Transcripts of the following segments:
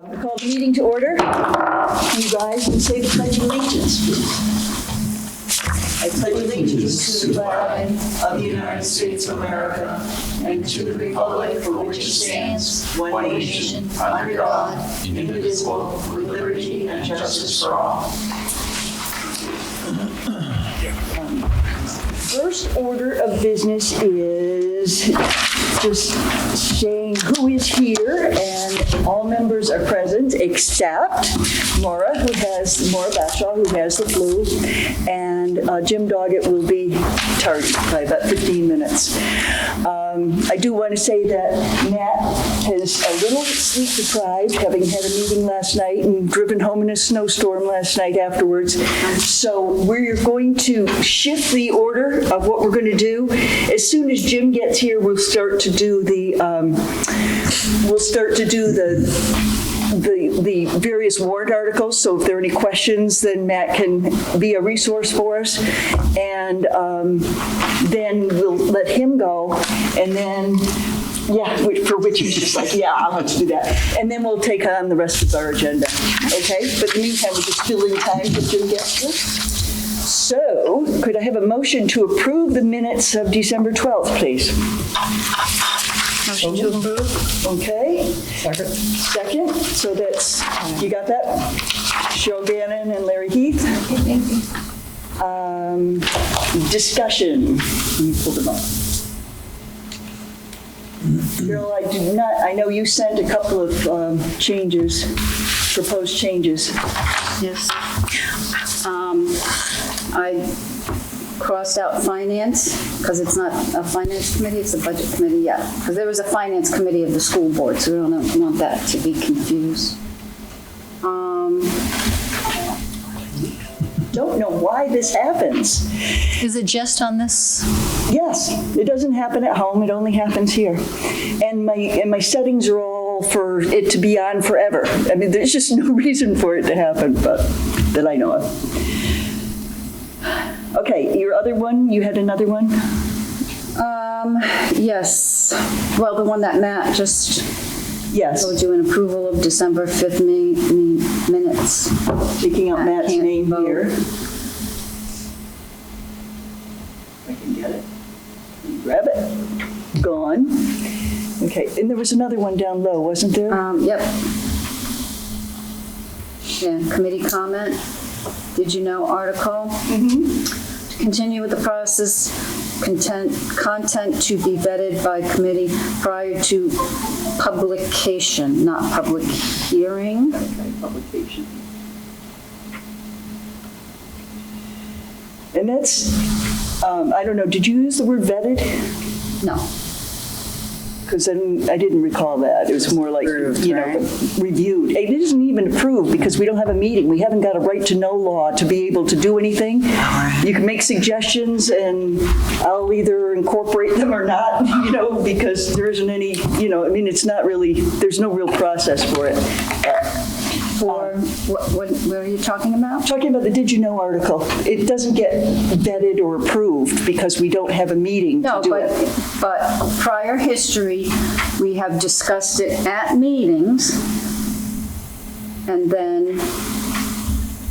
I call the meeting to order. You guys can say the Pledge of Allegiance, please. I pledge allegiance to the flag of the United States of America and to the republic for which it stands, one nation, under God, indivisible, with liberty and justice for all. First order of business is just saying who is here, and all members are present except Maura Bashaw, who has the flu, and Jim Doggett will be tardy by about 15 minutes. I do want to say that Matt is a little sleep deprived, having had a meeting last night and driven home in a snowstorm last night afterwards. So we're going to shift the order of what we're going to do. As soon as Jim gets here, we'll start to do the various warrant articles. So if there are any questions, then Matt can be a resource for us. And then we'll let him go. And then, for which he's just like, I'll have to do that. And then we'll take on the rest of our agenda. Okay? But in the meantime, we're just filling time till Jim gets here. So, could I have a motion to approve the minutes of December 12th, please? Motion to approve. Okay. Second. So that's, you got that? Cheryl Gannon and Larry Heath. Thank you. Discussion. Let me pull them up. Cheryl, I know you sent a couple of proposed changes. Yes. I crossed out finance because it's not a finance committee, it's a budget committee, because there was a finance committee of the school board, so we don't want that to be confused. Don't know why this happens. Is it just on this? Yes, it doesn't happen at home, it only happens here. And my settings are all for it to be on forever. I mean, there's just no reason for it to happen, but that I know of. Okay, your other one, you had another one? Yes. Well, the one that Matt just told you, an approval of December 5th minutes. Taking out Matt's name vote. here. I can get it. Grab it. Gone. Okay, and there was another one down low, wasn't there? Yep. Yeah, committee comment. Did you know article? To continue with the process, content to be vetted by committee prior to publication, not public hearing. Okay, publication. And that's, I don't know, did you use the word vetted? No. Because then I didn't recall that. It was more like, Approved, right? Reviewed. It isn't even approved because we don't have a meeting. We haven't got a right to know law to be able to do anything. You can make suggestions and I'll either incorporate them or not, because there isn't any, it's not really, there's no real process for it. For what are you talking about? Talking about the Did You Know article. It doesn't get vetted or approved because we don't have a meeting to do it. But prior history, we have discussed it at meetings, and then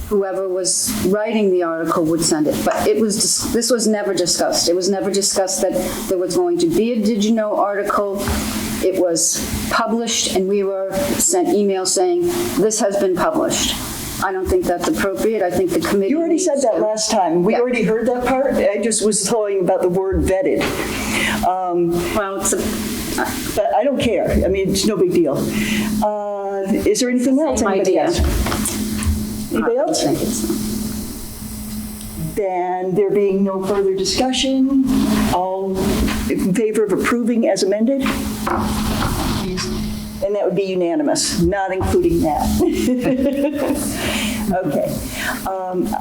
whoever was writing the article would send it. But this was never discussed. It was never discussed that there was going to be a Did You Know article. It was published, and we were sent emails saying, this has been published. I don't think that's appropriate. I think the committee You already said that last time. We already heard that part. I just was talking about the word vetted. Well, but I don't care. I mean, it's no big deal. Is there anything else? Anybody else? Anybody else? I think it's not. Then there being no further discussion, all in favor of approving as amended? And that would be unanimous, not including that. Okay.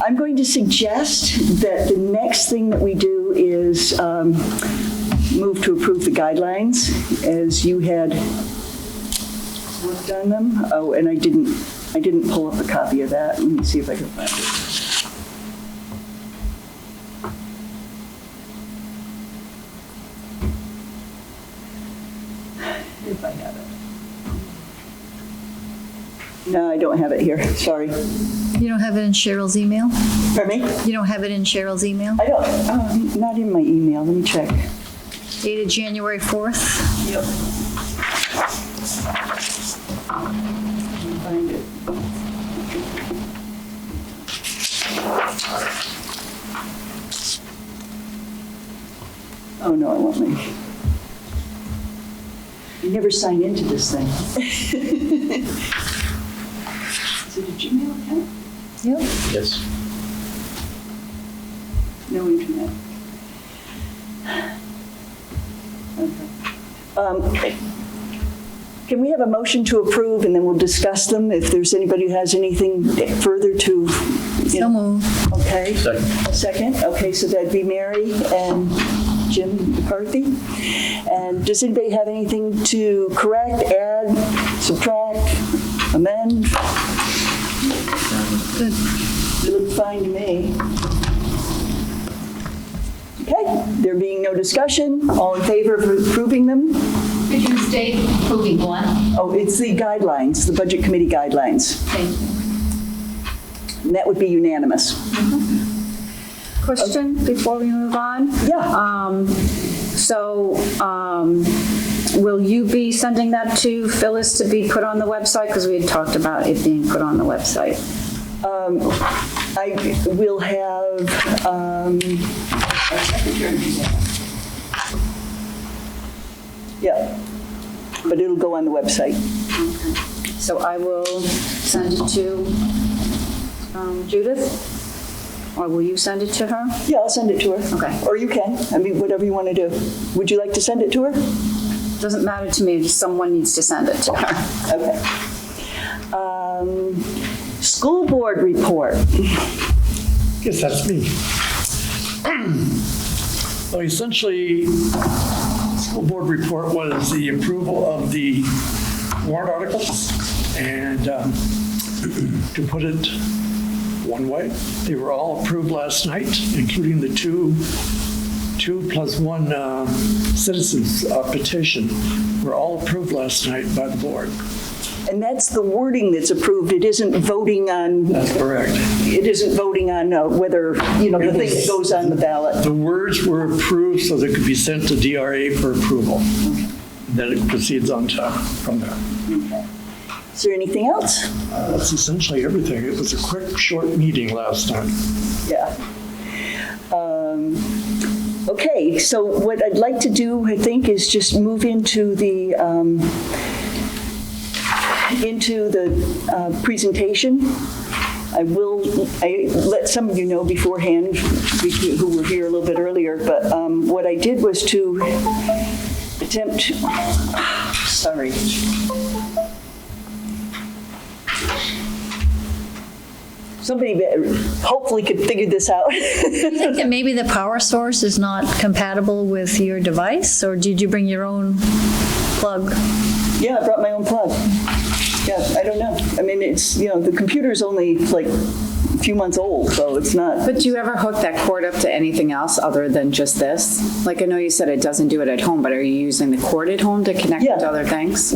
I'm going to suggest that the next thing that we do is move to approve the guidelines as you had worked on them. Oh, and I didn't pull up a copy of that. Let me see if I can find it. If I have it. No, I don't have it here, sorry. You don't have it in Cheryl's email? Pardon me? You don't have it in Cheryl's email? I don't, not in my email, let me check. Dated January 4th? Yep. Find it. Oh, no, it won't me. You never sign into this thing. Is it a Gmail account? Yep. Yes. No internet. Okay. Can we have a motion to approve, and then we'll discuss them if there's anybody who has anything further to, So moved. okay? Second. A second? Okay, so that'd be Mary and Jim McCarthy. And does anybody have anything to correct, add, subtract, amend? Good. They look fine to me. Okay, there being no discussion, all in favor of approving them? Could you state approving one? Oh, it's the guidelines, the Budget Committee guidelines. Thank you. And that would be unanimous. Question before we move on? Yeah. Will you be sending that to Phyllis to be put on the website? Because we had talked about it being put on the website. I will have, yeah, but it'll go on the website. So I will send it to Judith? Or will you send it to her? Yeah, I'll send it to her. Okay. Or you can, I mean, whatever you want to do. Would you like to send it to her? Doesn't matter to me, just someone needs to send it to her. Okay. School board report. Guess that's me. Well, essentially, school board report was the approval of the warrant articles, and to put it one way, they were all approved last night, including the two plus one citizens petition were all approved last night by the board. And that's the wording that's approved. It isn't voting on. That's correct. It isn't voting on whether, the thing that goes on the ballot. The words were approved so they could be sent to DRA for approval. Then it proceeds on from there. Okay. Is there anything else? That's essentially everything. It was a quick, short meeting last time. Yeah. Okay, so what I'd like to do, I think, is just move into the presentation. I let some of you know beforehand who were here a little bit earlier, but what I did was to attempt, sorry. Somebody hopefully could figure this out. I think that maybe the power source is not compatible with your device, or did you bring your own plug? Yeah, I brought my own plug. Yeah, I don't know. I mean, it's, the computer's only like a few months old, so it's not. But do you ever hook that cord up to anything else other than just this? Like, I know you said it doesn't do it at home, but are you using the cord at home to connect Yeah. to other things?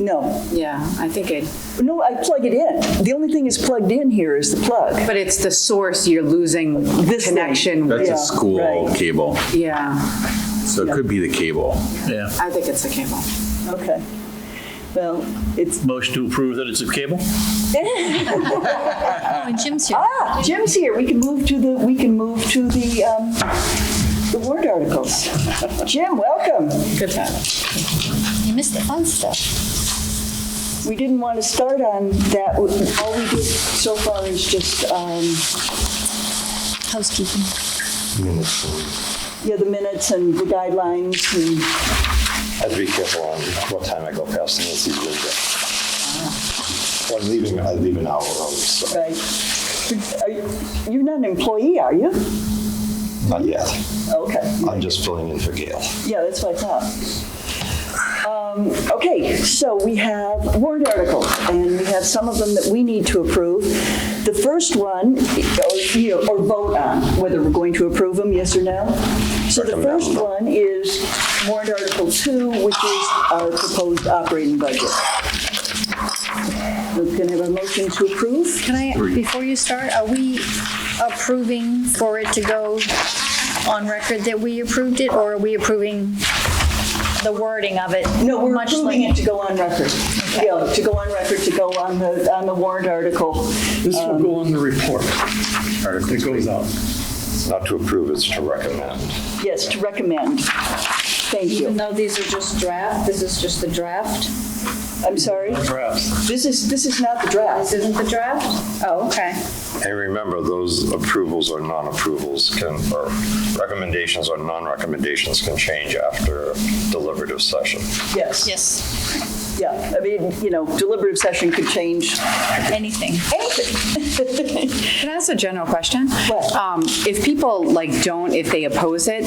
No. Yeah, I think it, No, I plug it in. The only thing is plugged in here is the plug. but it's the source, you're losing This thing. connection. That's Yeah, a school right. cable, Yeah, so it could be the cable. Yeah. I think it's the cable. Okay. Well, it's, Motion to approve that it's a cable? Oh, and Jim's here. Jim's here. We can move to the warrant articles. Jim, welcome. Good time. You missed the fun stuff. We didn't want to start on that. All we did so far is just, Housekeeping. the minutes and the guidelines and. I have to be careful on what time I go past and let's see the window. I leave an hour early, so Right. You're not an employee, are you? not yet. Okay. I'm just filling in for Gail. Yeah, that's what I thought. Okay, so we have warrant articles, and we have some of them that we need to approve. The first one, or vote on whether we're going to approve them, yes or no. So the first one is warrant Article 2, which is our proposed operating budget. Can I have a motion to approve? Can I, before you start, are we approving for it to go on record that we approved it, or are we approving the wording of it? No, we're Much approving like- it to go on record. Yeah, to go on record, to go on the warrant article. This will go on the report that goes out. It's not to approve, it's to recommend. Yes, to recommend. Thank Even you. though these are just draft, this is just the draft? I'm sorry? Drafts. This is not the draft. This isn't the draft? Oh, okay. And remember, those approvals or non-approvals or recommendations or non-recommendations can change after deliberative session. Yes. Yes, Yeah, I mean, deliberative session could change anything. anything. Can I ask a general question? What? If people if they oppose it,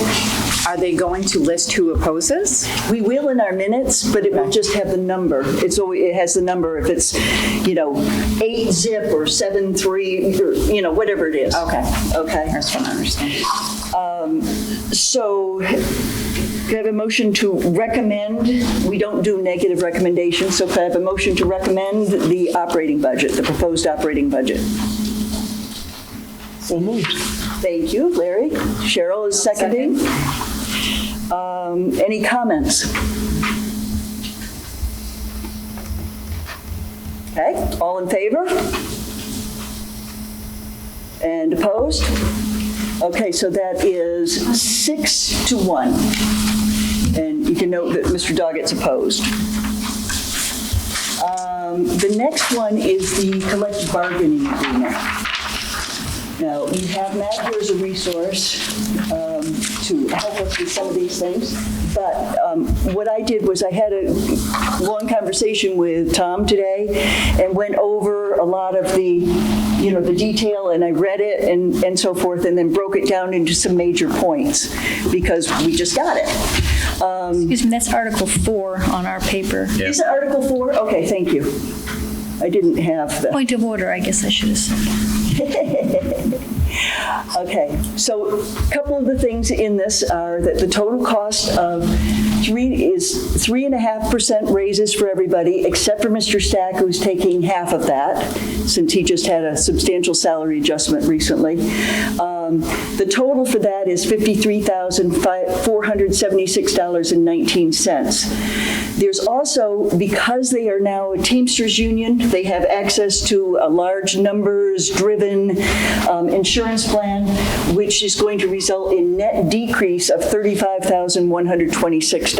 are they going to list who opposes? We will in our minutes, but it will just have the number. It has the number if it's, 8 zip or 7-3, or, whatever it is. Okay. Okay. I just want to understand. So, could I have a motion to recommend? We don't do negative recommendations, so could I have a motion to recommend the operating budget, the proposed operating budget? So moved. Thank you, Larry. Cheryl is seconding. Any comments? Okay, all in favor? And opposed? Okay, so that is 6-1. And you can note that Mr. Doggett's opposed. The next one is the collective bargaining agreement. Now, we have Matt here as a resource to help us with some of these things, but what I did was I had a long conversation with Tom today and went over a lot of the detail, and I read it and so forth, and then broke it down into some major points because we just got it. Excuse me, that's Article 4 on our paper. Is it Article 4? Okay, thank you. I didn't have the... Point of order, I guess I should have said. Okay, so a couple of the things in this are that the total cost of 3.5% raises for everybody, except for Mr. Stack, who's taking half of that, since he just had a substantial salary adjustment recently. The total for that is $53,476.19. There's also, because they are now a Teamsters union, they have access to a large numbers-driven insurance plan, which is going to result in net decrease of $35,126.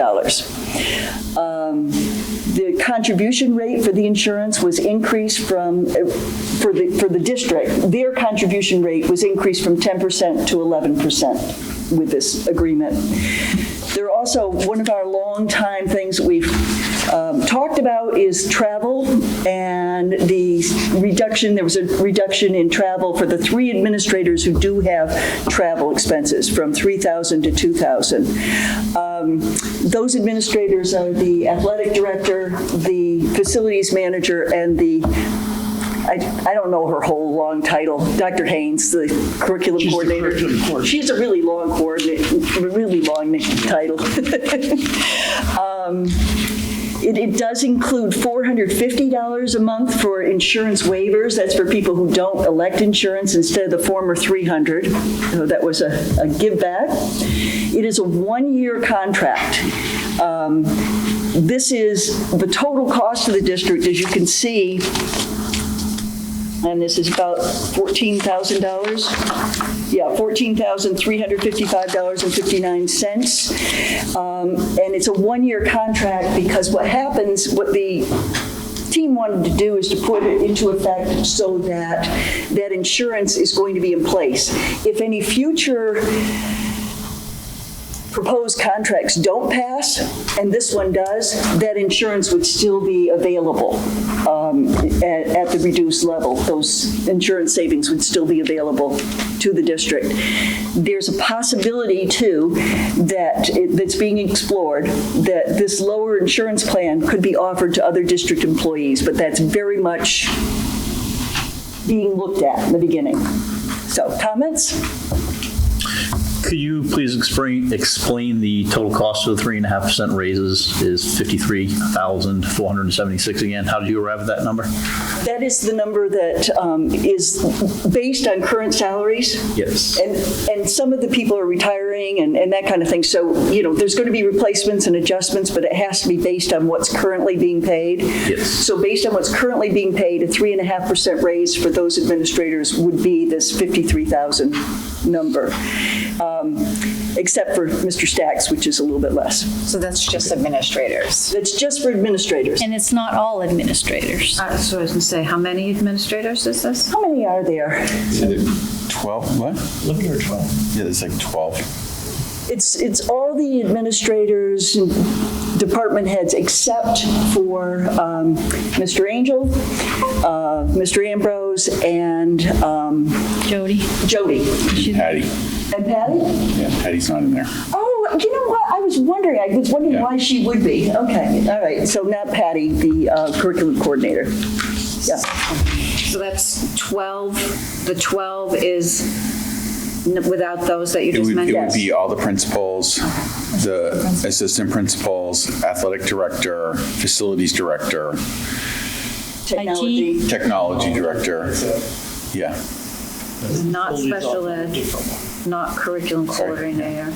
The contribution rate for the insurance was increased from, for the district, their contribution rate was increased from 10% to 11% with this agreement. There are also, one of our long-time things that we've talked about is travel, and the reduction, there was a reduction in travel for the 3 administrators who do have travel expenses from $3,000 to $2,000. Those administrators are the athletic director, the facilities manager, and the I don't know her whole long title. Dr. Haynes, the curriculum coordinator. The curriculum coordinator. She's a really long title. It does include $450 a month for insurance waivers. That's for people who don't elect insurance instead of the former $300. So that was a give back. It is a 1-year contract. This is the total cost of the district, as you can see. And this is about $14,000. Yeah, $14,355.59. And it's a 1-year contract because what happens, what the team wanted to do is to put it into effect so that that insurance is going to be in place. If any future proposed contracts don't pass, and this one does, that insurance would still be available at the reduced level. Those insurance savings would still be available to the district. There's a possibility, too, that's being explored, that this lower insurance plan could be offered to other district employees, but that's very much being looked at in the beginning. So, comments? Could you please explain the total cost of the 3.5% raises is $53,476 again? How did you arrive at that number? That is the number that is based on current salaries. Yes. And some of the people are retiring and that kind of thing. So, there's going to be replacements and adjustments, but it has to be based on what's currently being paid. Yes. So based on what's currently being paid, a 3.5% raise for those administrators would be this 53,000 number, except for Mr. Stacks, which is a little bit less. So that's just administrators. That's just for administrators. And it's not all administrators. So I was going to say, how many administrators is this? How many are there? 12, what? 11 or 12? Yeah, it's like 12. It's all the administrators and department heads except for Mr. Angel, Mr. Ambrose, and Jody? Jody. Patty. And Patty? Yeah, Patty's not in there. Oh, you know what? I was wondering Yeah. why she would be. Okay, all right. So not Patty, the curriculum coordinator. Yeah. So that's 12. The 12 is without those that you It just would mentioned? be all the principals, the assistant principals, athletic director, facilities director, Technology. technology director. Yeah. Not special ed, not curriculum coordinator,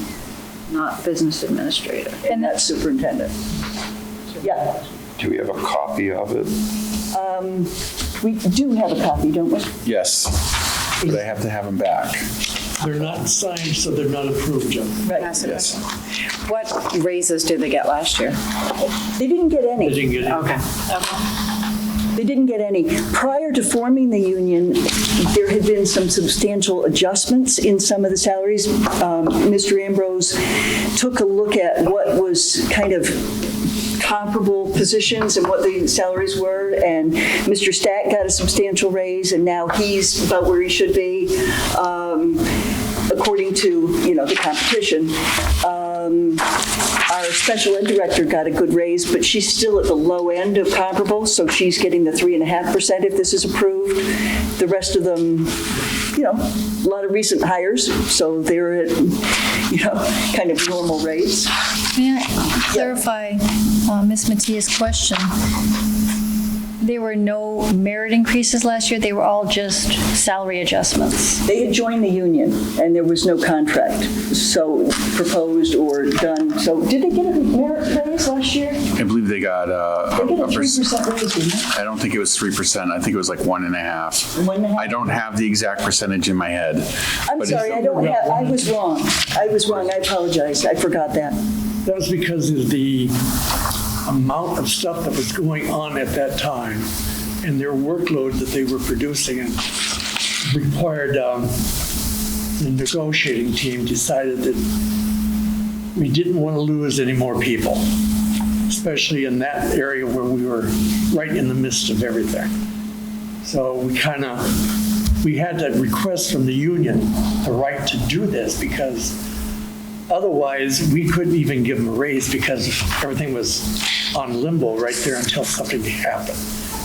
not business administrator. And that's superintendent. Yeah. Do we have a copy of it? We do have a copy, don't we? Yes, but I have to have them back. They're not signed, so they're not approved, Joe. Right. Yes. What raises did they get last year? They didn't get any. They didn't get it. Okay. They didn't get any. Prior to forming the union, there had been some substantial adjustments in some of the salaries. Mr. Ambrose took a look at what was kind of comparable positions and what the salaries were, and Mr. Stack got a substantial raise, and now he's about where he should be, according to, the competition. Our special ed director got a good raise, but she's still at the low end of comparable, so she's getting the 3.5% if this is approved. The rest of them, a lot of recent hires, so they're at, kind of normal rates. May I clarify Ms. Mattia's question? There were no merit increases last year, they were all just salary adjustments. They had joined the union, and there was no contract, so proposed or done. So did they get a merit raise last year? I believe they got They get a 3% raise, didn't they? I don't think it was 3%. I think it was like 1.5. 1.5? I don't have the exact percentage in my head. I'm but sorry, I was wrong. I apologize, I forgot that. That was because of the amount of stuff that was going on at that time and their workload that they were producing, and required, the negotiating team decided that we didn't want to lose any more people, especially in that area where we were right in the midst of everything. So we had to request from the union the right to do this, because otherwise we couldn't even give them a raise, because everything was on limbo right there until something happened.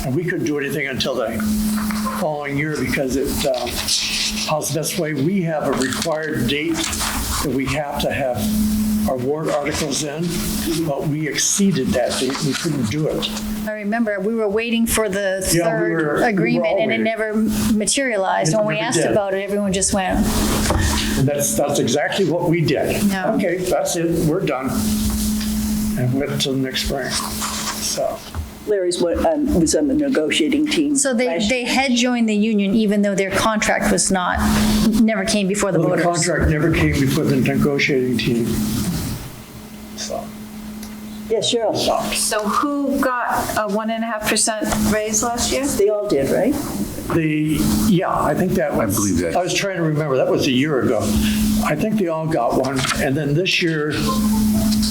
And we couldn't do anything until the following year, because how's the best way? We have a required date that we have to have our warrant articles in, but we exceeded that date. We couldn't do it. I remember we were waiting for the Yeah, we third were all agreement and it waiting. never materialized. It When we never asked did. about it, everyone just went, And that's exactly what we did. No. Okay, that's it, we're done. And went to the next spring, so. Larry's was on the negotiating team. so last they had joined the union even though their contract was never came before the Well, the voters. contract never came before the negotiating team. So. Yes, Cheryl. So who got a 1.5% raise last year? They all did, right? I think that was. I believe that. I was trying to remember, that was a year ago. I think they all got one. And then this year,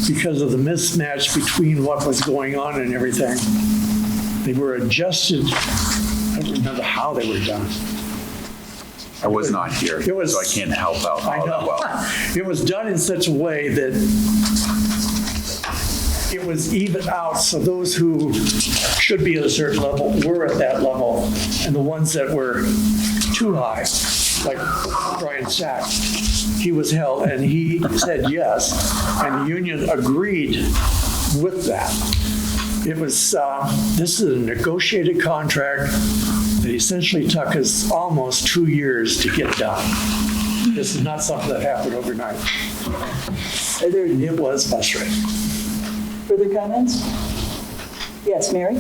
because of the mismatch between what was going on and everything, they were adjusted. I don't remember how they were done. I was not here, It was- so I can't help out I all that know. well. It was done in such a way that it was even out, so those who should be at a certain level were at that level, and the ones that were too high like Brian Sack, he was held, and he said yes, and the union agreed with that. It was, this is a negotiated contract that essentially took us almost 2 years to get done. This is not something that happened overnight. It was frustrating. Further comments? Yes, Mary?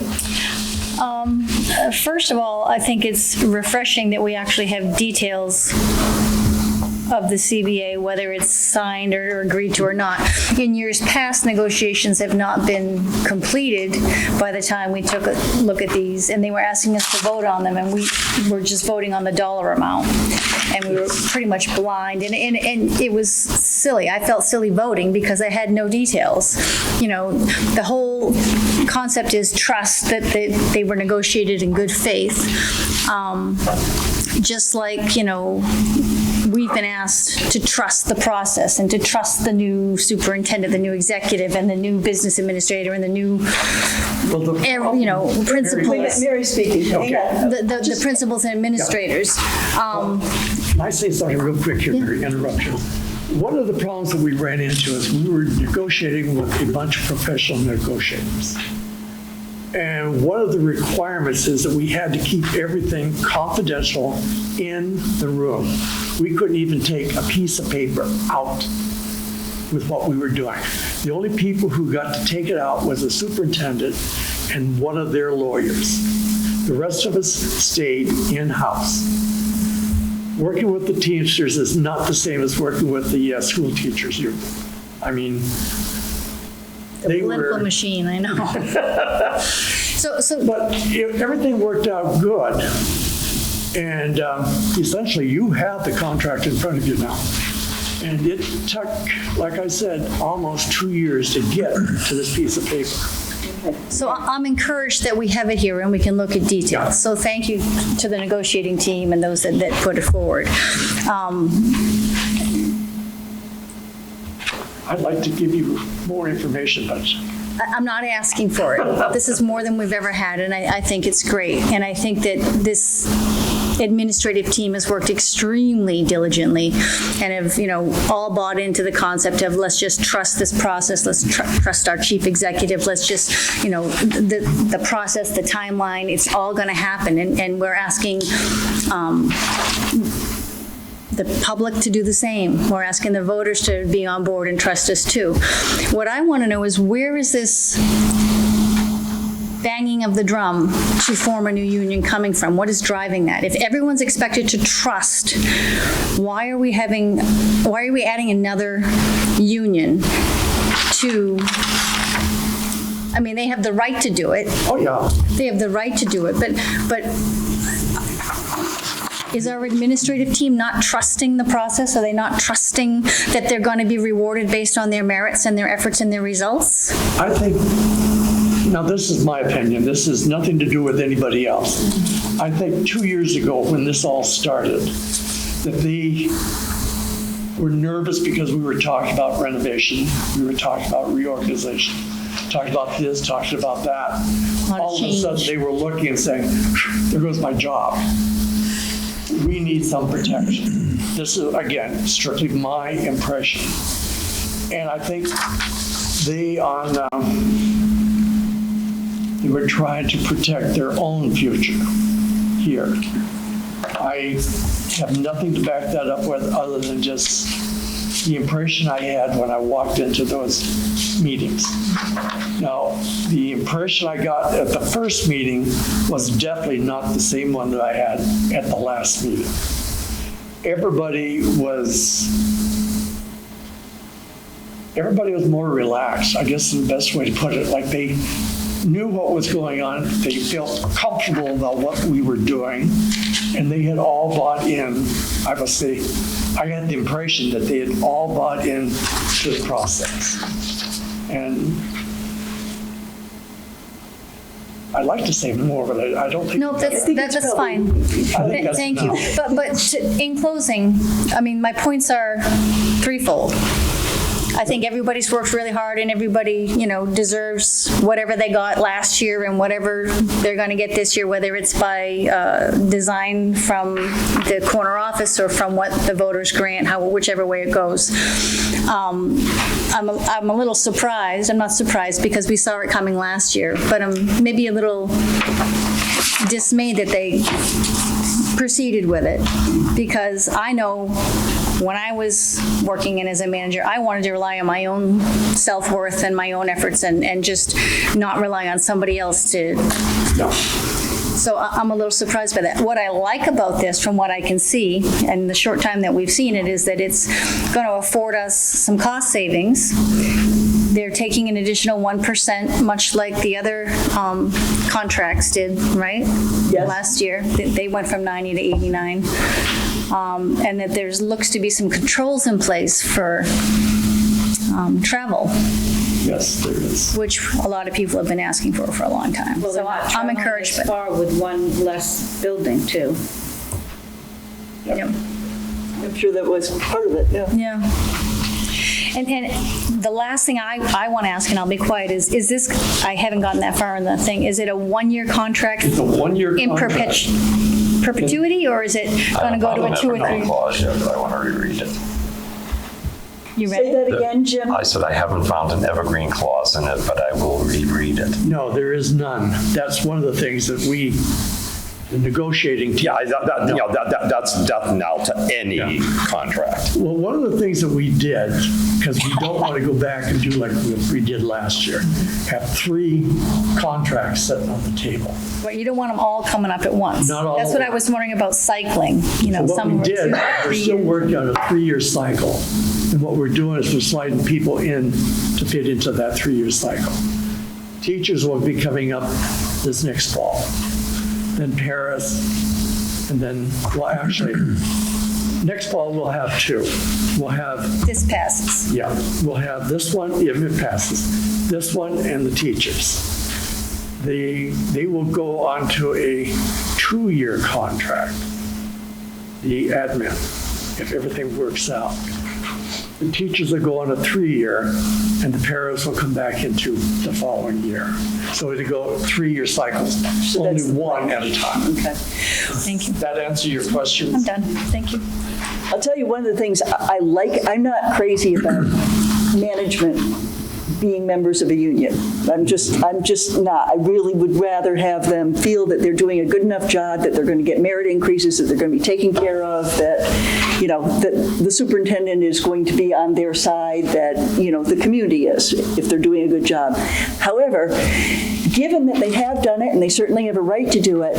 First of all, I think it's refreshing that we actually have details of the CBA, whether it's signed or agreed to or not. In years past, negotiations have not been completed by the time we took a look at these, and they were asking us to vote on them, and we were just voting on the dollar amount. And we were pretty much blind, and it was silly. I felt silly voting because I had no details. You know, the whole concept is trust, that they were negotiated in good faith. Just like, you know, we've been asked to trust the process and to trust the new superintendent, the new executive, and the new business administrator, and the new, you know, principals. Mary's speaking. Hang on. The principals and administrators. Can I say something real quick here, Mary, interrupt you? One of the problems that we ran into is we were negotiating with a bunch of professional negotiators. And one of the requirements is that we had to keep everything confidential in the room. We couldn't even take a piece of paper out with what we were doing. The only people who got to take it out was the superintendent and one of their lawyers. The rest of us stayed in-house. Working with the Teamsters is not the same as working with the school teachers. I mean, they were... The machine, I know. But everything worked out good. And essentially, you have the contract in front of you now. And it took, like I said, almost 2 years to get to this piece of paper. So I'm encouraged that we have it here and we can look at details. Yeah. So thank you to the negotiating team and those that put it forward. I'd like to give you more information, but... I'm not asking for it. This is more than we've ever had, and I think it's great. And I think that this administrative team has worked extremely diligently and have, you know, all bought into the concept of let's just trust this process, let's trust our chief executive, let's just, you know, the process, the timeline, it's all going to happen. And we're asking the public to do the same. We're asking the voters to be on board and trust us too. What I want to know is, where is this banging of the drum to form a new union coming from? What is driving that? If everyone's expected to trust, why are we adding another union to, I mean, they have the right to do it. Oh, yeah. They have the right to do it, but is our administrative team not trusting the process? Are they not trusting that they're going to be rewarded based on their merits and their efforts and their results? I think, now this is my opinion, this has nothing to do with anybody else. I think 2 years ago when this all started, that they were nervous because we were talking about renovation, we were talking about reorganization, talking about this, talking about that. All of a sudden they were looking and saying, there goes my job. We need some protection. This is, again, strictly my impression. And I think they were trying to protect their own future here. I have nothing to back that up with other than just the impression I had when I walked into those meetings. Now, the impression I got at the first meeting was definitely not the same one that I had at the last meeting. Everybody was more relaxed, I guess is the best way to put it. Like, they knew what was going on, they felt comfortable about what we were doing, and they had all bought in. I must say, I had the impression that they had all bought in to the process. And I'd like to say more, but I don't think. No, that's fine. Thank you. But in closing, I mean, my points are threefold. I think everybody's worked really hard and everybody, deserves whatever they got last year and whatever they're going to get this year, whether it's by design from the corner office or from what the voters grant, whichever way it goes. I'm a little surprised. I'm not surprised because we saw it coming last year, but I'm maybe a little dismayed that they proceeded with it, because I know when I was working in as a manager, I wanted to rely on my own self-worth and my own efforts and just not rely on somebody else to. No. So I'm a little surprised by that. What I like about this, from what I can see, and the short time that we've seen it, is that it's going to afford us some cost savings. They're taking an additional 1%, much like the other contracts did, right? Yes. Last year. They went from 90 to 89. And that there's looks to be some controls in place for travel, Yes, there is. which a lot of people have been asking for a long time. Well, So I'm encouraged. As far with one less building too. Yep. I'm sure that was part of it, yeah. Yeah. And the last thing I want to ask, and I'll be quiet, is this, I haven't gotten that far in the thing, is it a one-year contract? It's a one-year in contract. perpetuity, or is it going to go to a 2 or 3? Clause yet, but I want to reread it. You Say ready? that again, Jim? I said I haven't found an evergreen clause in it, but I will reread it. No, there is none. That's one of the things that we, the negotiating team. Yeah, that's death knell to any contract. Well, one of the things that we did, because we don't want to go back and do like we did last year, have 3 contracts sitting on the table. But you don't want them all coming up at once. Not all That's what of I was wondering about cycling. So what some we were did, 2 or we're 3 still years. working on a 3-year cycle. And what we're doing is we're sliding people in to fit into that 3-year cycle. Teachers will be coming up this next fall, then Paris, and then, well, actually, next fall we'll have 2. We'll have, This passes. yeah, we'll have this one, if it passes, this one and the teachers. They will go on to a 2-year contract, the admin, if everything works out. The teachers will go on a 3-year, and the paras will come back into the following year. So it'll go 3-year cycles, So only that's- one at a time. Okay. Thank you. That answer your question? I'm done. Thank you. I'll tell you one of the things I like, I'm not crazy about management being members of a union. I'm just not. I really would rather have them feel that they're doing a good enough job, that they're going to get merit increases, that they're going to be taken care of, that, that the superintendent is going to be on their side, that, the community is, if they're doing a good job. However, given that they have done it, and they certainly have a right to do it,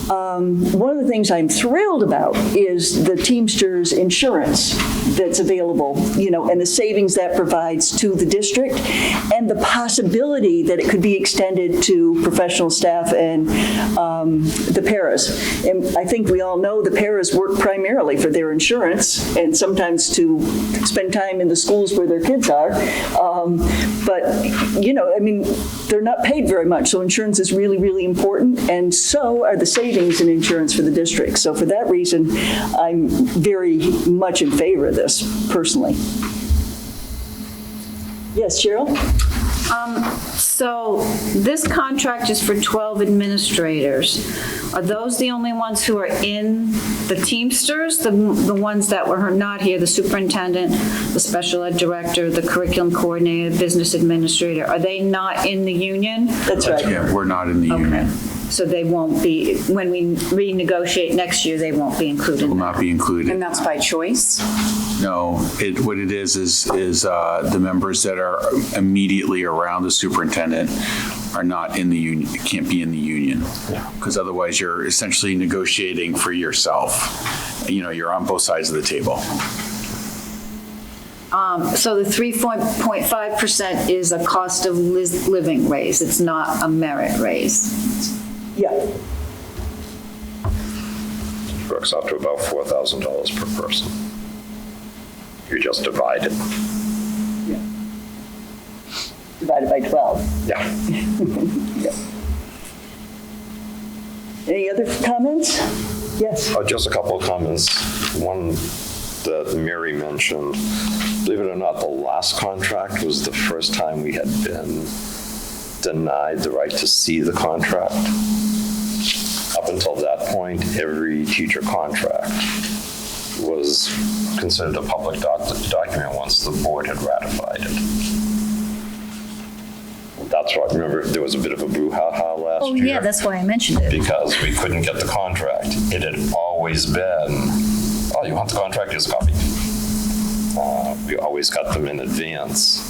one of the things I'm thrilled about is the Teamsters insurance that's available, and the savings that provides to the district, and the possibility that it could be extended to professional staff and the paras. And I think we all know the paras work primarily for their insurance and sometimes to spend time in the schools where their kids are. But, they're not paid very much, so insurance is really, really important, and so are the savings in insurance for the district. So for that reason, I'm very much in favor of this, personally. Yes, Cheryl? So this contract is for 12 administrators. Are those the only ones who are in the Teamsters? The ones that were not here, the superintendent, the special ed director, the curriculum coordinator, business administrator, are they not in the union? That's right. Yeah, we're not in the union. So they won't be, when we renegotiate next year, they won't be included. Will not be included. And that's by choice? No, what it is the members that are immediately around the superintendent are not in the union, can't be in the union. Because otherwise you're essentially negotiating for yourself. You're on both sides of the table. So the 3.5% is a cost of living raise. It's not a merit raise. Yeah. Works out to about $4,000 per person. You just divide it. Divided by 12. Yeah. Yeah. Any other comments? Yes. Just a couple of comments. One, that Mary mentioned, believe it or not, the last contract was the first time we had been denied the right to see the contract. Up until that point, every teacher contract was considered a public document once the board had ratified it. That's why, remember, there was a bit of a brouhaha last Oh, year. yeah, that's why I mentioned it. Because we couldn't get the contract. It had always been, oh, you want the contract, here's a copy. We always got them in advance.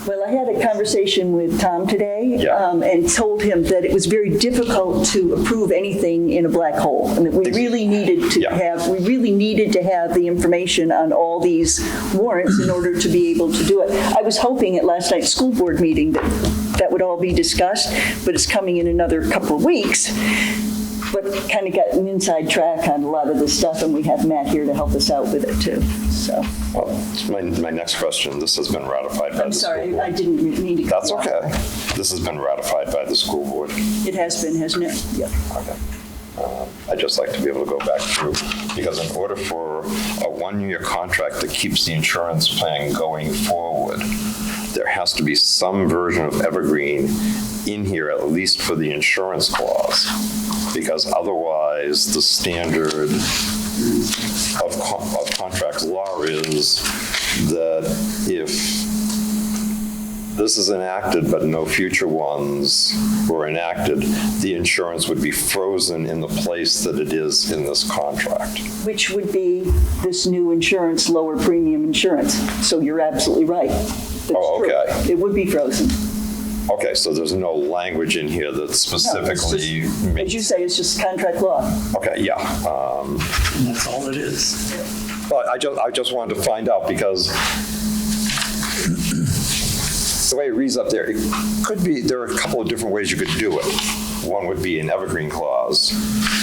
Well, I had a conversation with Tom today Yeah. and told him that it was very difficult to approve anything in a black hole, and that we really needed to Yeah. have the information on all these warrants in order to be able to do it. I was hoping at last night's school board meeting that would all be discussed, but it's coming in another couple of weeks. But kind of got an inside track on a lot of this stuff, and we have Matt here to help us out with it too. So, Well, my next question, this has been ratified by I'm the school sorry, board. I didn't mean to. That's okay. This has been ratified by the school board. It has been, hasn't it? Yeah. Okay. I'd just like to be able to go back through, because in order for a one-year contract that keeps the insurance plan going forward, there has to be some version of Evergreen in here, at least for the insurance clause, because otherwise the standard of contract law is that if this is enacted, but no future ones were enacted, the insurance would be frozen in the place that it is in this contract. Which would be this new insurance, lower premium insurance. So you're absolutely right. That's Oh, true. okay. It would be frozen. Okay, so there's no language in here that No, it's specifically just- makes. As you say, it's just contract law. Okay, yeah. And that's all it is. But I just wanted to find out, because the way it reads up there, it could be, there are a couple of different ways you could do it. One would be an evergreen clause,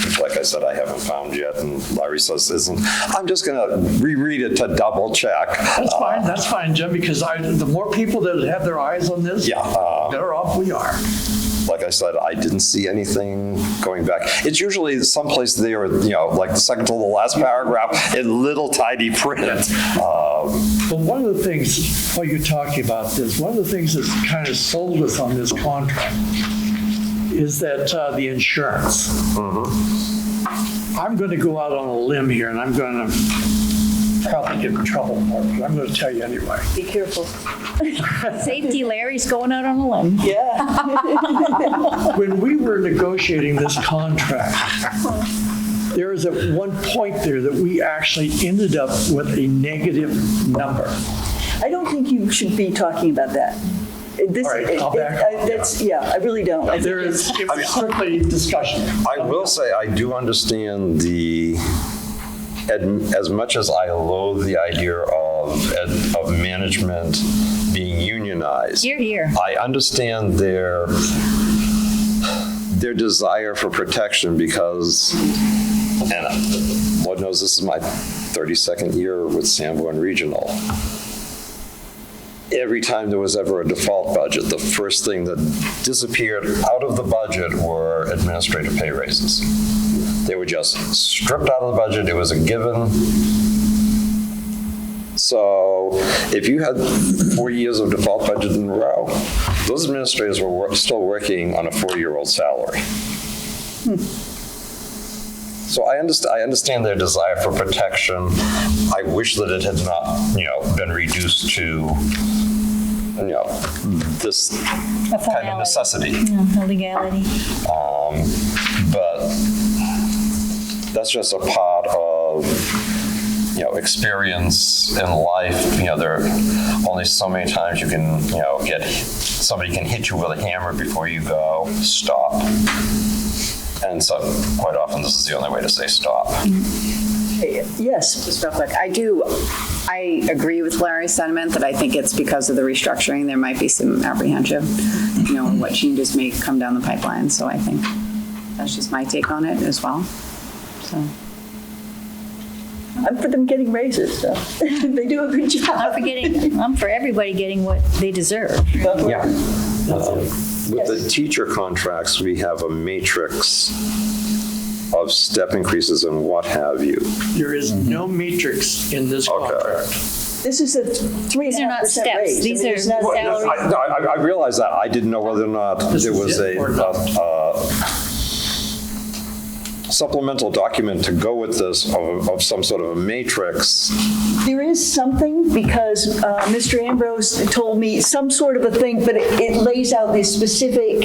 which, like I said, I haven't found yet, and Larry says isn't. I'm just going to reread it to double check. That's fine, Jim, because the more people that have their eyes on this, Yeah, the better off we are. Like I said, I didn't see anything going back. It's usually someplace there, like the second to the last paragraph in little tiny print. But one of the things, while you're talking about this, one of the things that's kind of sold us on this contract is that the insurance. I'm going to go out on a limb here, and I'm going to probably get in trouble for it, but I'm going to tell you anyway. Be careful. Safety, Larry's going out on a limb. Yeah. When we were negotiating this contract, there is at one point there that we actually ended up with a negative number. I don't think you should be talking about that. This, All right, I'll back off. that's, yeah, I really don't. I think There is, it was strictly discussion. I will say, I do understand as much as I loathe the idea of management being unionized. Here, here. I understand their desire for protection, because, and Lord knows this is my 32nd year with Sanborn Regional. Every time there was ever a default budget, the first thing that disappeared out of the budget were administrative pay raises. They were just stripped out of the budget. It was a given. So if you had 4 years of default budget in a row, those administrators were still working on a 4-year-old salary. So I understand their desire for protection. I wish that it had not, been reduced to, this kind of necessity. No legality. But that's just a part of, experience in life. There are only so many times you can, somebody can hit you with a hammer before you go, stop. And so quite often this is the only way to say stop. Yes. Just real quick, I agree with Larry's sentiment that I think it's because of the restructuring, there might be some apprehension, what changes may come down the pipeline. So I think that's just my take on it as well. So. I'm for them getting raises, so they do a good job. I'm for everybody getting what they deserve. Yeah. With the teacher contracts, we have a matrix of step increases and what have you. There is no matrix in this Okay. contract. This is a 3.5% These are not steps. raise. These I mean, are it's not- salaries. I realize that. I didn't know whether or not This there is was it or not. a supplemental document to go with this of some sort of a matrix. There is something, because Mr. Ambrose told me some sort of a thing, but it lays out the specific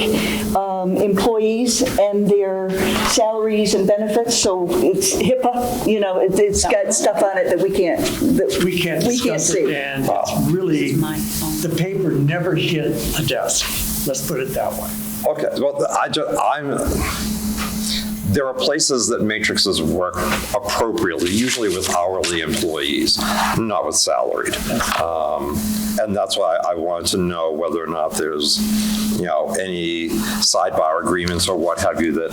employees and their salaries and benefits, so it's HIPAA, you know, it's got stuff on it that we can't discuss it, see. and it's really, the paper never hit the desk. Let's put it that way. Okay, well, there are places that matrices work appropriately, usually with hourly employees, not with salaried. And that's why I wanted to know whether or not there's, any sidebar agreements or what have you that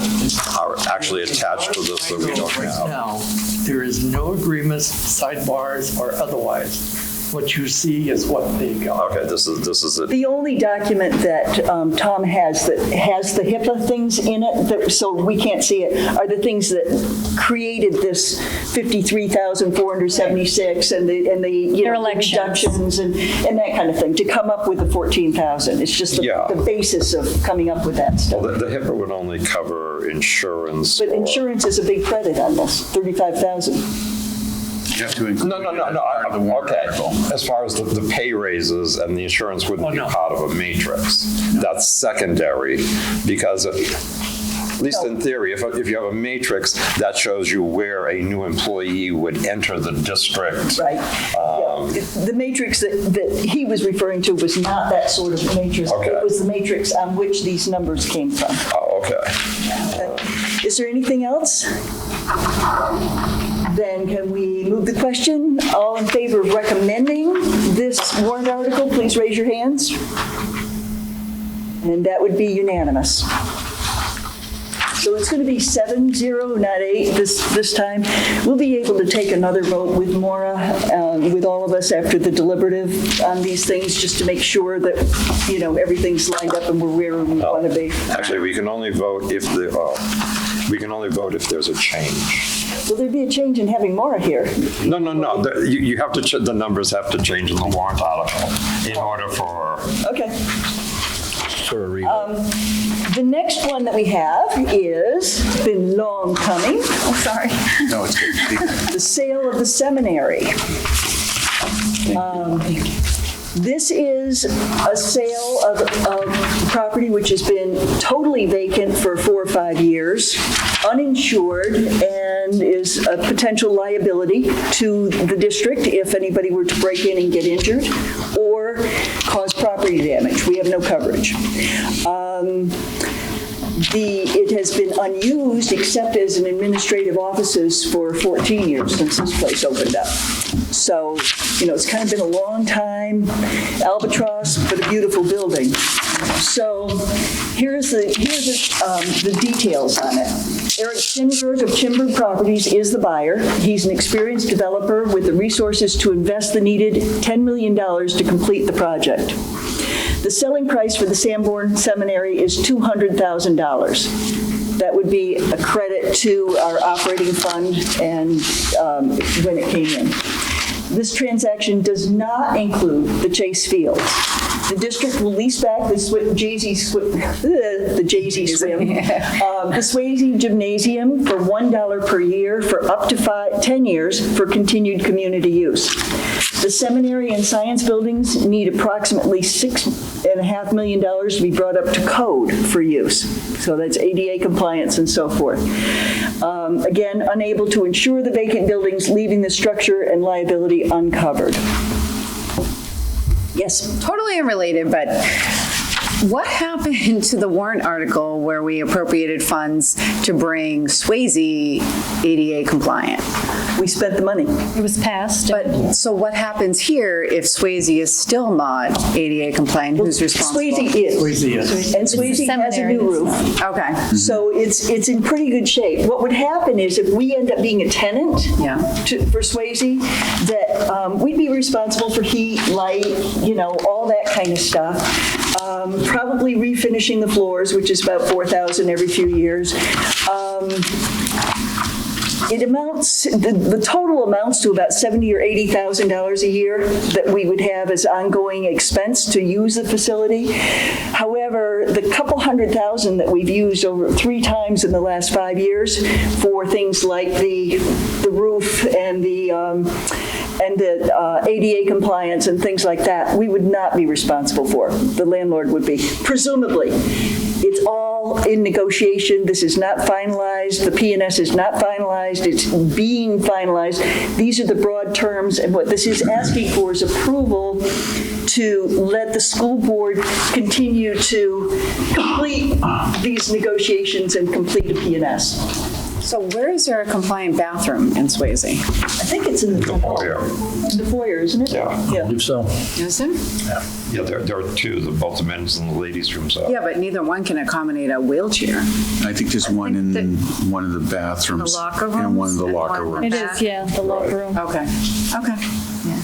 are actually attached to this that we don't Right have. now, there is no agreements, sidebars, or otherwise. What you see is what they got. Okay, this is it. The only document that Tom has that has the HIPAA things in it, so we can't see it, are the things that created this 53,476 and the Their elections. reductions and that kind of thing to come up with the 14,000. It's just Yeah. the basis of coming up with that stuff. Well, the HIPAA would only cover insurance. But insurance is a big credit on this, 35,000. You have to include. No. The warrant Okay. article. As far as the pay raises and the insurance wouldn't Oh, be no. part of a matrix. That's secondary because at least in theory, if you have a matrix, that shows you where a new employee would enter the district. Right. The matrix that he was referring to was not that sort of matrix. Okay. It was the matrix on which these numbers came from. Oh, okay. Is there anything else? Then can we move the question? All in favor of recommending this warrant article, please raise your hands. And that would be unanimous. So it's going to be 7-0, not 8 this time. We'll be able to take another vote with Maura, with all of us after the deliberative on these things, just to make sure that, everything's lined up and we're where we want to be. Actually, we can only vote if there's a change. Will there be a change in having Maura here? No. You have to, the numbers have to change in the warrant article in order for. Okay. Sort of read. The next one that we have is, it's been long coming, sorry, No, it's good. the sale of the seminary. This is a sale of property which has been totally vacant for 4 or 5 years, uninsured, and is a potential liability to the district if anybody were to break in and get injured or cause property damage. We have no coverage. It has been unused except as an administrative offices for 14 years since this place opened up. So, it's kind of been a long time, albatross, but a beautiful building. So here's the details on it. Eric Sinberg of Chimberg Properties is the buyer. He's an experienced developer with the resources to invest the needed $10 million to complete the project. The selling price for the Sanborn Seminary is $200,000. That would be a credit to our operating fund and when it came in. This transaction does not include the Chase Fields. The district will lease back the Swayze Gymnasium for $1 per year for up to 10 years for continued community use. The seminary and science buildings need approximately $6.5 million to be brought up to code for use. So that's ADA compliance and so forth. Again, unable to insure the vacant buildings, leaving the structure and liability uncovered. Yes? Totally unrelated, but what happened to the warrant article where we appropriated funds to bring Swayze ADA compliant? We spent the money. It was passed. But, so what happens here if Swayze is still not ADA compliant? Who's responsible? Swayze is. Swayze is. And Swayze has a new roof. Okay. So it's in pretty good shape. What would happen is if we end up being a tenant Yeah. for Swayze, that we'd be responsible for heat, light, all that kind of stuff. Probably refinishing the floors, which is about $4,000 every few years. It amounts, the total amounts to about $70,000 or $80,000 a year that we would have as ongoing expense to use the facility. However, the couple $100,000 that we've used over 3 times in the last 5 years for things like the roof and the ADA compliance and things like that, we would not be responsible for. The landlord would be, presumably. It's all in negotiation. This is not finalized. The P&S is not finalized. It's being finalized. These are the broad terms, and what this is asking for is approval to let the school board continue to complete these negotiations and complete a P&S. So where is there a compliant bathroom in Swayze? I think it's in the foyer. In the foyer, isn't it? Yeah. I believe so. Is there? Yeah, there are two, both the men's and the ladies' rooms are. Yeah, but neither one can accommodate a wheelchair. I think there's one in one of the bathrooms. The locker And one of the rooms locker and one rooms. It is, yeah, the locker room. Okay, okay. Yeah.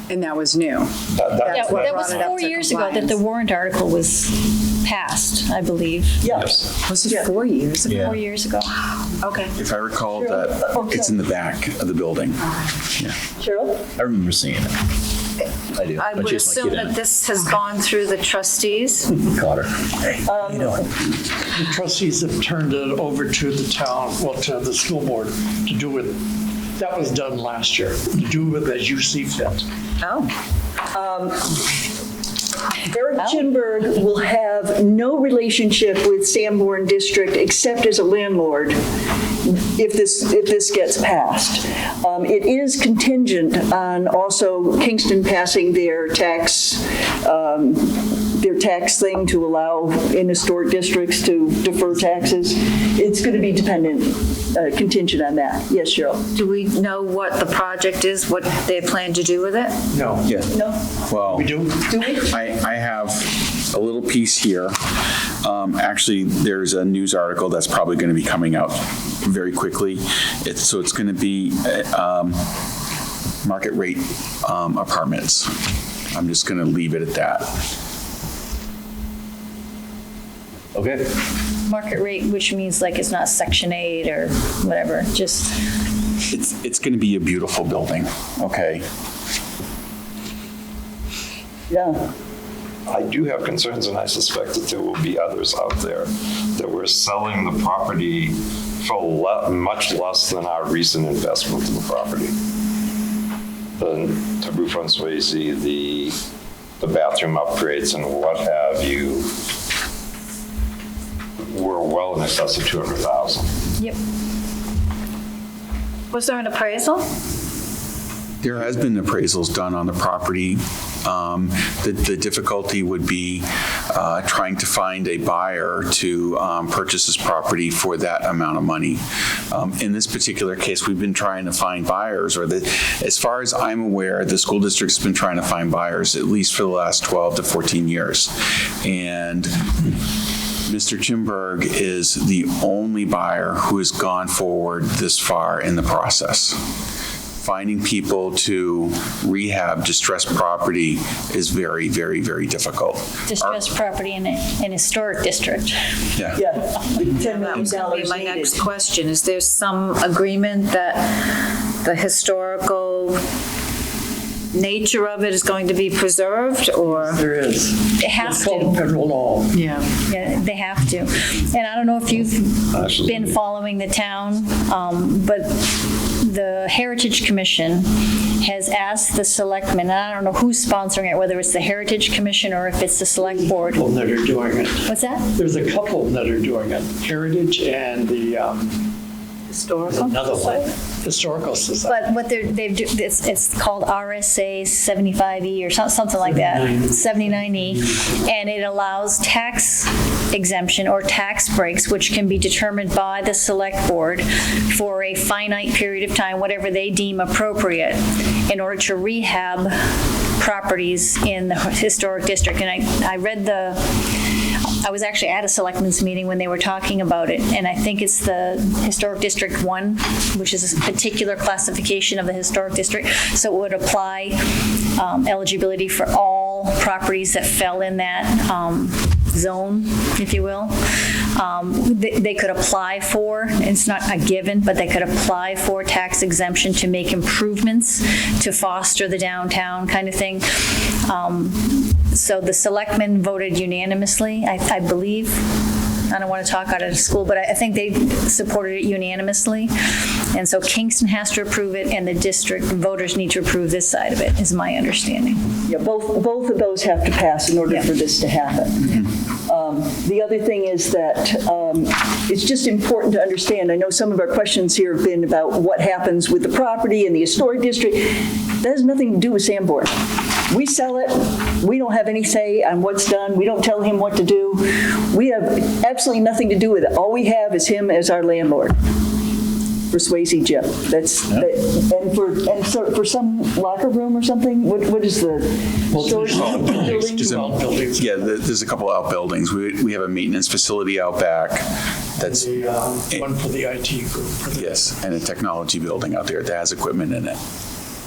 And that was new. Yeah, that was brought it up 4 to years ago that the compliance. warrant article was passed, I believe. Yes. Was it 4 years ago? 4 years ago. Okay. If I recall, it's in the back of the building. Yeah. Cheryl? I remember seeing it. I do. I would chased my assume kid in that it. this has gone through the trustees. Caught her. Hey, how you doing? The trustees have turned it over to the town, well, to the school board to do with, that was done last year, to do with as you see fit. Oh. Eric Chinberg will have no relationship with Sanborn District except as a landlord if this gets passed. It is contingent on also Kingston passing their tax thing to allow in historic districts to defer taxes. It's going to be contingent on that. Yes, Cheryl? Do we know what the project is, what they plan to do with it? No. Yeah. No? Well, We do? Do we? I have a little piece here. Actually, there's a news article that's probably going to be coming out very quickly. It's going to be market rate apartments. I'm just going to leave it at that. Okay. Market rate, which means like it's not Section 8 or whatever, just, It's going to be a beautiful building, okay? Yeah. I do have concerns, and I suspect that there will be others out there, that we're selling the property for much less than our recent investment in the property. The roof on Swayze, the bathroom upgrades and what have you, were well in excess of $200,000. yep. Was there an appraisal? There has been appraisals done on the property. The difficulty would be trying to find a buyer to purchase this property for that amount of money. In this particular case, we've been trying to find buyers, as far as I'm aware, the school district's been trying to find buyers at least for the last 12 to 14 years. And Mr. Chimberg is the only buyer who has gone forward this far in the process. Finding people to rehab distressed property is very, very, very difficult. Distressed property in a historic district. Yeah. Yeah. $10 That million was going to be my needed. next question. Is there some agreement that the historical nature of it is going to be preserved, or? There is. It has It's called to. federal law. Yeah. Yeah, they have to. And I don't know if you've been following the town, but the Heritage Commission has asked the selectmen, and I don't know who's sponsoring it, whether it's the Heritage Commission or if it's the select board. Couple that are doing it. What's that? There's a couple that are doing it. Heritage and the Historical? another one, Historical Society. But what it's called RSA 75E or something like that, 79E, and it allows tax exemption or tax breaks, which can be determined by the select board for a finite period of time, whatever they deem appropriate, in order to rehab properties in the historic district. And I was actually at a selectmen's meeting when they were talking about it, and I think it's the Historic District 1, which is a particular classification of the historic district, so it would apply eligibility for all properties that fell in that zone, if you will. They could apply for, it's not a given, but they could apply for tax exemption to make improvements to foster the downtown kind of thing. So the selectmen voted unanimously, I believe. I don't want to talk out of school, but I think they supported it unanimously. And so Kingston has to approve it, and the district voters need to approve this side of it, is my understanding. Yeah, both of those have to pass in order for this to happen. The other thing is that it's just important to understand, I know some of our questions here have been about what happens with the property in the historic district. That has nothing to do with Sanborn. We sell it. We don't have any say on what's done. We don't tell him what to do. We have absolutely nothing to do with it. All we have is him as our landlord. For Swayze Gym. And for some locker room or something, what is the storage building? Yeah, there's a couple outbuildings. We have a maintenance facility out back. That's One for the IT group. yes, and a technology building out there that has equipment in it.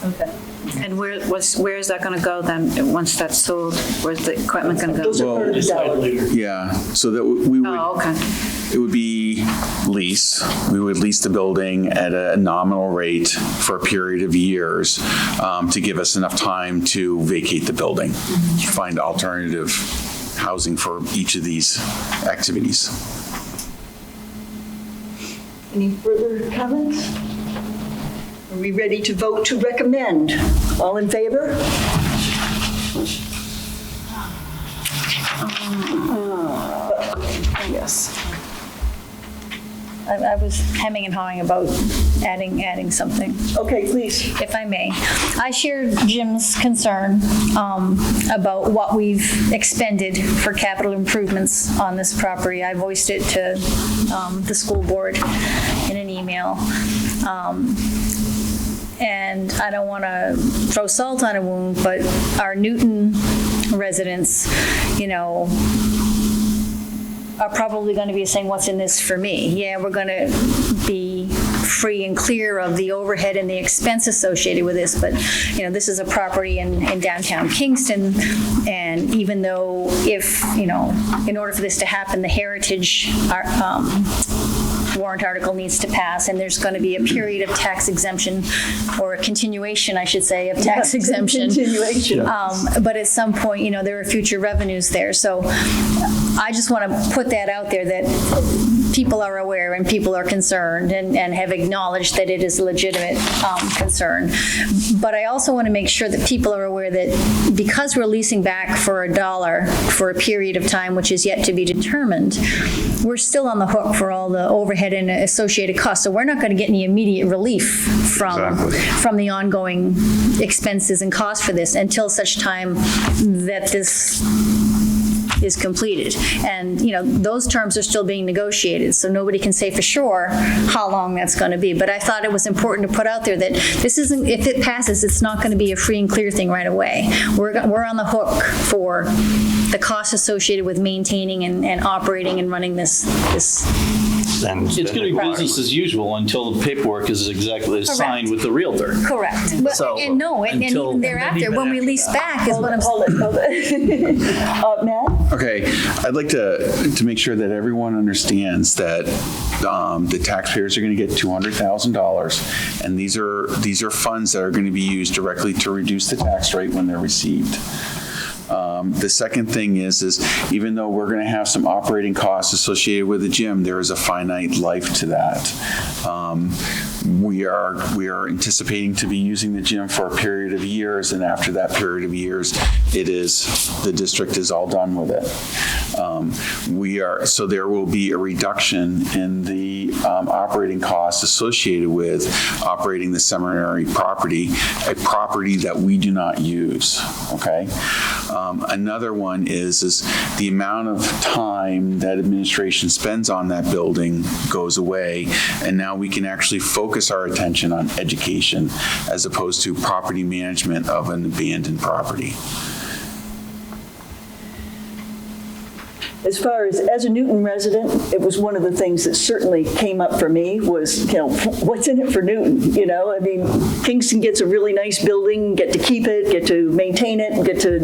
Okay. And where is that going to go then, once that's sold? Where's the equipment going to go? Those are part of the salary. Yeah, so that we would. Oh, okay. It would be lease. We would lease the building at a nominal rate for a period of years to give us enough time to vacate the building, find alternative housing for each of these activities. Any further comments? Are we ready to vote to recommend? All in favor? Yes. I was hemming and hawing about adding something, Okay, please. if I may. I shared Jim's concern about what we've expended for capital improvements on this property. I voiced it to the school board in an email. And I don't want to throw salt on a wound, but our Newton residents, are probably going to be saying, what's in this for me? Yeah, we're going to be free and clear of the overhead and the expense associated with this, but this is a property in downtown Kingston, and even though if, in order for this to happen, the heritage warrant article needs to pass, and there's going to be a period of tax exemption, or a continuation, I should say, of tax exemption. Continuation. But at some point, there are future revenues there. So I just want to put that out there, that people are aware and people are concerned and have acknowledged that it is a legitimate concern. But I also want to make sure that people are aware that because we're leasing back for $1 for a period of time, which is yet to be determined, we're still on the hook for all the overhead and associated costs. So we're not going to get any immediate relief from the ongoing expenses and costs for this until such time that this is completed. And, those terms are still being negotiated, so nobody can say for sure how long that's going to be. But I thought it was important to put out there that this isn't, if it passes, it's not going to be a free and clear thing right away. We're on the hook for the costs associated with maintaining and operating and running this. It's going to be business as usual until the paperwork is signed with the realtor. Correct. So, and even thereafter, when we lease back is what I'm saying. Matt? Okay, I'd like to make sure that everyone understands that the taxpayers are going to get $200,000, and these are funds that are going to be used directly to reduce the tax rate when they're received. The second thing is even though we're going to have some operating costs associated with the gym, there is a finite life to that. We are anticipating to be using the gym for a period of years, and after that period of years, the district is all done with it. So there will be a reduction in the operating costs associated with operating the seminary property, a property that we do not use. Okay. Another one is the amount of time that administration spends on that building goes away, and now we can actually focus our attention on education as opposed to property management of an abandoned property. As far as a Newton resident, it was one of the things that certainly came up for me was, what's in it for Newton? I mean, Kingston gets a really nice building, get to keep it, get to maintain it, get to,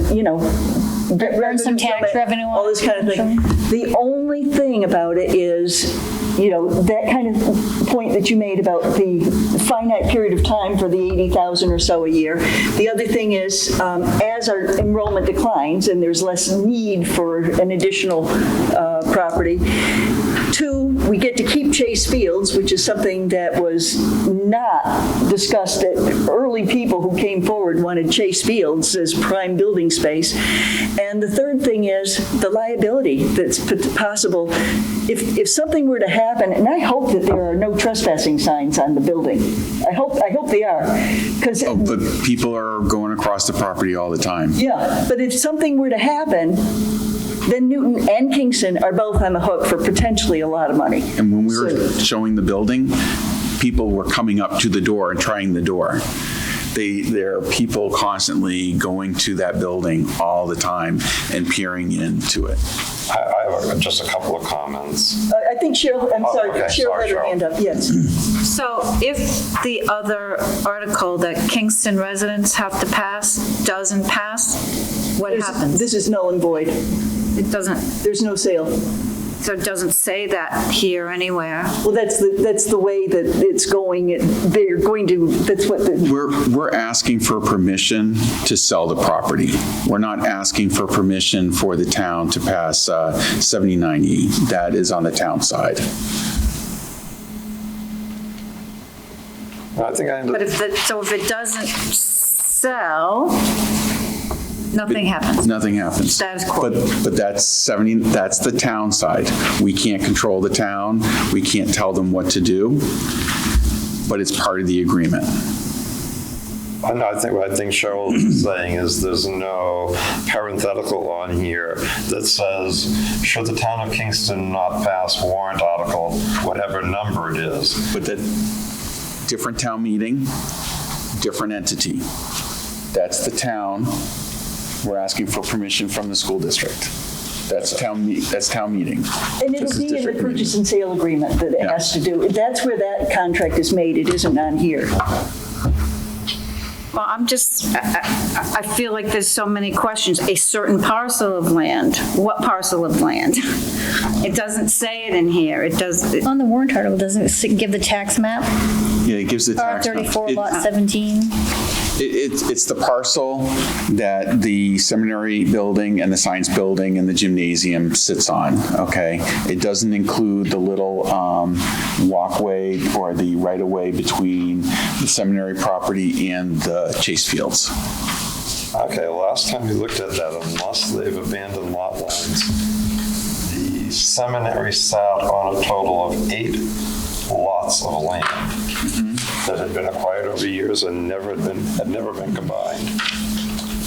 get Earn some tax revenue on all this kind of thing. The only thing about it is, that kind of point that you made about the finite period of time for the 80,000 or so a year. The other thing is, as our enrollment declines and there's less need for an additional property, 2, we get to keep Chase Fields, which is something that was not discussed at early people who came forward wanted Chase Fields as prime building space. And the third thing is the liability that's possible if something were to happen, and I hope that there are no trespassing signs on the building. I hope they are. But people are going across the property all the time. Yeah, but if something were to happen, then Newton and Kingston are both on the hook for potentially a lot of money. And when we were showing the building, people were coming up to the door and trying the door. There are people constantly going to that building all the time and peering into it. I have just a couple of comments. I think Cheryl, Cheryl had her hand up, yes. So if the other article that Kingston residents have to pass doesn't pass, what happens? This is null and void. It doesn't, There's no sale. so it doesn't say that here anywhere. Well, that's the way that it's going. They're going to, that's what the... We're asking for permission to sell the property. We're not asking for permission for the town to pass 79E. That is on the town side. I think But if it doesn't sell, nothing happens. Nothing happens. Status quo. But that's the town side. We can't control the town. We can't tell them what to do, but it's part of the agreement. No, I think Cheryl is saying is there's no parenthetical on here that says, should the town of Kingston not pass warrant article, whatever number it is. But that different town meeting, different entity. That's the town. We're asking for permission from the school district. That's town meeting. And it'll be in the purchase and sale agreement that it has to do. That's where that contract is made. It isn't on here. Well, I feel like there's so many questions. A certain parcel of land. What parcel of land? It doesn't say it in here. It does. On the warrant article, doesn't it give the tax map? Yeah, it gives the tax map. R34, lot 17. It's the parcel that the seminary building and the science building and the gymnasium sits on, okay? It doesn't include the little walkway or the right-of-way between the seminary property and the Chase Fields. Okay, last time we looked at that, unless they've abandoned lot lines, the seminary sat on a total of 8 lots of land that had been acquired over years and had never been combined.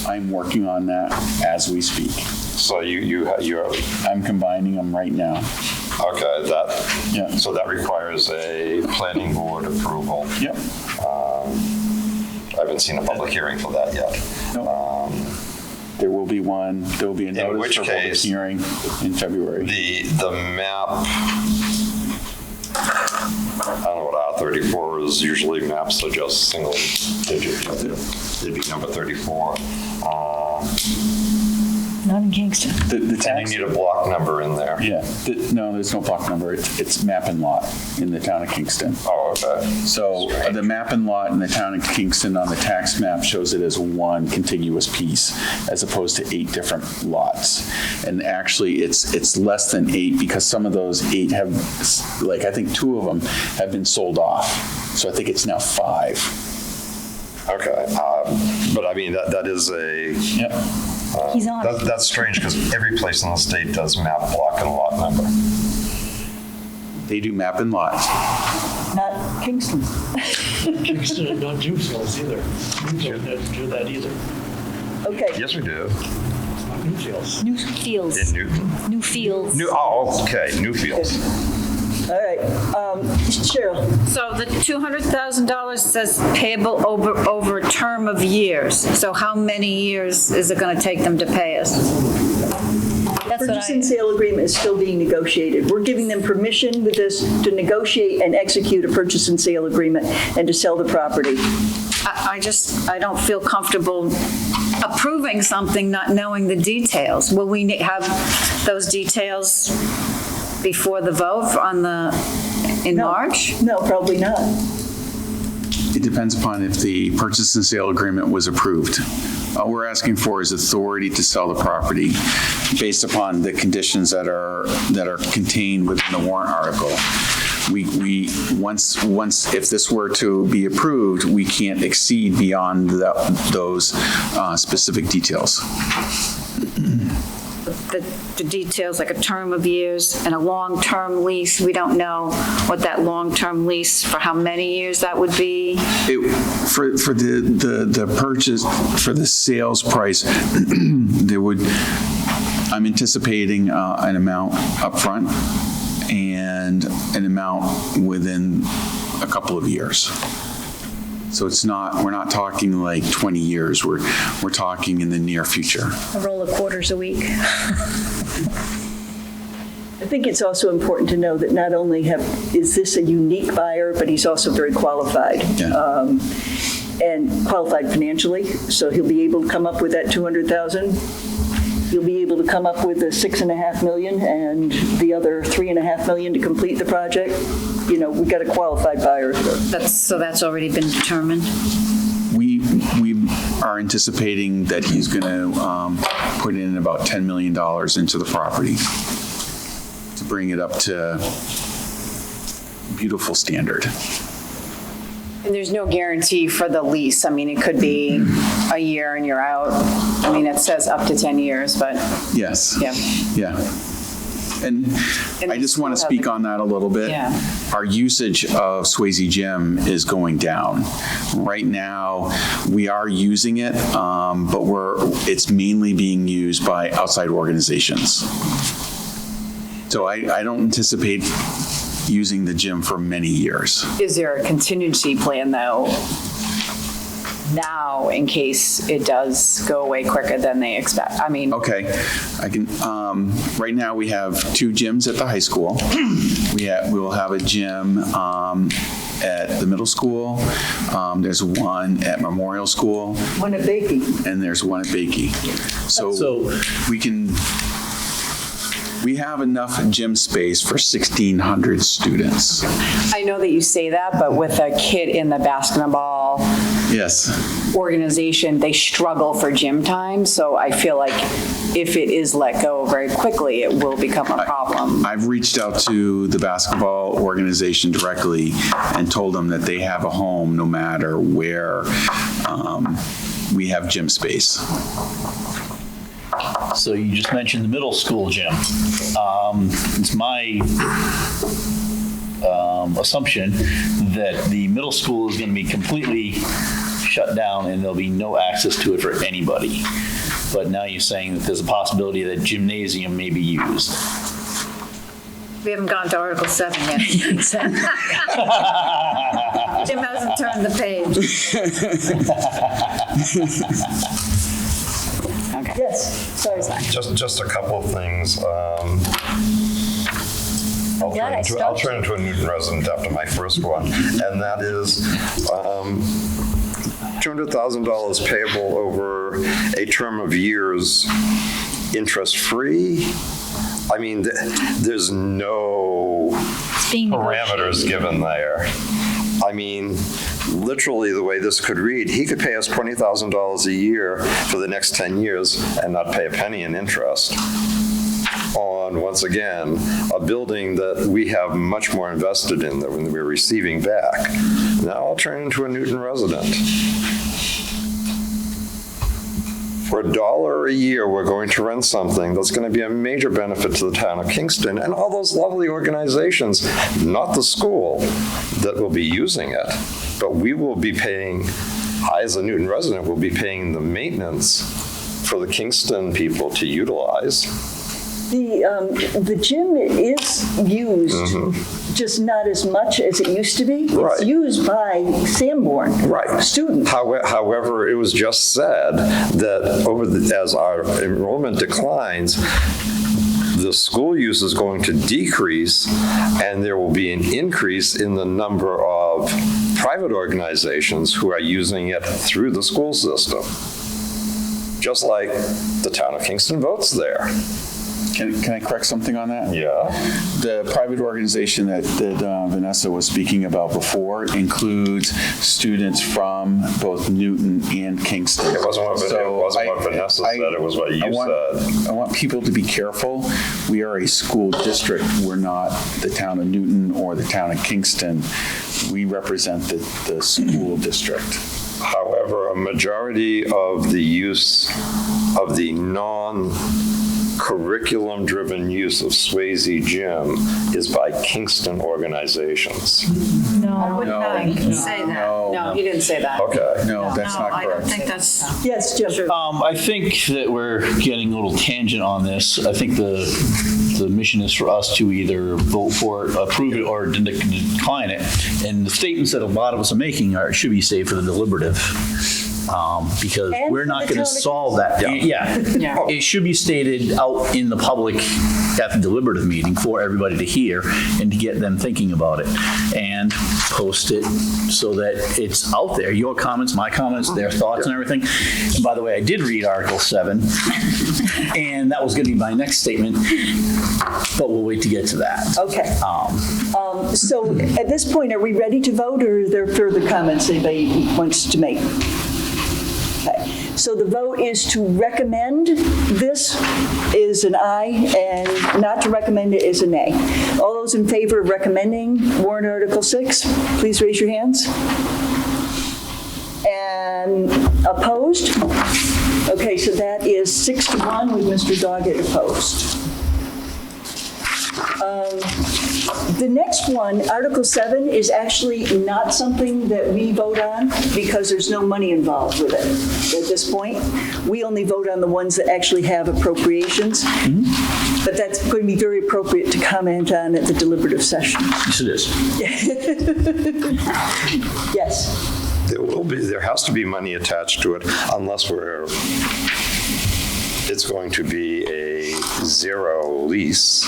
I'm working on that as we speak. So you're I'm combining them right now. okay. Yeah. So that requires a planning board approval. Yep. I haven't seen a public hearing for that yet. Nope. There will be one. There will be a notice for public hearing in February. The map. I don't know what R34 is. Usually maps are just single digit. It'd be number 34. Not in Kingston. The And tax, you need a block number in there. yeah. No, there's no block number. It's map and lot in the town of Kingston. Oh, okay. So the map and lot in the town of Kingston on the tax map shows it as one contiguous piece as opposed to 8 different lots. And actually it's less than 8 because some of those 8 have, like I think 2 of them have been sold off. So I think it's now 5. Okay. But I mean, that is a, Yep. He's on. that's strange because every place in the state does map, block, and lot number. They do map and lot. Not Kingston. Kingston don't do sales either. Newton doesn't do that either. Okay. Yes, we do. It's not new sales. New fields. In Newton. New fields. Okay, Newfields. All right. Cheryl. So the $200,000 says payable over a term of years. So how many years is it going to take them to pay us? That's what purchase and sale agreement is still being negotiated. We're giving them permission with this to negotiate and execute a purchase and sale agreement and to sell the property. I don't feel comfortable approving something not knowing the details. Will we have those details before the vote in March? No, probably not. It depends upon if the purchase and sale agreement was approved. All we're asking for is authority to sell the property based upon the conditions that are contained within the warrant article. Once if this were to be approved, we can't exceed beyond those specific details. The details, like a term of years and a long-term lease, we don't know what that long-term lease, for how many years that would be? For the purchase, for the sales price, I'm anticipating an amount upfront and an amount within a couple of years. So we're not talking like 20 years, we're talking in the near future. A roll of quarters a week. I think it's also important to know that not only is this a unique buyer, but he's also very qualified. Yeah. And qualified financially, so he'll be able to come up with that $200,000. He'll be able to come up with the $6.5 million and the other $3.5 million to complete the project. We've got a qualified buyer. That's already been determined? We are anticipating that he's going to put in about $10 million into the property to bring it up to beautiful standard. And there's no guarantee for the lease. I mean, it could be a year and you're out. I mean, it says up to 10 years, but. Yes. Yeah. And I just want to speak on that a little bit. Yeah. Our usage of Swayze Gym is going down. Right now, we are using it, but it's mainly being used by outside organizations. So I don't anticipate using the gym for many years. Is there a contingency plan, though, now in case it does go away quicker than they expect? I mean. Okay, I can. Right now, we have 2 gyms at the high school. We will have a gym at the middle school. There's one at Memorial School. One at Bakey. And there's one at Bakey. So we have enough gym space for 1,600 students. I know that you say that, but with a kid in the basketball organization, they struggle for gym time. So I feel like if it is let go very quickly, it will become a problem. I've reached out to the basketball organization directly and told them that they have a home no matter where we have gym space. So you just mentioned the middle school gym. It's my assumption that the middle school is going to be completely shut down and there'll be no access to it for anybody. But now you're saying that there's a possibility that gymnasium may be used. We haven't gone to Article 7 yet. Jim hasn't turned the page. Okay. Yes, sorry. Just a couple of things. I'll turn into a Newton resident after my first one, and that is $200,000 payable over a term of years, interest-free. I mean, there's no parameters given there. I mean, literally the way this could read, he could pay us $20,000 a year for the next 10 years and not pay a penny in interest on, once again, a building that we have much more invested in than we're receiving back. Now I'll turn into a Newton resident. For $1 a year, we're going to rent something that's going to be a major benefit to the town of Kingston and all those lovely organizations, not the school, that will be using it. But we will be paying, I as a Newton resident will be paying the maintenance for the Kingston people to utilize. The gym is used, just not as much as it used to be. Right. It's used by Sanborn students. However, it was just said that as our enrollment declines, the school use is going to decrease, and there will be an increase in the number of private organizations who are using it through the school system. Just like the town of Kingston votes there. Can I correct something on that? Yeah. The private organization that Vanessa was speaking about before includes students from both Newton and Kingston. It wasn't what Vanessa said, it was what you said. I want people to be careful. We are a school district. We're not the town of Newton or the town of Kingston. We represent the school district. However, a majority of the use of the curriculum-driven use of Swayze Gym is by Kingston organizations. No. He didn't say that. No, he didn't say that. Okay. No, that's not I don't correct. think that's Yes, Jim. I think that we're getting a little tangent on this. I think the mission is for us to either vote for it, approve it, or decline it. And the statements that a lot of us are making should be saved for the deliberative. Because And we're for not the going to town of solve that. Yeah. It should be stated out in the public at the deliberative meeting for everybody to hear and to get them thinking about it, and post it so that it's out there. Your comments, my comments, their thoughts and everything. And by the way, I did read Article 7, and that was going to be my next statement, but we'll wait to get to that. Okay. So at this point, are we ready to vote, or are there further comments anybody wants to make? Okay. So the vote is to recommend this is an aye, and not to recommend it is a nay. All those in favor of recommending warrant Article 6, please raise your hands. And opposed? Okay, so that is 6-1 with Mr. Doggett opposed. The next one, Article 7, is actually not something that we vote on because there's no money involved with it at this point. We only vote on the ones that actually have appropriations. But that's going to be very appropriate to comment on at the deliberative session. Yes, it is. Yes. There has to be money attached to it unless it's going to be a zero lease.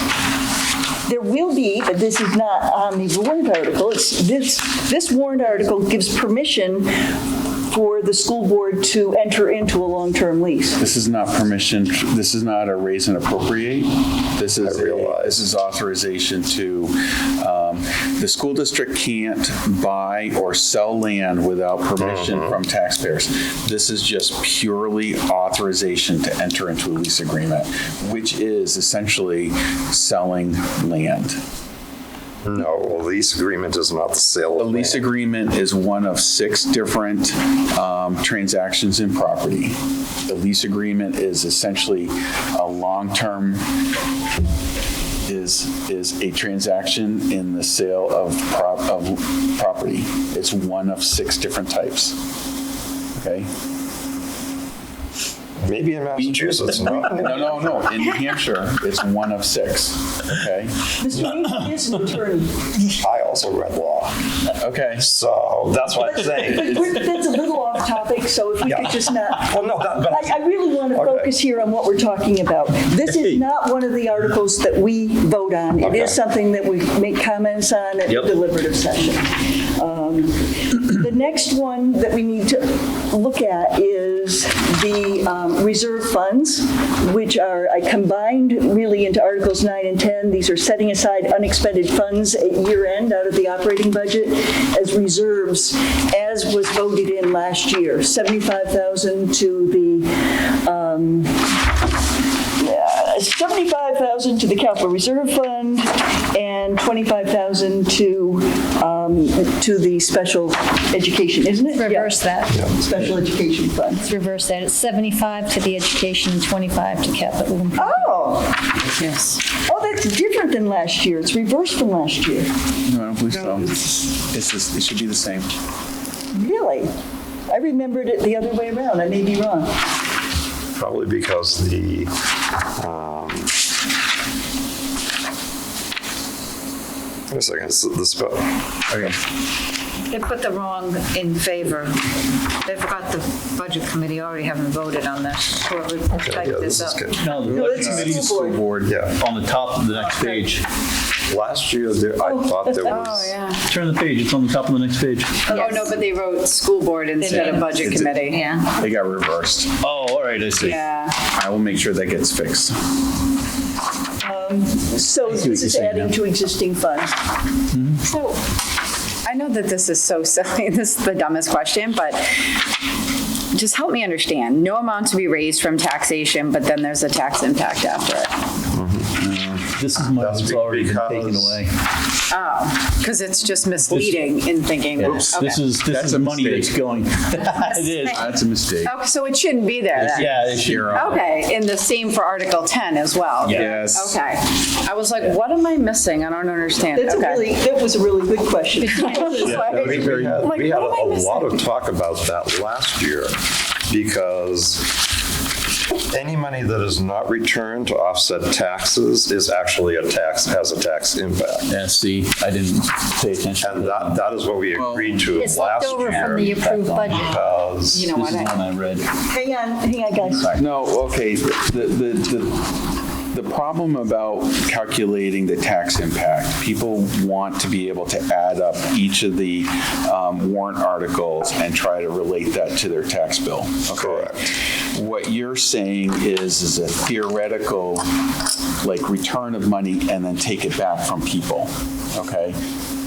There will be, but this is not on the warrant article. This warrant article gives permission for the school board to enter into a long-term lease. This is not permission, this is not a raise and appropriate. This is authorization to, the school district can't buy or sell land without permission from taxpayers. This is just purely authorization to enter into a lease agreement, which is essentially selling land. No, a lease agreement is not the sale A of lease land. agreement is one of 6 different transactions in property. The lease agreement is essentially a long-term, is a transaction in the sale of property. It's one of 6 different types. Okay? Maybe in Massachusetts, no. No. In New Hampshire, it's one of 6. Okay? Mr. Reed is an attorney. I also read law, Okay. so that's what I'm saying. But that's a little off topic, so if we could just not. Well, no, but I really want to focus here on what we're talking about. This is not one of the articles that we vote on. It Okay. is something that we make comments on at the deliberative session. The next one that we need to look at is the reserve funds, which are combined really into Articles 9 and 10. These are setting aside unexpended funds at year end out of the operating budget as reserves, as was voted in last year. $75,000 to the $75,000 to the Capital Reserve Fund and $25,000 to the special education, isn't it? Reverse that. Special education fund. Let's reverse that. It's 75 to the education, 25 to capital. Oh, yes. that's different than last year. It's reversed from last year. No, I don't believe so. It should be the same. Really? I remembered it the other way around. I may be wrong. Probably because the Wait a second, the spell. Okay. They put the wrong in favor. They forgot the budget committee already haven't voted on this. Whoever Okay, typed yeah, this this is up. good. No, the No, budget it's committee is school board. Yeah. on the top of the next page. Last year, I thought there was. Oh, yeah. Turn the page, it's on the top of the next page. Oh, no, but they wrote school board instead of budget committee. Yeah. They got reversed. Oh, all right, I see. Yeah. I will make sure that gets fixed. So this is adding to existing funds. So, I know that this is so silly, this is the dumbest question, but just help me understand. No amount to be raised from taxation, but then there's a tax impact after it. This is money that's already been taken because- away. Oh, because it's just misleading in thinking that. This Okay. is That's a money mistake. that's going. It is. That's a mistake. Okay, so it shouldn't be there then? Yeah, it should. Zero. Okay, and the same for Article 10 as well? Yes. Okay. I was like, what am I missing? I don't understand. That was a really good question. I was like- We had, like, we had what am I a lot missing? of talk about that last year because any money that is not returned to offset taxes is actually has a tax impact. Yeah, see, I didn't pay attention. And that is what we agreed to It's left last over from the year approved budget. because You know This what? is one I read. Hang on, guys. No, okay, the problem about calculating the tax impact, people want to be able to add up each of the warrant articles and try to relate that to their tax bill. Okay? Correct. What you're saying is a theoretical, like, return of money and then take it back from people, okay?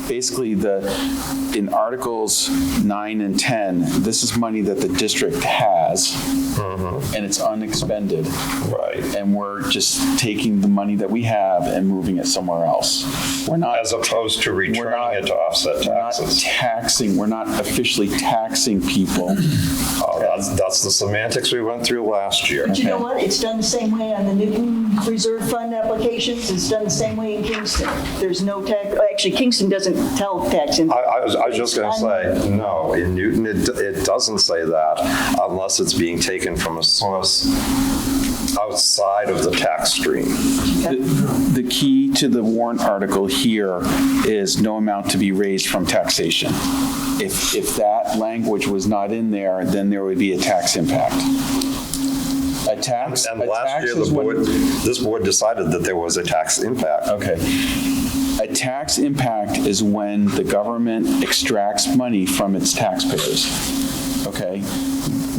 Basically, in Articles 9 and 10, this is money that the district has, and it's unexpended. Right. And we're just taking the money that we have and moving it somewhere else. We're not. As opposed to returning it to offset We're not taxes. taxing, we're not officially taxing people. That's the semantics we went through last year. But you know what? It's done the same way on the Newton Reserve Fund applications. It's done the same way in Kingston. There's no tax, actually, Kingston doesn't tell tax impact. I was just going to say, no, in Newton, it doesn't say that unless it's being taken from a source outside of the tax stream. The key to the warrant article here is no amount to be raised from taxation. If that language was not in there, then there would be a tax impact. A tax. And a last tax year, is when- this board decided that there was a tax impact. Okay. A tax impact is when the government extracts money from its taxpayers. Okay?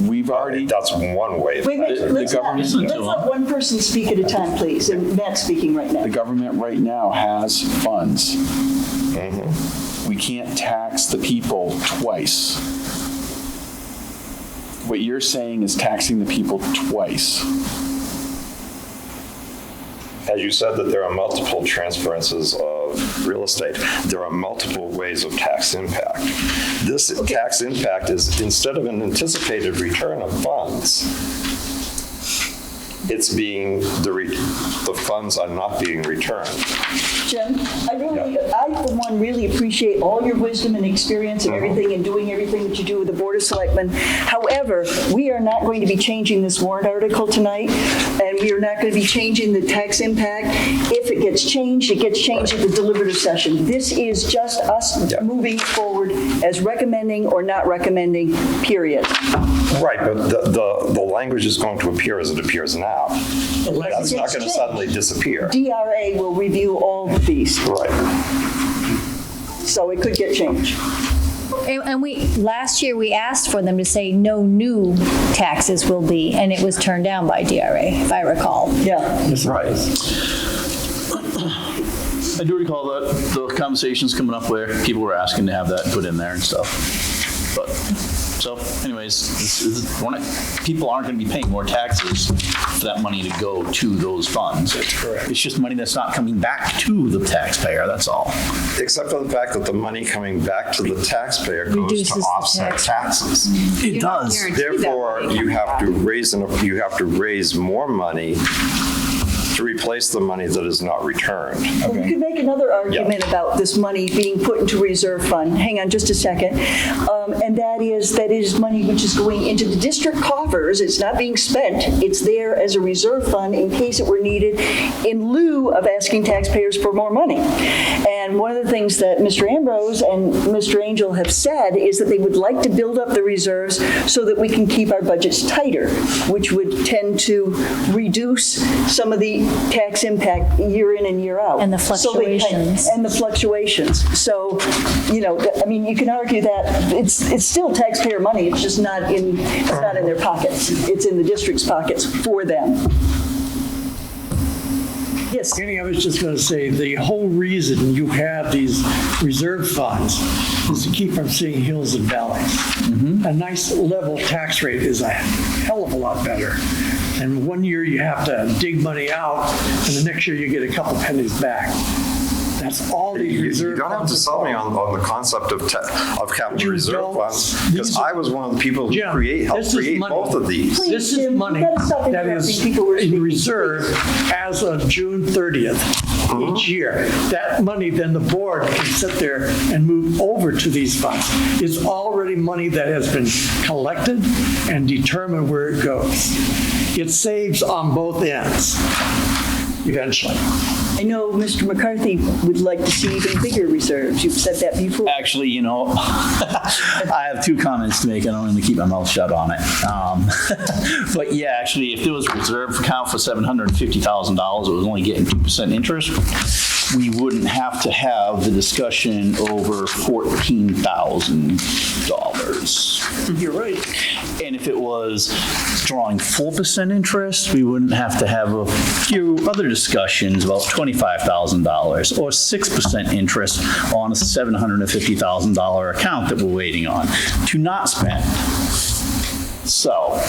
We've already. That's one way. Wait, let's government- let one person speak at a time, please. And Matt's speaking right now. The government right now has funds. We can't tax the people twice. What you're saying is taxing the people twice. As you said that there are multiple transferences of real estate, there are multiple ways of tax impact. This tax impact is, instead of an anticipated return of funds, it's being, the funds are not being returned. Jim, I for one really appreciate all your wisdom and experience and everything and doing everything that you do with the Board of Selectmen. However, we are not going to be changing this warrant article tonight, and we are not going to be changing the tax impact. If it gets changed, it gets changed at the deliberative session. This is just us moving forward as recommending or not recommending, period. Right, but the language is going to appear as it appears now. That's not going to suddenly disappear. DRA will review all of these, Right. so it could get changed. And last year, we asked for them to say no new taxes will be, and it was turned down by DRA, if I recall. Yeah. Right. I do recall that the conversations coming up where people were asking to have that put in there and stuff. But, so anyways, people aren't going to be paying more taxes for that money to go to those funds. That's correct. It's just money that's not coming back to the taxpayer, that's all. Except for the fact that the money coming back to the taxpayer goes Reduces to the offset tax. taxes. It does. Therefore, you have to raise more money to replace the money that is not returned. We could make another argument about this money being put into reserve fund. Hang on just a second. And that is money which is going into the district coffers. It's not being spent. It's there as a reserve fund in case it were needed in lieu of asking taxpayers for more money. And And one of the things that Mr. Ambrose and Mr. Angel have said is that they would like to build up the reserves so that we can keep our budgets tighter, which would tend to reduce some of the tax impact year in and year out. And the fluctuations. And the fluctuations. So, I mean, you can argue that it's still taxpayer money. It's just not in their pockets. It's in the district's pockets for them. Yes. Annie, I was just going to say, the whole reason you have these reserve funds is to keep from seeing hills and valleys. A nice level tax rate is a hell of a lot better. And one year you have to dig money out, and the next year you get a couple pennies back. That's all these reserve funds. You don't have to sell me on the concept of capital reserve funds, because I was one of the people who helped create both of these. This is money that is in reserve as of June 30th each year. That money, then the board can sit there and move over to these funds. It's already money that has been collected and determined where it goes. It saves on both ends eventually. I know Mr. McCarthy would like to see even bigger reserves. You've said that before. Actually, I have two comments to make. I don't want to keep my mouth shut on it. But yeah, actually, if there was a reserve account for $750,000, it was only getting 2% interest, we wouldn't have to have the discussion over $14,000. You're right. And if it was drawing 4% interest, we wouldn't have to have a few other discussions about $25,000 or 6% interest on a $750,000 account that we're waiting on to not spend. So,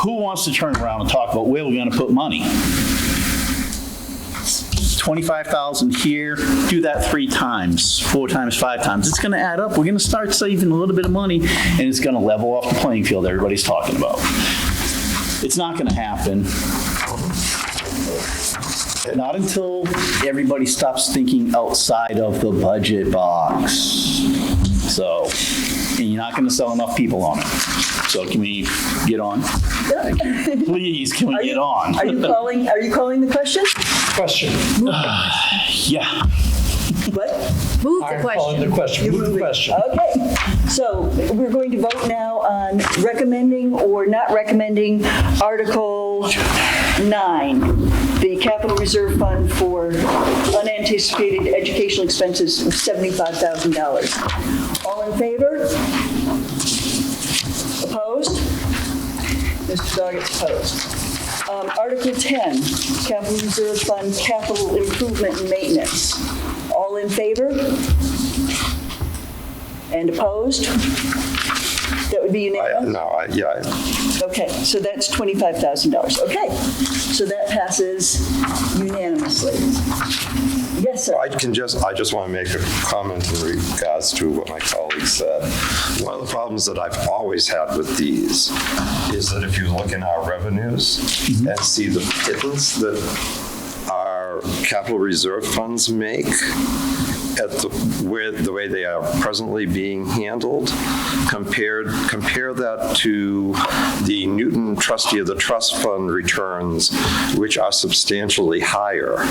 who wants to turn around and talk about where we're going to put money? 25,000 here, do that 3 times, 4 times, 5 times. It's going to add up. We're going to start saving a little bit of money, and it's going to level off the playing field everybody's talking about. It's not going to happen. Not until everybody stops thinking outside of the budget box. So, and you're not going to sell enough people on it. So can we get on? Please, can we get on? Are you calling the question? Question. Yeah. What? Move the I'm calling the question. question. Move the question. Okay, so we're going to vote now on recommending or not recommending Article 9, the Capital Reserve Fund for unanticipated educational expenses of $75,000. All in favor? Opposed? Mr. Doggett's opposed. Article 10, Capital Reserve Fund, Capital Improvement and Maintenance. All in favor? And opposed? That would be unanimous? Okay, so that's $25,000. Okay, so that passes unanimously. Yes, sir. I just want to make a comment in regards to what my colleague said. One of the problems that I've always had with these is that if you look in our revenues and see the pittance that our capital reserve funds make at the way they are presently being handled, compare that to the Newton Trustee of the Trust Fund returns, which are substantially higher.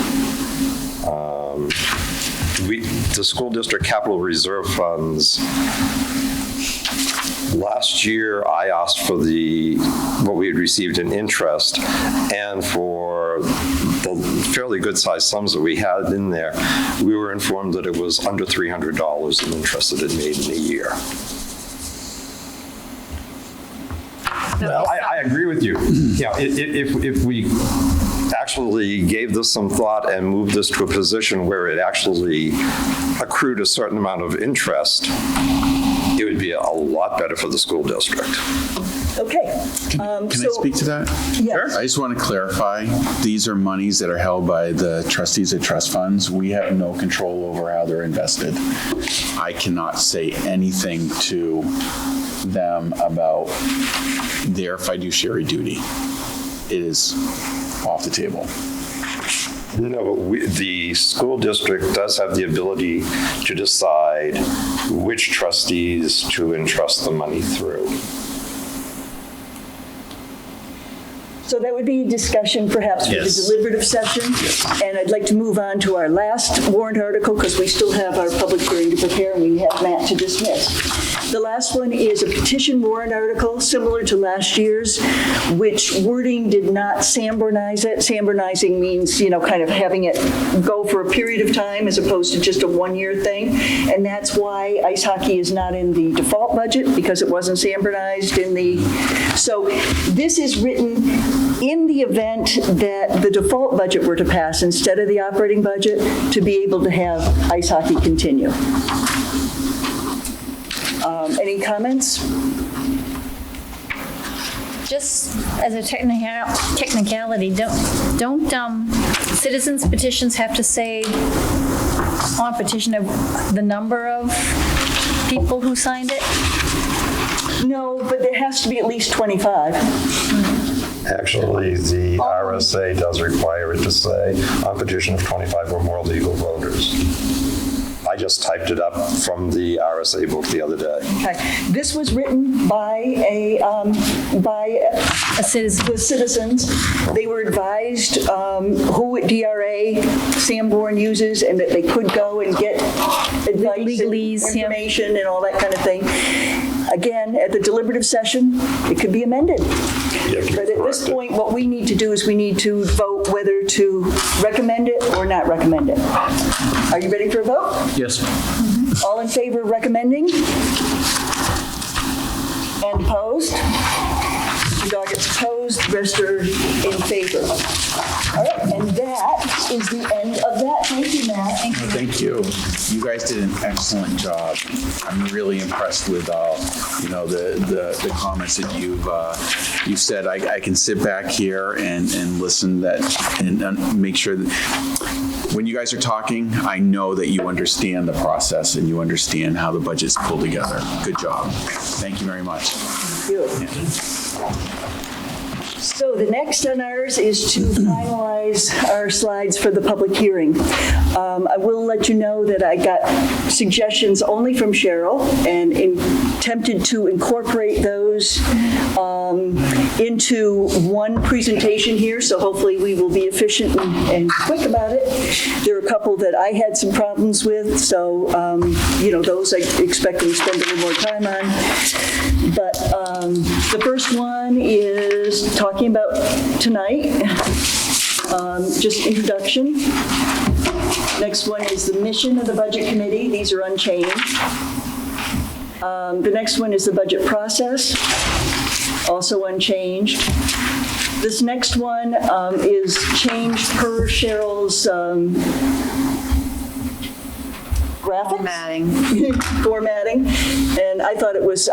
The school district capital reserve funds, last year I asked for what we had received in interest, and for the fairly good sized sums that we had in there, we were informed that it was under $300 in interest that it made in a year. Well, I agree with you. If we actually gave this some thought and moved this to a position where it actually accrued a certain amount of interest, it would be a lot better for the school district. Okay. Can I speak to that? Yes. I just want to clarify, these are monies that are held by the trustees of trust funds. We have no control over how they're invested. I cannot say anything to them about their fiduciary duty. It is off the table. No, but the school district does have the ability to decide which trustees to entrust the money through. So that would be a discussion perhaps for the Yes. deliberative session. And I'd like to move on to our last warrant article because we still have our public hearing to prepare and we have Matt to dismiss. The last one is a petition warrant article similar to last year's, which wording did not Sanbornize it. Sanbornizing means, kind of having it go for a period of time as opposed to just a one-year thing. And that's why ice hockey is not in the default budget because it wasn't Sanbornized in the, so this is written in the event that the default budget were to pass instead of the operating budget to be able to have ice hockey continue. Any comments? Just as a technicality, don't citizens petitions have to say on petition of the number of people who signed it? No, but there has to be at least 25. Actually, the RSA does require it to say on petition of 25 or more legal voters. I just typed it up from the RSA book the other day. Okay. This was written by a citizen. The citizens. They were advised who at DRA Sanborn uses and that they could go and get advice Legalese, and information and all that kind of thing. Again, at the deliberative session, it could be amended. But at this point, what we need to do is we need to vote whether to recommend it or not recommend it. Are you ready for a vote? Yes. All in favor of recommending? And opposed? The dog gets opposed, the rest are in favor. All right, and that is the end of that. Thank you, Matt. Thank you. You guys did an excellent job. I'm really impressed with the comments that you've said. I can sit back here and listen and make sure that when you guys are talking, I know that you understand the process and you understand how the budget's pulled together. Good job. Thank you very much. Thank you. So the next on ours is to finalize our slides for the public hearing. I will let you know that I got suggestions only from Cheryl and attempted to incorporate those into one presentation here, so hopefully we will be efficient and quick about it. There are a couple that I had some problems with, so those I expect to spend a little more time on. But the first one is talking about tonight, just introduction. Next one is the mission of the Budget Committee. These are unchanged. The next one is the budget process, also unchanged. This next one is changed per Cheryl's graphics? Formatting. And I thought it was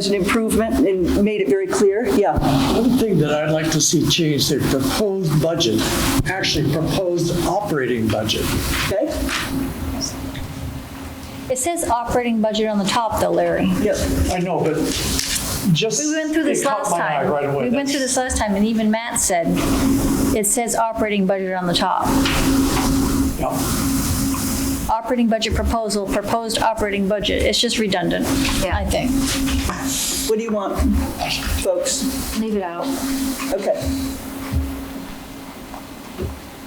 an improvement and made it very clear. Yeah. One thing that I'd like to see changed, the proposed budget, actually proposed operating budget. Okay? It says operating budget on the top though, Larry. Yep. I know, but just. We went through this it caught last my eye time. right away. We went through this last time and even Matt said, it says operating budget on the top. Yeah. Operating budget proposal, proposed operating budget. It's just redundant, I think. What do you want, folks? Leave it out. Okay.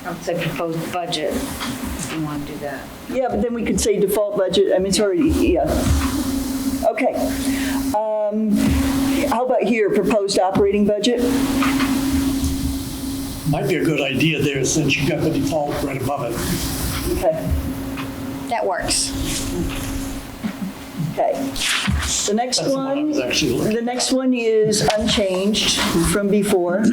I would say proposed budget, if you want to do that. Yeah, but then we could say default budget. I mean, it's already, yeah. Okay. How about here, proposed operating budget? Might be a good idea there since you got the default right above it. Okay. That works. Okay. The next That's the one I one, was actually looking the next one is unchanged from before.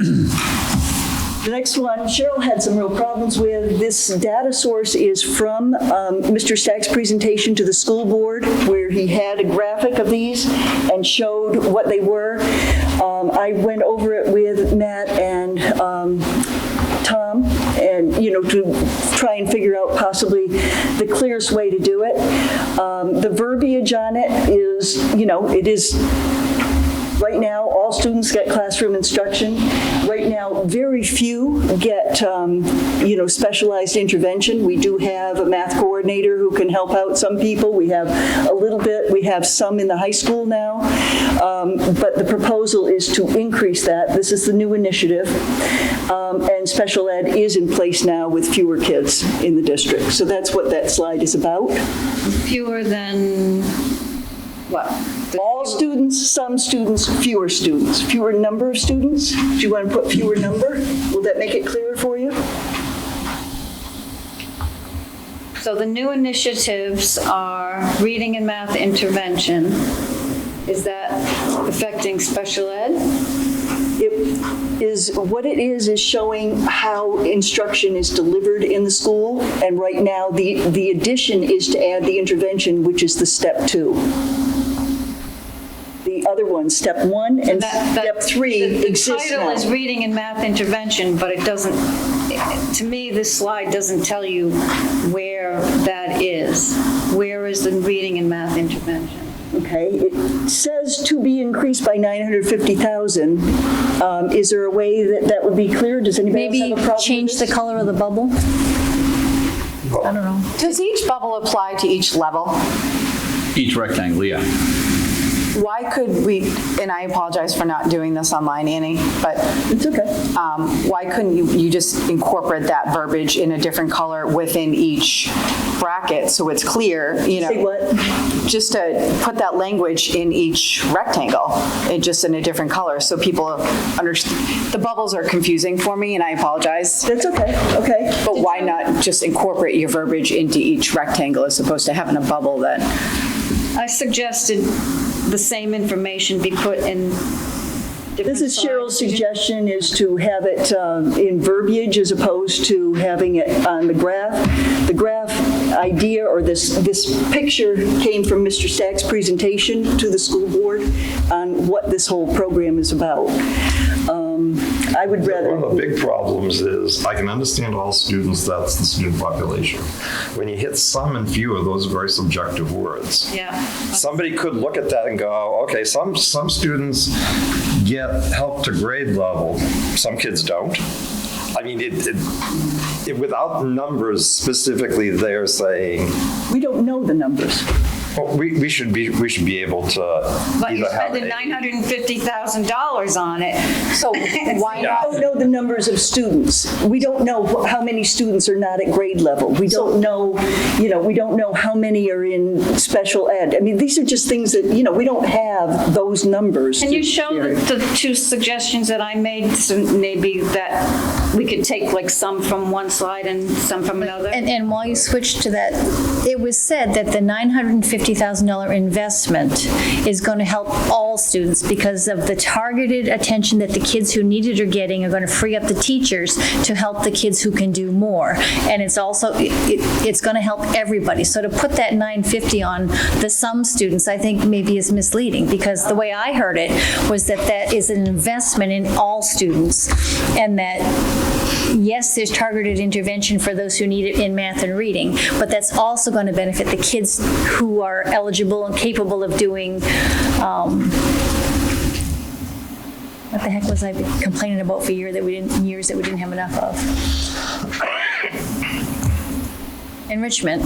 The next one, Cheryl had some real problems with. This data source is from Mr. Stack's presentation to the school board, where he had a graphic of these and showed what they were. I went over it with Matt and Tom, and to try and figure out possibly the clearest way to do it. The verbiage on it is, it is Right now, all students get classroom instruction. Right now, very few get, specialized intervention. We do have a math coordinator who can help out some people. We have a little bit. We have some in the high school now. But the proposal is to increase that. This is the new initiative. And special ed is in place now with fewer kids in the district. So that's what that slide is about. Fewer than what? All students, some students, fewer students. Fewer number of students? Do you want to put fewer number? Will that make it clearer for you? So the new initiatives are reading and math intervention. Is that affecting special ed? What it is showing how instruction is delivered in the school. And right now, the addition is to add the intervention, which is the step 2. The other one, step 1 and step 3 exist The title now. is reading and math intervention, but it doesn't, to me, this slide doesn't tell you where that is. Where is the reading and math intervention? Okay, it says to be increased by 950,000. Is there a way that would be clear? Does anybody else Maybe have a problem change with the this? color of the bubble? I don't know. Does each bubble apply to each level? Each rectangle, yeah. Why could we, and I apologize for not doing this online, Annie, but It's okay. why couldn't you just incorporate that verbiage in a different color within each bracket so it's clear, Say what? just to put that language in each rectangle, just in a different color so people understand. The bubbles are confusing for me and I apologize. That's okay, okay. But why not just incorporate your verbiage into each rectangle as opposed to having a bubble that... I suggested the same information be put in different This is Cheryl's slides. suggestion, is to have it in verbiage as opposed to having it on the graph. The graph idea, or this picture, came from Mr. Stack's presentation to the school board on what this whole program is about. I would rather... One of the big problems is, I can understand all students, that's the student population. When you hit some and fewer, those are very subjective words. Yeah. Somebody could look at that and go, okay, some students get help to grade level, some kids don't. I mean, it without numbers specifically there saying... We don't know the numbers. Well, we should be able to But you either have spend $950,000 on it. So why We don't know the numbers of students. We don't know how many students are not at grade level. We don't know, we don't know how many are in special ed. I mean, these are just things that, we don't have those numbers. Can you show the 2 suggestions that I made? So maybe that we could take like some from one slide and some from another? And while you switch to that, it was said that the $950,000 investment is going to help all students because of the targeted attention that the kids who need it are getting are going to free up the teachers to help the kids who can do more. And it's also, it's going to help everybody. So to put that $950 on the some students, I think maybe is misleading, because the way I heard it was that that is an investment in all students, and that yes, there's targeted intervention for those who need it in math and reading, but that's also going to benefit the kids who are eligible and capable of doing, what the heck was I complaining about for years that we didn't have enough of? Enrichment.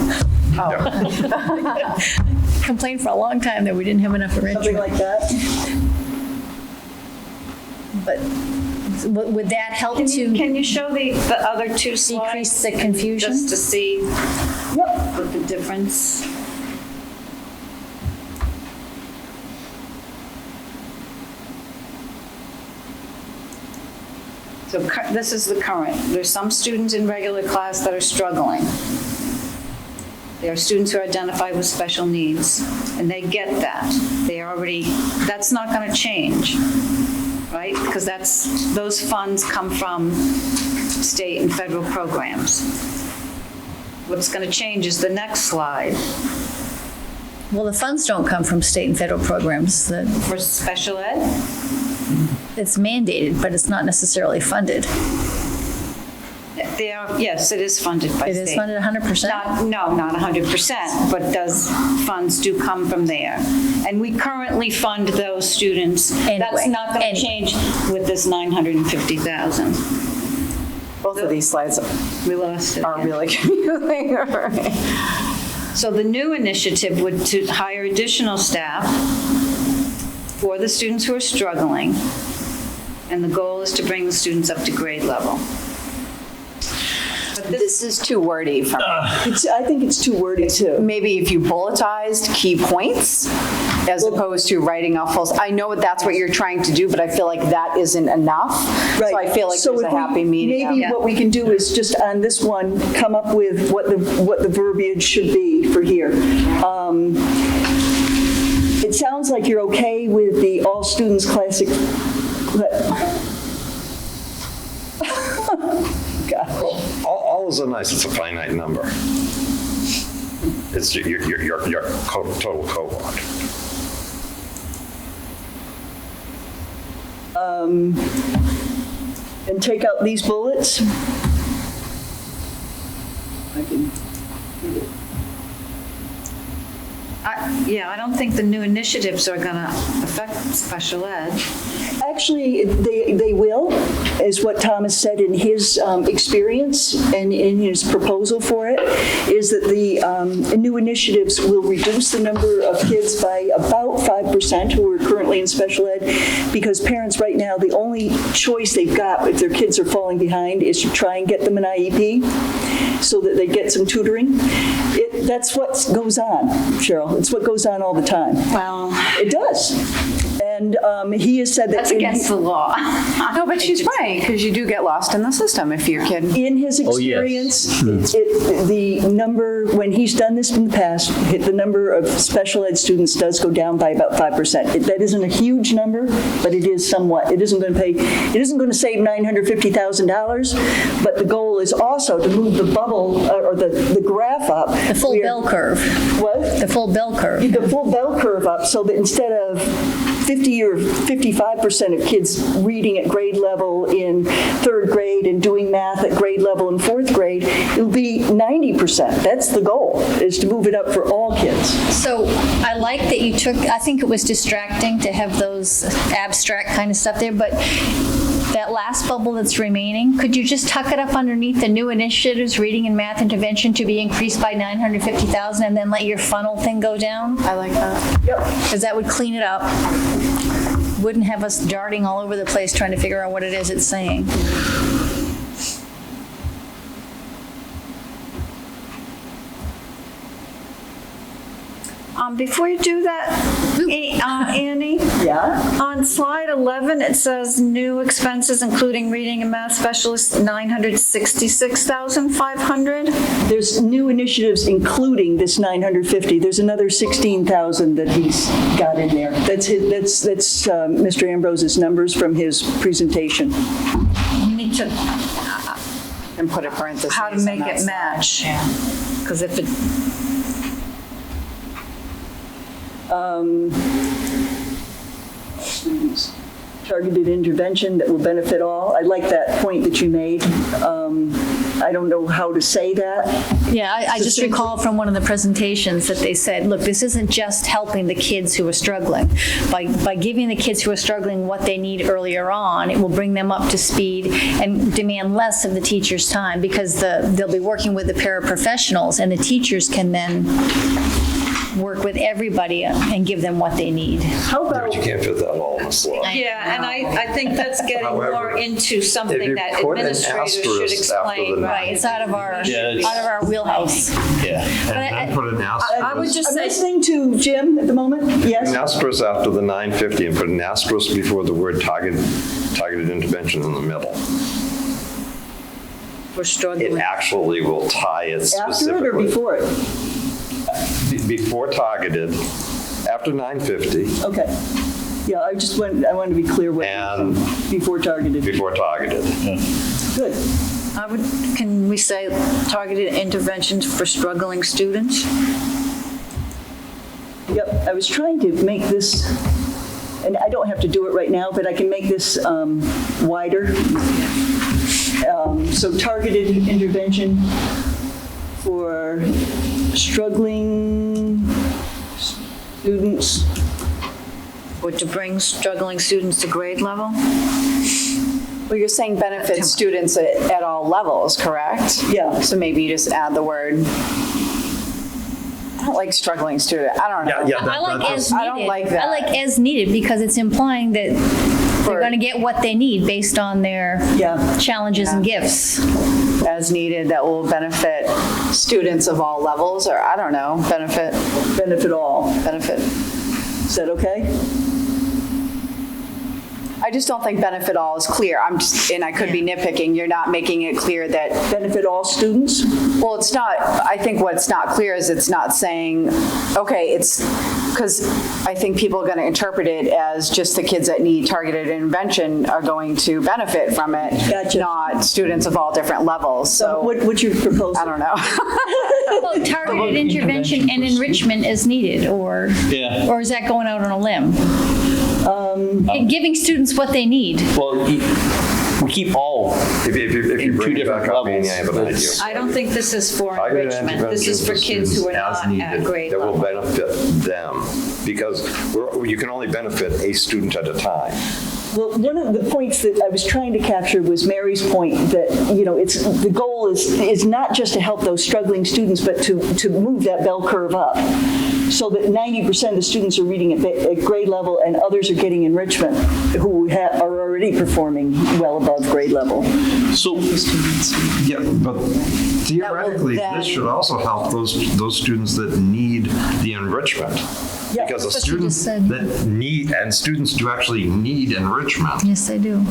Complained for a long time that we didn't have enough enrichment. Something like that. But would that help to Can you show the other 2 slides? decrease the confusion? Just to see what the difference. So this is the current. There's some students in regular class that are struggling. There are students who are identified with special needs, and they get that. That's not going to change, right? Because those funds come from state and federal programs. What's going to change is the next slide. Well, the funds don't come from state and federal programs. For special ed? It's mandated, but it's not necessarily funded. Yes, it is funded by It state. is funded 100%? Not 100%, but funds do come from there. And we currently fund those students. That's Anyway, not going to anyway. change with this 950,000. Both of these slides We lost it. are yeah. really confusing. So the new initiative would to hire additional staff for the students who are struggling, and the goal is to bring the students up to grade level. But This is too wordy for me. I think it's too wordy too. Maybe if you bulletized key points as opposed to writing off full, I know that's what you're trying to do, but I feel like that isn't enough. So I feel like So there's a if we- happy medium. Maybe what we can do is just on this one, come up with what the verbiage should be for here. It sounds like you're okay with the all students classic. God. All is a nice, it's a finite number. It's your total cohort. And take out these bullets. I can read it. I don't think the new initiatives are going to affect special ed. Actually, they will, is what Thomas said in his experience and in his proposal for it, is that the new initiatives will reduce the number of kids by about 5% who are currently in special ed, because parents right now, the only choice they've got if their kids are falling behind is to try and get them an IEP so that they get some tutoring. That's what goes on, Cheryl. It's what goes on all the time. Well, It does. And he has said that. that's against the law. No, but she's right, because you do get lost in the system if your kid. In his experience, the number, when he's done this in the past, the number of special ed students does go down by about 5%. That isn't a huge number, but it is somewhat. It isn't going to save $950,000, but the goal is also to move the bubble or the graph up. The full bell curve. What? The full bell curve. The full bell curve up, so that instead of 50 or 55% of kids reading at grade level in third grade and doing math at grade level in fourth grade, it'll be 90%. That's the goal, is to move it up for all kids. So I like that you took, I think it was distracting to have those abstract kind of stuff there, but that last bubble that's remaining, could you just tuck it up underneath the new initiatives, reading and math intervention to be increased by 950,000 and then let your funnel thing go down? I like that. Because that would clean it up. Wouldn't have us darting all over the place trying to figure out what it is it's saying. Before you do that, Annie, Yeah? on slide 11, it says new expenses, including reading and math specialists, 966,500. There's new initiatives including this 950. There's another 16,000 that he's got in there. That's Mr. Ambrose's numbers from his presentation. We need to, And put a parenthesis. how to on make that it slide. match. Because if it, Targeted intervention that will benefit all. I like that point that you made. I don't know how to say that. Yeah, I just recall from one of the presentations that they said, look, this isn't just helping the kids who are struggling. By giving the kids who are struggling what they need earlier on, it will bring them up to speed and demand less of the teacher's time, because they'll be working with the paraprofessionals, and the teachers can then work with everybody and give them what they need. How about, But you can't fit that all in a slide. yeah, and I think that's getting However, more into if something you that put an administrators should asterisk after explain. the Right, it's out of our Yeah, wheelhouse. Yeah. And then put an asterisk. I would just I'm say, listening to Jim at the moment. An Yes? asterisk after the 950 and put an asterisk before the word targeted intervention in the middle. we're It struggling. actually will tie it After it or specifically. before it? Before targeted, after 950, Okay. Yeah, I wanted to be clear what, and before targeted. before targeted. Good. Can we say targeted interventions for struggling students? Yep, I was trying to make this, and I don't have to do it right now, but I can make this wider. So targeted intervention for struggling students. Or to bring struggling students to grade level? Well, you're saying benefit students at all levels, correct? Yeah. So maybe you just add the word, I don't like struggling student, I don't know. I like as needed. I don't like that. I like as needed because it's implying that they're going to get what they need based on their Yeah. challenges and gifts. As needed that will benefit students of all levels, or I don't know, benefit. Is that okay? I just don't think benefit all is clear. And I could be nitpicking, you're not making it clear that, Benefit all students? well, it's not, I think what's not clear is it's not saying, okay, it's, because I think people are going to interpret it as just the kids that need targeted intervention are going to benefit from it, Gotcha. not students of all different levels. So What's your proposal? I don't know. Well, targeted intervention and enrichment as needed, or is that going out on a limb? Giving students what they need. Well, we keep all If you in bring two it back different up, Amy, I have an idea. levels. I don't think this is for Targeted enrichment. This is for intervention kids who are students as not needed at grade that will level. benefit them, because you can only benefit a student at a time. Well, one of the points that I was trying to capture was Mary's point that, it's, the goal is not just to help those struggling students, but to move that bell curve up so that 90% of the students are reading at grade level and others are getting enrichment who are already performing well above grade level. So, Yeah, but theoretically, then- this should also help those students that need the enrichment. Yeah, Because that's what you just said. that need, and students do actually need enrichment. Yes, they do.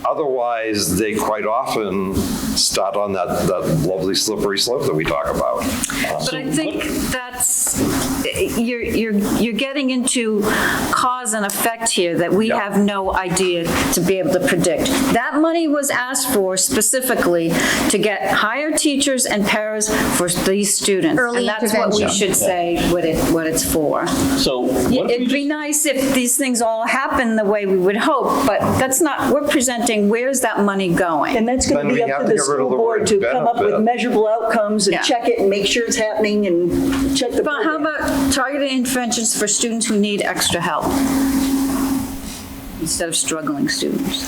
Otherwise, they quite often start on that lovely slippery slope that we talk about. But I think that's, you're getting into cause and effect here that we Yeah. have no idea to be able to predict. That money was asked for specifically to get higher teachers and paras for these students. Early And that's what we intervention. should say what it's for. so what if we It'd be nice if these things all happen the way we would hope, but that's not, we're presenting where's that money going? And that's going Then to be we up have to to the get rid of school the board word to come up with benefit. measurable outcomes and Yeah. check it and make sure it's happening and check the But how program. about targeted interventions for students who need extra help instead of struggling students?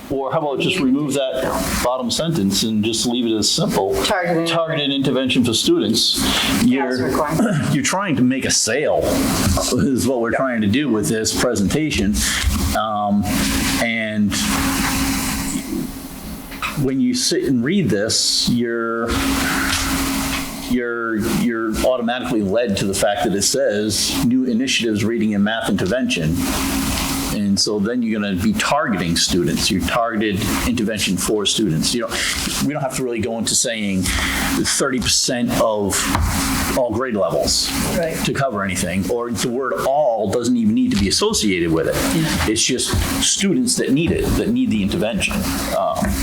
Or how about just remove that bottom sentence and just leave it as simple? Targeted. Intervention for students. You're required. you're trying to make a sale, is what we're trying to do with this presentation. And when you sit and read this, you're automatically led to the fact that it says new initiatives, reading and math intervention. And so then you're going to be targeting students. You're targeted intervention for students. We don't have to really go into saying 30% of all grade levels Right. to cover anything, or the word all doesn't even need to be associated with it. It's just students that need it, that need the intervention.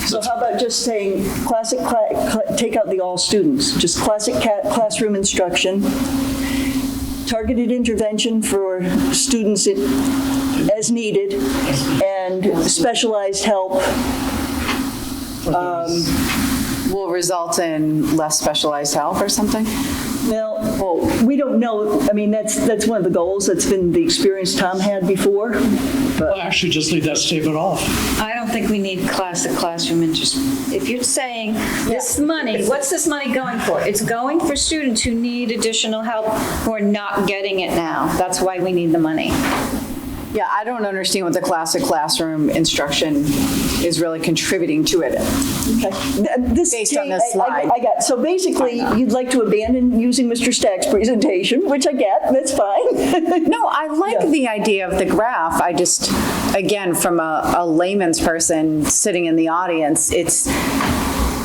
So how about just saying classic, take out the all students, just classic classroom instruction, targeted intervention for students as needed, and specialized help. Will result in less specialized help or something? Well, we don't know. I mean, that's one of the goals. That's been the experience Tom had before. Well, actually, just leave that statement off. I don't think we need classic classroom interest. If you're saying this money, what's this money going for? It's going for students who need additional help who are not getting it now. That's why we need the money. Yeah, I don't understand what the classic classroom instruction is really contributing to it. Okay. Based on this slide. I got, so basically, you'd like to abandon using Mr. Stack's presentation, which I get, that's fine. No, I like the idea of the graph. I just, again, from a layman's person sitting in the audience,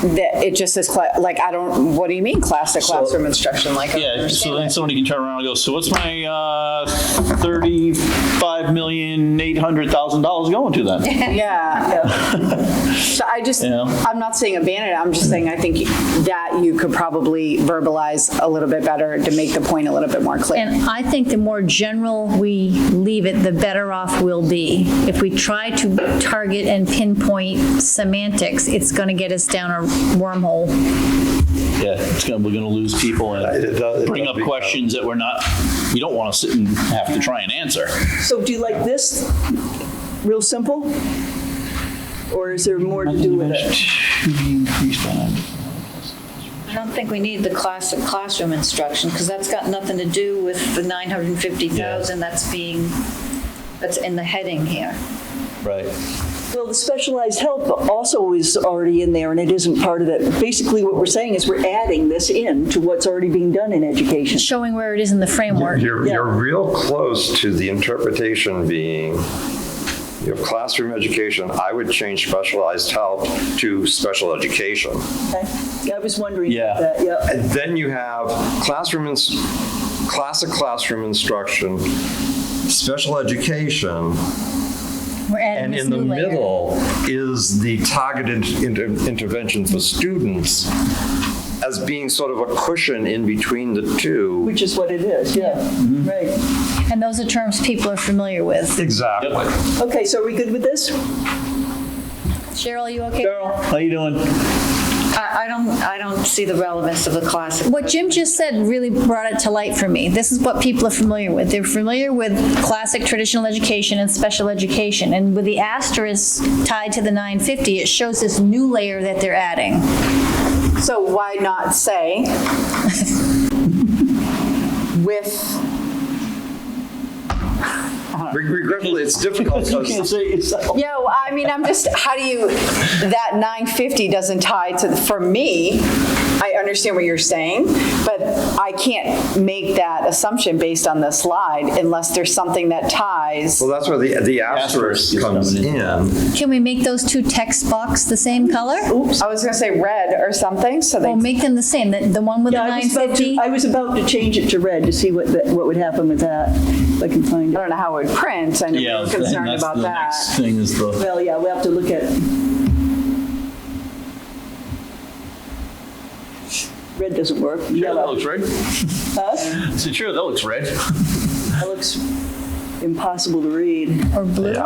that it just says, like, I don't, what do you mean classic classroom instruction? Like, I don't Yeah, so understand then that. somebody can turn around and go, so what's my $35,800,000 going to then? Yeah. So I just, Yeah. I'm not saying abandon it, I'm just saying I think that you could probably verbalize a little bit better to make the point a little bit more clear. And I think the more general we leave it, the better off we'll be. If we try to target and pinpoint semantics, it's going to get us down a wormhole. Yeah, we're going to lose people It and does bring up become- questions that we don't want to sit and have to try and answer. So do you like this, real simple? Or is there more to do with it? I don't think we need the classic classroom instruction, because that's got nothing to do with the 950,000 that's in the heading here. Right. Well, the specialized help also is already in there, and it isn't part of it. Basically, what we're saying is we're adding this in to what's already being done in education. Showing where it is in the framework. You're real close to the interpretation being, you have classroom education. I would change specialized help to special education. Okay? I was wondering Yeah. about that, yeah. And then you have classic classroom instruction, special education, We're adding and this in the new layer. middle is the targeted intervention for students as being sort of a cushion in between the two. Which is what it is, yeah. Right. And those are terms people are familiar with. Exactly. Okay, so are we good with this? Cheryl, you okay? Cheryl, how you doing? I don't see the relevance of the classic. What Jim just said really brought it to light for me. This is what people are familiar with. They're familiar with classic traditional education and special education. And with the asterisk tied to the 950, it shows this new layer that they're adding. So why not say with, Regretfully, it's difficult You can't because say it's. yeah, well, I mean, I'm just, how do you, that 950 doesn't tie to, for me, I understand what you're saying, but I can't make that assumption based on the slide unless there's something that ties. well, that's where the asterisk comes in. Can we make those two text boxes the same color? Oops, I was gonna say red or something, so Well, they, make them the same. The one with the Yeah, 950? I was about to change it to red to see what would happen with that, if I can find I it. don't know how it would print, I know Yeah, we were concerned that's about the that. next thing is the. Well, yeah, we'll have to look at. Red doesn't work. Sure, that Yellow. looks red. Huh? So sure, that looks red. That looks impossible to read. Or blue? Looks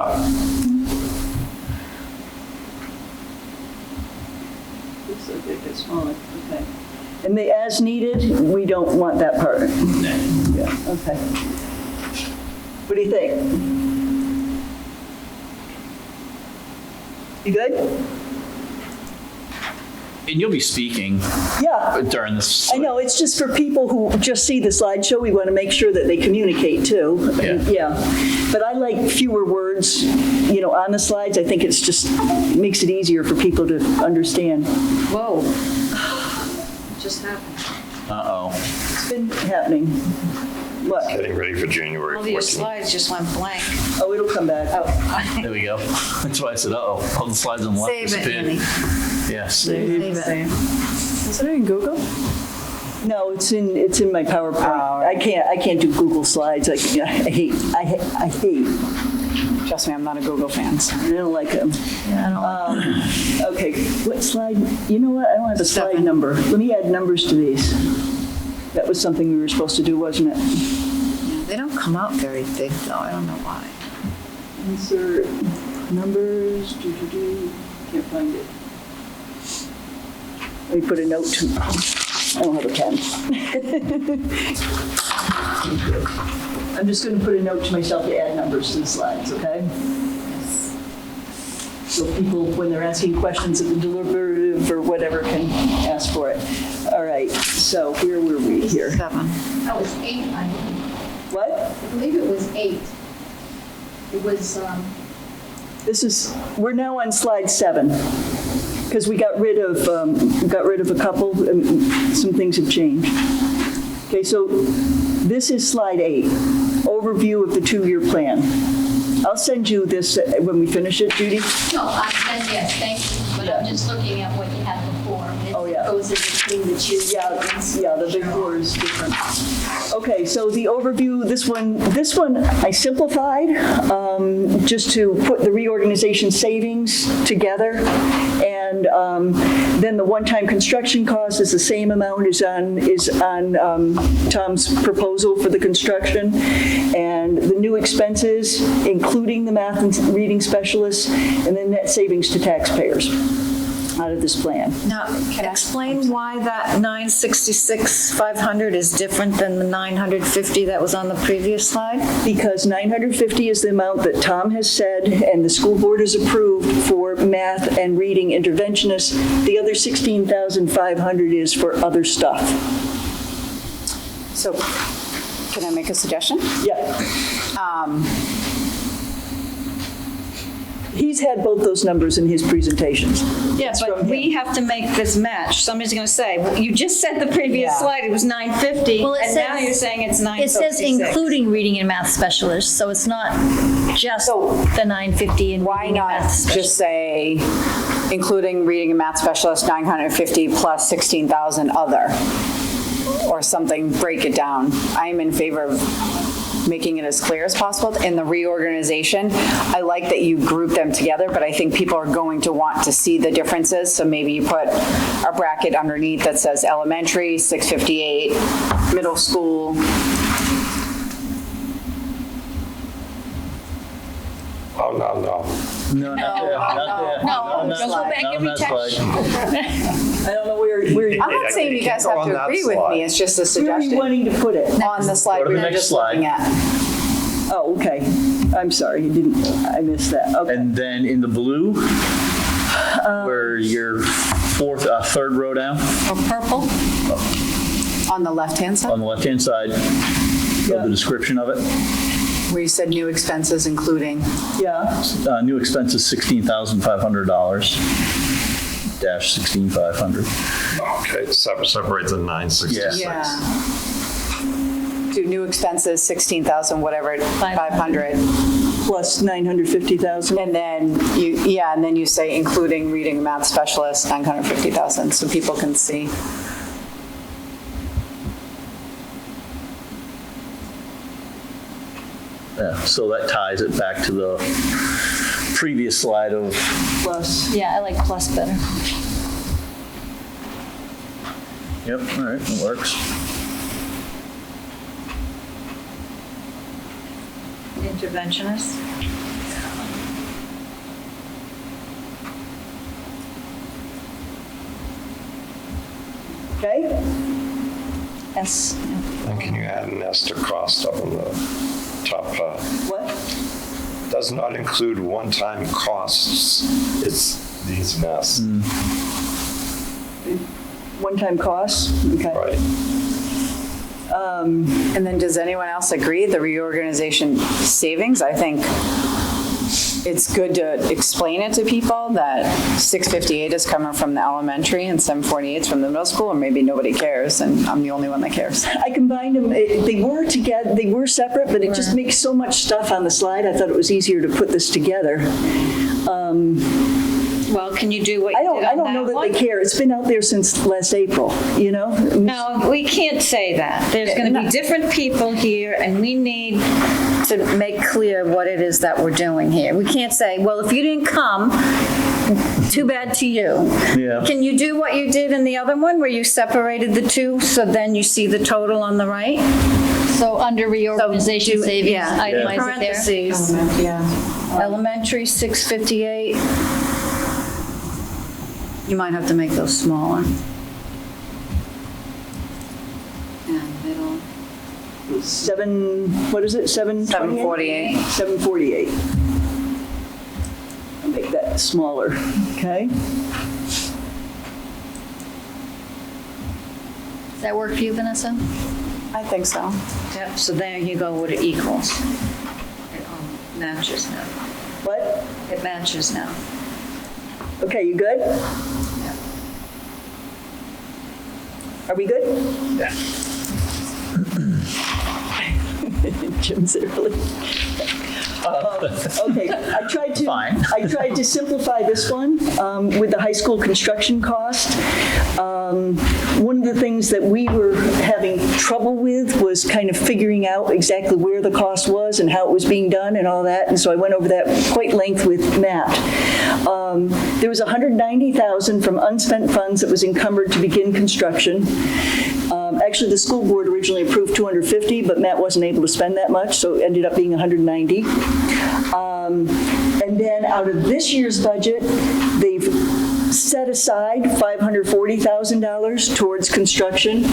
like they get smaller, okay. And the as needed, we don't want that part. Yeah, okay. What do you think? You good? And you'll be speaking Yeah. during this. I know, it's just for people who just see the slideshow, we want to make sure that they communicate too. Yeah. But I like fewer words, on the slides. I think it's just, makes it easier for people to understand. Whoa. Just happened. Uh-oh. It's been happening. What? Getting ready for January All these 14th. slides just went blank. Oh, it'll come back. There we go. That's why I said, uh-oh, all the slides on the left Save it, disappeared. honey. Yes. Save it. Is it in Google? No, it's in my PowerPoint. I can't do Google Slides. I hate. Trust me, I'm not a Google fan, so. I don't like them. Yeah, I don't like Okay, what slide? You know what? I don't have a slide 7. number. Let me add numbers to these. That was something we were supposed to do, wasn't it? They don't come out very thick, though. I don't know why. Insert numbers. Can't find it. Let me put a note. I don't have a pen. I'm just going to put a note to myself to add numbers to the slides, okay? So people, when they're asking questions at the deliberative or whatever, can ask for it. All right, so where were we here? 7. That was 8, I believe. What? I believe it was 8. It was, We're now on slide 7, because we got rid of a couple, some things have changed. Okay, so this is slide 8, overview of the 2-year plan. I'll send you this when we finish it, Judy. no, then yes, thank you. But I'm just looking at what you had before. between the two. Yeah, the big four is different. Okay, so the overview, this one I simplified, just to put the reorganization savings together. And then the one-time construction cost is the same amount is on Tom's proposal for the construction. And the new expenses, including the math and reading specialists, and then net savings to taxpayers out of this plan. Now, explain why that 966,500 is different than the 950 that was on the previous slide? Because 950 is the amount that Tom has said and the school board has approved for math and reading interventionists. The other 16,500 is for other stuff. So can I make a suggestion? Yeah. He's had both those numbers in his presentations. Yeah, but we have to make this match. Somebody's going to say, well, you just said the previous slide, it was 950, Well, it and now says- you're saying it's 966. It says including reading and math specialists, so it's not just the 950 and Why reading and not math specialists. just say, including reading and math specialist, 950 plus 16,000 other, or something, break it down. I'm in favor of making it as clear as possible. In the reorganization, I like that you group them together, but I think people are going to want to see the differences, so maybe you put a bracket underneath that says elementary, 658, middle school. Oh, no. No, not there, not there. No, on that don't go slide, back not every on that time. slide. I don't know where I'm not saying you guys have to agree with me, it's just a where are you suggestion. wanting to put it? On the slide Go to we the were next just slide. looking at. Oh, okay. I'm sorry, I missed that. Okay. And then in the blue, where your third row down, Or purple? On the left-hand side, on the left-hand side, of the description of it, where you said new expenses including. Yeah. new expenses $16,500, dash 16,500. Okay, separate the 966. Yeah. Do new expenses, 16,000, whatever, 500. Plus 950,000. And then you say including reading math specialist, 950,000, so people can see. Yeah, so that ties it back to the previous slide of, Plus. Yeah, I like plus better. yep, all right, it works. Interventionist? Okay. S. And can you add an S to cost up on the top part? What? Does not include one-time costs. It's these masks. One-time costs? Okay. Right. And then does anyone else agree the reorganization savings? I think it's good to explain it to people that 658 is coming from the elementary and 748 is from the middle school, or maybe nobody cares and I'm the only one that cares. I combined them, they were together, they were separate, but it just makes so much stuff on the slide, I thought it was easier to put this together. Well, can you do what you did on that I don't know that one? they care, it's been out there since last April, you know? No, we can't say that. There's going to be different people here, and we need to make clear what it is that we're doing here. We can't say, well, if you didn't come, too bad to you. Yeah. Can you do what you did in the other one, where you separated the two, so then you see the total on the right? So under reorganization savings, Yeah, itemize it there. parentheses. Elementary, 658. You might have to make those smaller. And middle. 748. 748. I'll make that smaller, okay? Does that work for you, Vanessa? I think so. Yep, so there you go, what it equals. It matches now. What? It matches now. Okay, you good? Are we good? Yeah. Jim's early. Okay, I Fine. tried to simplify this one with the high school construction cost. One of the things that we were having trouble with was kind of figuring out exactly where the cost was and how it was being done and all that, and so I went over that quite length with Matt. There was $190,000 from unspent funds that was encumbered to begin construction. Actually, the school board originally approved $250, but Matt wasn't able to spend that much, so it ended up being $190. And then out of this year's budget, they've set aside $540,000 towards construction.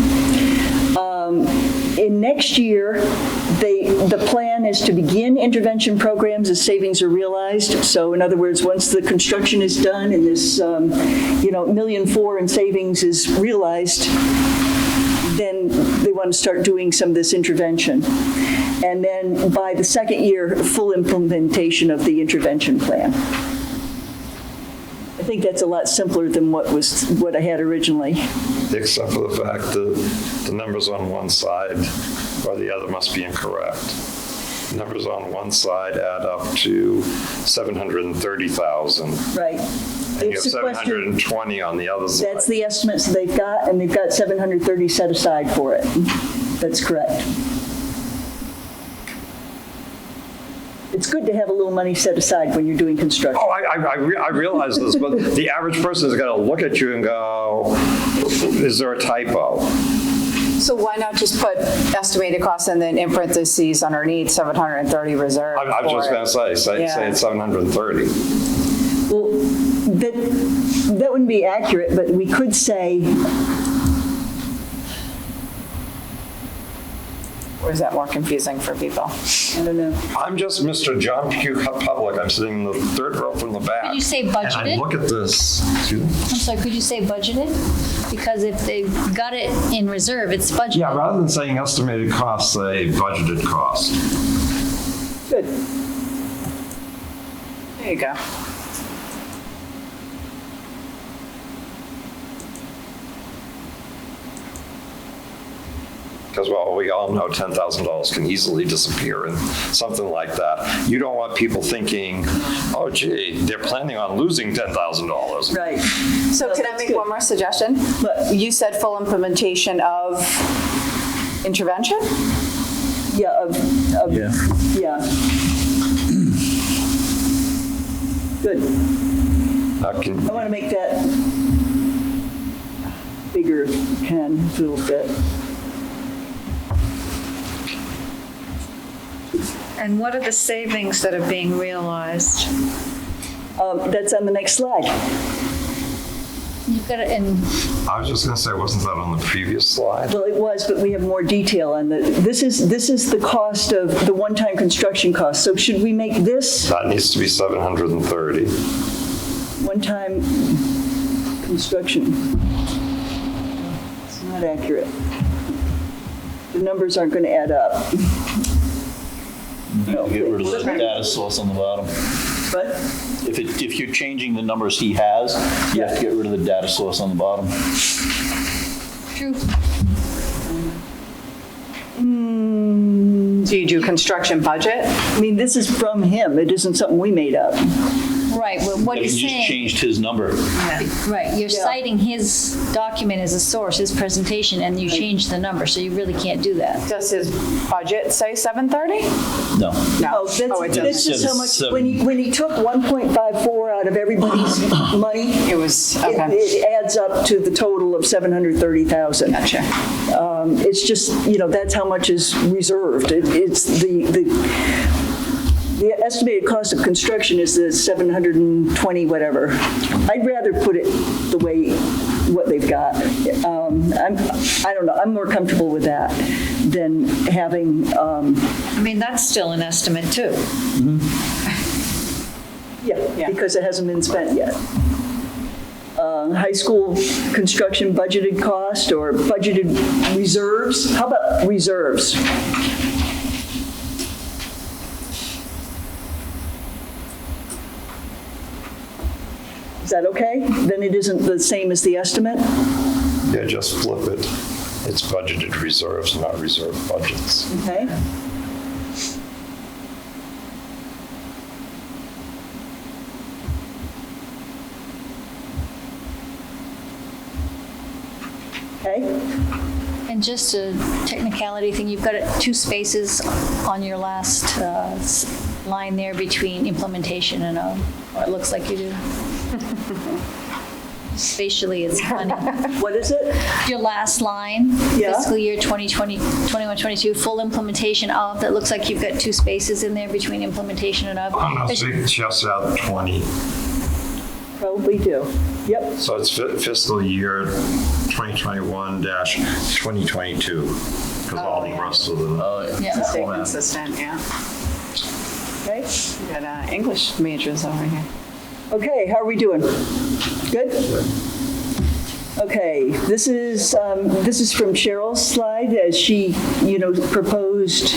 In next year, the plan is to begin intervention programs as savings are realized. So in other words, once the construction is done and this, $1.4 million in savings is realized, then they want to start doing some of this intervention. And then by the second year, full implementation of the intervention plan. I think that's a lot simpler than what I had originally. Except for the fact that the numbers on one side or the other must be incorrect. Numbers on one side add up to 730,000. Right. And you have 720 on the other side. That's the estimates they've got, and they've got 730 set aside for it. That's correct. It's good to have a little money set aside when you're doing construction. Oh, I realize this, but the average person is going to look at you and go, is there a typo? So why not just put estimated costs and then in parentheses underneath 730 reserve? I'm just going to say it's 730. Well, that wouldn't be accurate, but we could say, Or is that more confusing for people? I don't know. I'm just Mr. John Pugh Public. I'm sitting in the third row from the back. Could you say And I budgeted? look at this. Excuse me? I'm sorry, could you say budgeted? Because if they've got it in reserve, it's budgeted. Yeah, rather than saying estimated cost, say budgeted cost. Good. There you go. Because, well, we all know $10,000 can easily disappear in something like that. You don't want people thinking, oh, gee, they're planning on losing $10,000. Right. So can I that's make good. one more suggestion? What? You said full implementation of intervention? Yeah, Yeah. yeah. Good. Now, can, I want to make that bigger, if you can, a little bit. And what are the savings that are being realized? That's on the next slide. You've got it in, I was just going to say, wasn't that on the previous slide? Well, it was, but we have more detail on the, this is the cost of the one-time construction cost. So should we make this That needs to be 730. one-time construction? It's not accurate. The numbers aren't going to add up. Get rid of the data source on the bottom. But If you're changing the numbers he has, you have to get rid of the data source on the bottom. true. Do you do construction budget? I mean, this is from him. It isn't something we made up. Right, well, what You he's just saying, changed his number. right, you're Yeah. citing his document as a source, his presentation, and you changed the number, so you really can't do that. Does his budget say 730? No. Oh, that's just how much, when he took 1.54 out of everybody's money, It was, okay. it adds up to the total of 730,000. Gotcha. It's just, that's how much is reserved. It's the estimated cost of construction is the 720 whatever. I'd rather put it the way, what they've got. I don't know, I'm more comfortable with that than having, I mean, that's still an estimate too. yeah, because it hasn't been spent yet. High school construction budgeted cost or budgeted reserves. How about reserves? Is that okay? Then it isn't the same as the estimate? Yeah, just flip it. It's budgeted reserves, not reserve budgets. Okay. Okay, And just a technicality thing, you've got 2 spaces on your last line there between implementation and or it looks like you do. Spatially, it's funny. what is it? Your last line, Yeah. fiscal year 2020, 21-22, full implementation of, that looks like you've got 2 spaces in there between implementation and of. Just out 20. Probably do. Yep, So it's fiscal year 2021-2022, because all the rest of the. Yeah. Stay consistent, yeah. okay. We got English majors over here. Okay, how are we doing? Good? Okay, this is from Cheryl's slide as she, proposed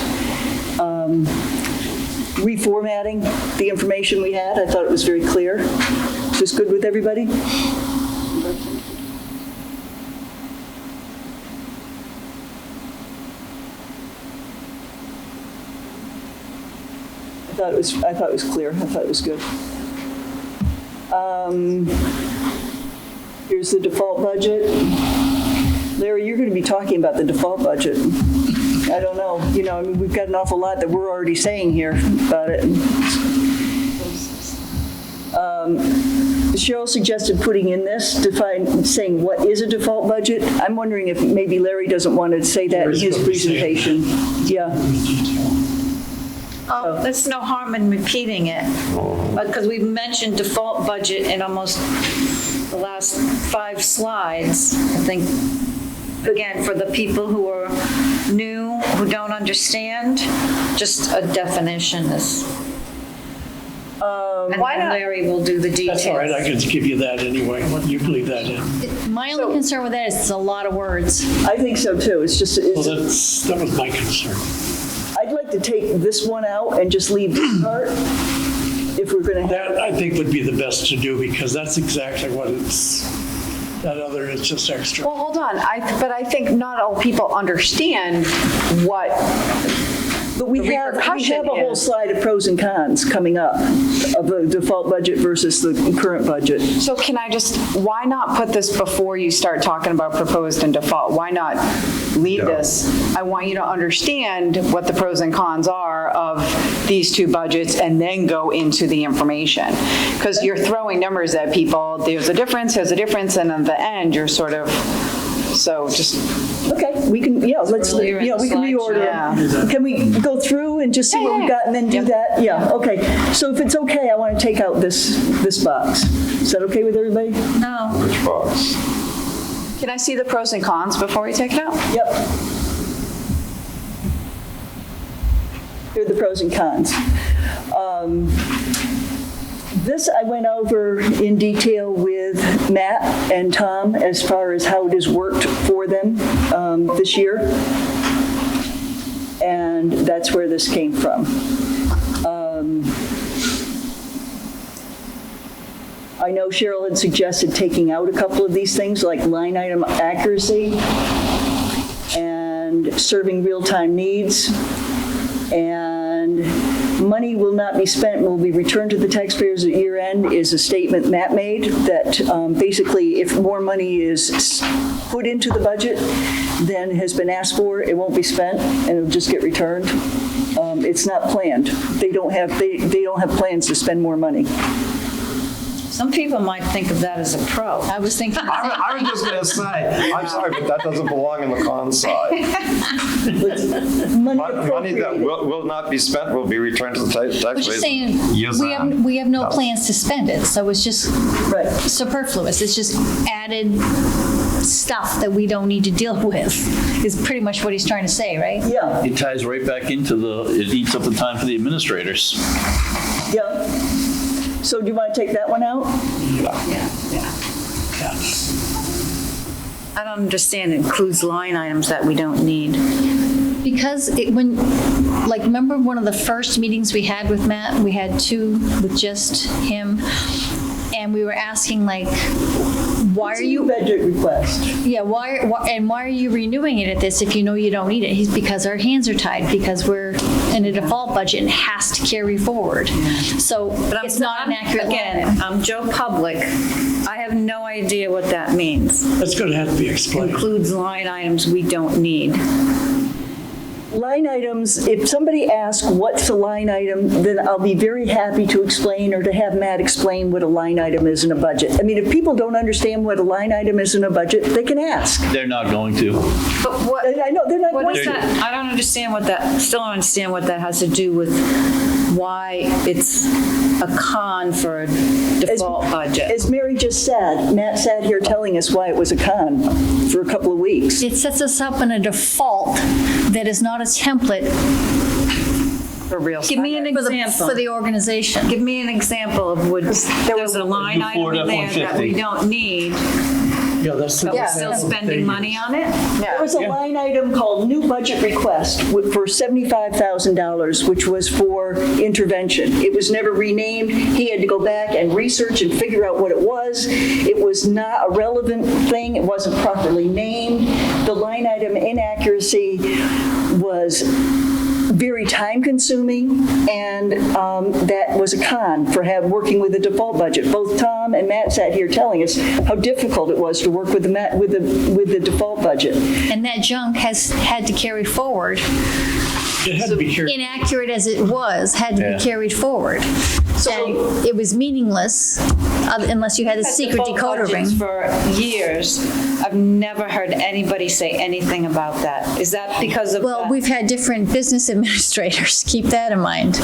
reformatting the information we had. I thought it was very clear. Is this good with everybody? I thought it was clear. I thought it was good. Here's the default budget. Larry, you're going to be talking about the default budget. I don't know. We've got an awful lot that we're already saying here about it. Cheryl suggested putting in this, saying what is a default budget. I'm wondering if maybe Larry doesn't want to say that in his presentation. Yeah. There's no harm in repeating it, because we've mentioned default budget in almost the last 5 slides. I think, again, for the people who are new, who don't understand, just a definition is. And Why then not? Larry will do the details. That's all right, I can give you that anyway. You can leave that in. My only concern with that is it's a lot of words. I think so too. It's just, Well, that was my concern. I'd like to take this one out and just leave this part if we're going to have. That, I think, would be the best to do, because that's exactly what that other is just extra. Well, hold on, but I think not all people understand what But we the have a repercussion whole is. slide of pros and cons coming up of the default budget versus the current budget. So can I why not put this before you start talking about proposed and default? Why not leave this? I want you to understand what the pros and cons are of these 2 budgets and then go into the information. Because you're throwing numbers at people, there's a difference, and at the end, you're sort of, so just. Okay, we can, let's, Earlier in the we can slides, reorder yeah. it. Can we go through and just see what we've got and then do that? Yeah, okay. So if it's okay, I want to take out this box. Is that okay with everybody? No. Which box? Can I see the pros and cons before we take it out? Yep. Here are the pros and cons. This I went over in detail with Matt and Tom as far as how it has worked for them this year. And that's where this came from. I know Cheryl had suggested taking out a couple of these things like line item accuracy and serving real-time needs. And money will not be spent and will be returned to the taxpayers at year end is a statement Matt made that basically if more money is put into the budget than has been asked for, it won't be spent and it'll just get returned. It's not planned. They don't have plans to spend more money. Some people might think of that as a pro. I was thinking, I was just going to say, I'm sorry, but that doesn't belong in the con side. Money that will not be spent will be returned to the I was taxpayers. just saying, we have no plans to spend it, so it's just superfluous. It's just added stuff that we don't need to deal with, is pretty much what he's trying to say, right? Yeah, It ties right back into it eats up the time for the administrators. yeah. So do you want to take that one out? I don't understand, it includes line items that we don't need. Because remember one of the first meetings we had with Matt? We had 2 with just him, and we were asking why are you budget request? Yeah, why are you renewing it at this if you know you don't need it? Because our hands are tied, because we're in a default budget and it has to carry forward. So it's not an accurate line. Again, I'm Joe Public, I have no idea what that means. That's going to have to be explained. Includes line items we don't need. Line items, if somebody asks what's a line item, then I'll be very happy to explain or to have Matt explain what a line item is in a budget. I mean, if people don't understand what a line item is in a budget, they can ask. They're not going to. But what, I know, they're not what going is to. that? I don't understand what that, still don't understand what that has to do with why it's a con for a default budget. As Mary just said, Matt sat here telling us why it was a con for a couple of weeks. It sets us up in a default that is not a template For real. Give me an example. for the organization. Give me an example of what, there's a line item in there that we don't need, Yeah, that's the. but we're still spending money on it? There was a line item called new budget request for $75,000, which was for intervention. It was never renamed. He had to go back and research and figure out what it was. It was not a relevant thing. It wasn't properly named. The line item inaccuracy was very time-consuming, and that was a con for working with the default budget. Both Tom and Matt sat here telling us how difficult it was to work with the default budget. And that junk has had to carry forward. It had to be carried. Inaccurate as it was, had to be carried forward. So it was meaningless unless you had a secret Default decoder budgets ring. for years. I've never heard anybody say anything about that. Is that because of Well, that? we've had different business administrators. Keep that in mind.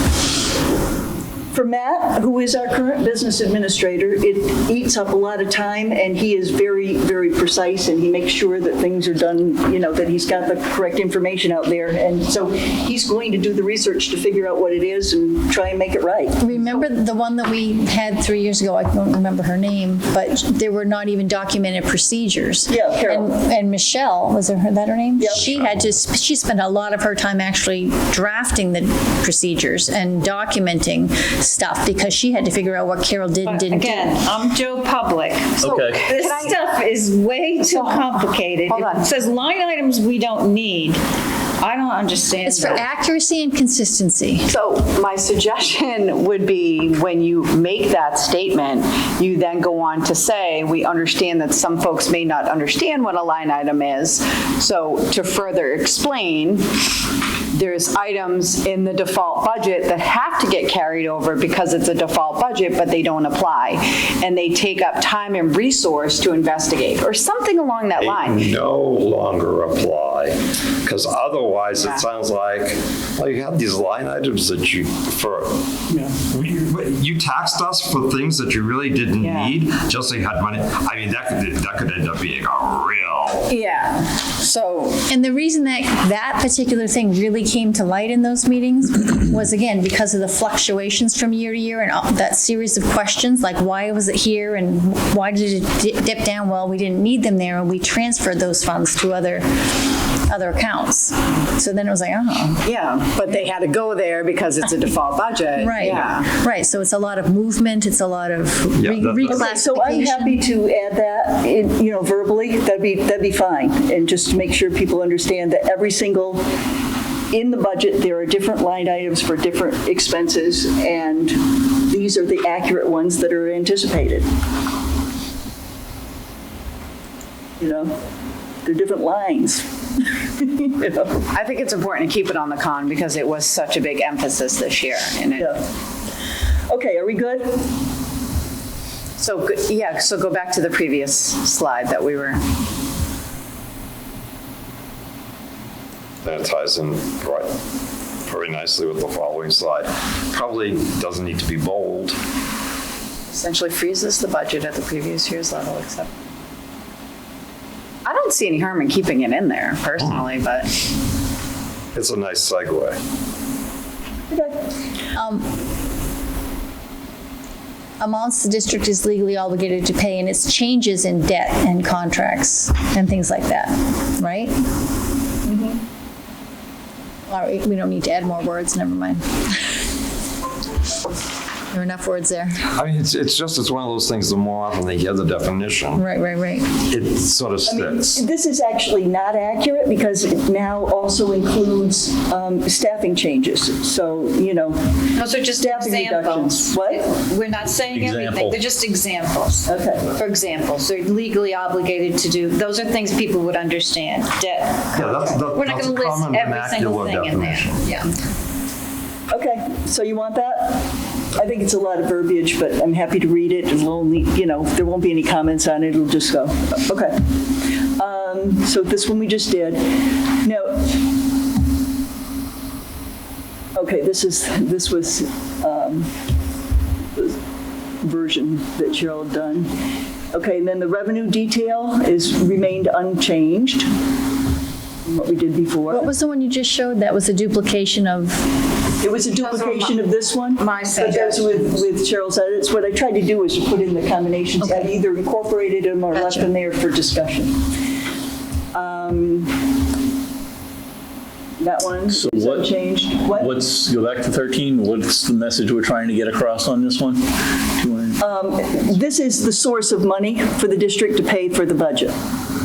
For Matt, who is our current business administrator, it eats up a lot of time, and he is very, very precise, and he makes sure that things are done, that he's got the correct information out there. And so he's going to do the research to figure out what it is and try and make it right. Remember the one that we had 3 years ago? I don't remember her name, but there were not even documented procedures. Yeah, Carol. And Michelle, was that her name? Yep. She spent a lot of her time actually drafting the procedures and documenting stuff because she had to figure out what Carol did and didn't do. Again, I'm Joe Public. Okay. This stuff is way too complicated. Hold on. It says line items we don't need. I don't understand It's for that. accuracy and consistency. So my suggestion would be when you make that statement, you then go on to say, we understand that some folks may not understand what a line item is. So to further explain, there's items in the default budget that have to get carried over because it's a default budget, but they don't apply. And they take up time and resource to investigate, or something along that line. They no longer apply, because otherwise it sounds like, well, you have these line items that you taxed us for things that you really didn't need, just so you had money. I mean, that could end up being a real. Yeah, so. And the reason that particular thing really came to light in those meetings was, again, because of the fluctuations from year to year and that series of questions, like why was it here and why did it dip down? Well, we didn't need them there, and we transferred those funds to other accounts. So then it was like, oh. Yeah, but they had to go there because it's a default budget. Right. Yeah. Right. So it's a lot of movement. It's a lot of reclassification. So I'm happy to add that, verbally. That'd be fine. And just to make sure people understand that every single, in the budget, there are different line items for different expenses, and these are the accurate ones that are anticipated. They're different lines. I think it's important to keep it on the con because it was such a big emphasis this year. And Okay, are we good? so go back to the previous slide that we were. That ties in very nicely with the following slide. Probably doesn't need to be bold. Essentially freezes the budget at the previous year's level, except. I don't see any harm in keeping it in there personally, but. It's a nice segue. Amounts the district is legally obligated to pay, and it's changes in debt and contracts and things like that, right? All right, we don't need to add more words, never mind. There are enough words there. I mean, it's one of those things, the more often they hear the definition, Right. it sort of I mean, sticks. this is actually not accurate because it now also includes staffing changes. So, Those are just staffing examples. reductions. What? We're not saying everything, Example. they're just examples. Okay. For examples, they're legally obligated to do, those are things people would understand. Yeah, We're not that's going a to list common every single vernacular thing in there. definition. Yeah. Okay, so you want that? I think it's a lot of verbiage, but I'm happy to read it. It'll only, there won't be any comments on it. It'll just go. Okay. So this one we just did. Now, okay, this was the version that Cheryl had done. Okay, and then the revenue detail is remained unchanged from what we did before. What was the one you just showed? That was a duplication of, It was a duplication of this one. my But that's with Cheryl's edits. What I tried to do was to put in the combinations. I either incorporated them or left Gotcha. them there for discussion. That one is what- unchanged. What? Go back to 13, what's the message we're trying to get across on this one? 200. This is the source of money for the district to pay for the budget.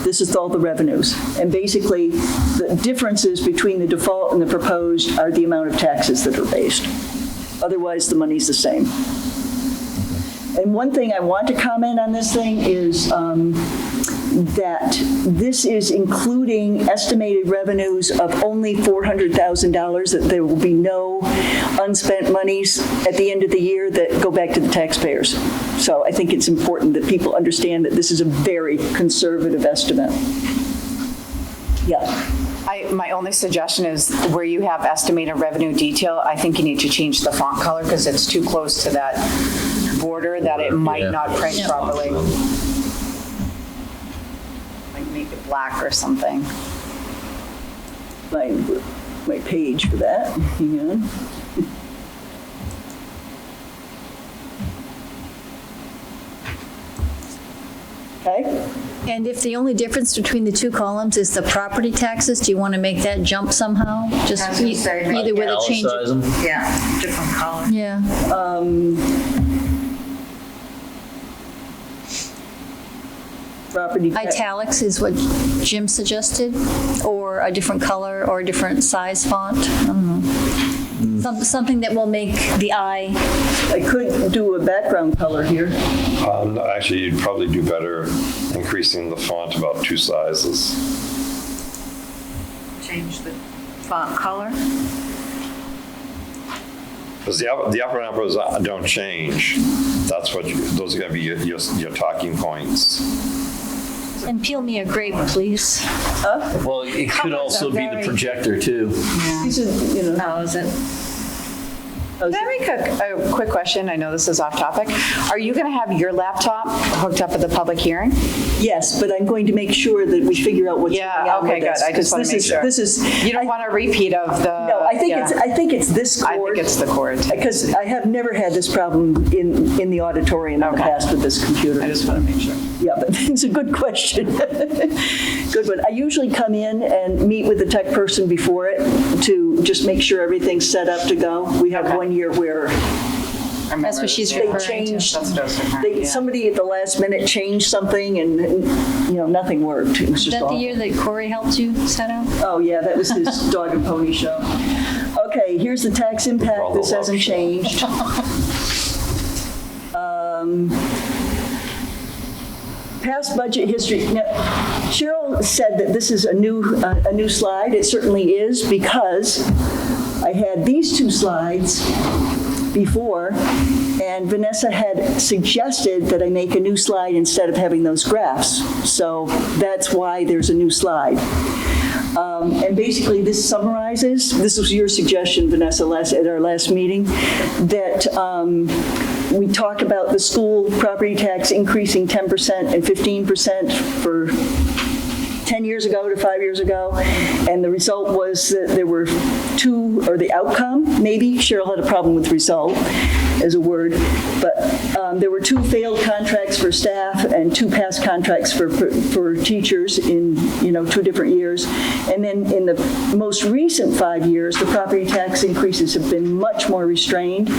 This is all the revenues. And basically, the differences between the default and the proposed are the amount of taxes that are raised. Otherwise, the money's the same. And one thing I want to comment on this thing is that this is including estimated revenues of only $400,000, that there will be no unspent monies at the end of the year that go back to the taxpayers. So I think it's important that people understand that this is a very conservative estimate. Yeah. My only suggestion is where you have estimated revenue detail, I think you need to change the font color because it's too close to that border that it might not print properly. Like make it black or something. My page for that. Hang on. Okay. and if the only difference between the two columns is the property taxes, do you want to make that jump somehow? Just I was gonna say, either with a change. Italicize them? Yeah, different color. Yeah. Property tax. Italics is what Jim suggested, or a different color or a different size font. I don't know. Something that will make the eye. I could do a background color here. Actually, you'd probably do better increasing the font about 2 sizes. Change the font color. Because the upper numbers don't change. That's what, those are going to be your talking points. And peel me a grape, please. Well, it could Colors also are be very- the projector too. These are, No, is it? Can I make a quick question? I know this is off topic. Are you going to have your laptop hooked up at the public hearing? yes, but I'm going to make sure that we figure out what's going Yeah, on okay, with this. good. I just wanna because make sure. This is. You don't want a repeat of the... No, I think it's this cord. I think it's the cord. Because I have never had this problem in the auditorium in the Okay. past with this computer. I just want to make sure. Yeah, but it's a good question. Good one. I usually come in and meet with the tech person before it to just make sure everything's set up to go. We have one year where That's what she's they referring to. changed, That's what I was referring to, yeah. somebody at the last minute changed something and, nothing worked. It was Is just that the awful. year that Corey helped you set up? Oh, yeah, that was his dog and pony show. Okay, here's the tax impact. This hasn't changed. Past budget history. Now, Cheryl said that this is a new slide. It certainly is because I had these 2 slides before, and Vanessa had suggested that I make a new slide instead of having those graphs. So that's why there's a new slide. And basically, this summarizes, this was your suggestion, Vanessa, at our last meeting, that we talk about the school property tax increasing 10% and 15% for 10 years ago to 5 years ago, and the result was that there were the outcome, maybe, Cheryl had a problem with result as a word, but there were 2 failed contracts for staff and 2 past contracts for teachers in, 2 different years. And then in the most recent 5 years, the property tax increases have been much more restrained.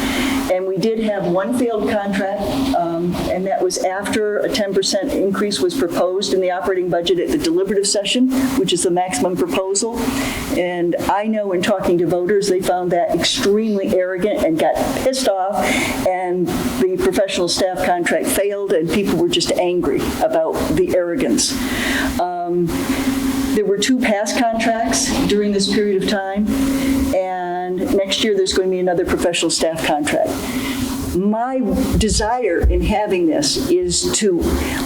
And we did have 1 failed contract, and that was after a 10% increase was proposed in the operating budget at the deliberative session, which is the maximum proposal. And I know in talking to voters, they found that extremely arrogant and got pissed off, and the professional staff contract failed, and people were just angry about the arrogance. There were 2 past contracts during this period of time, and next year there's going to be another professional staff contract. My desire in having this is to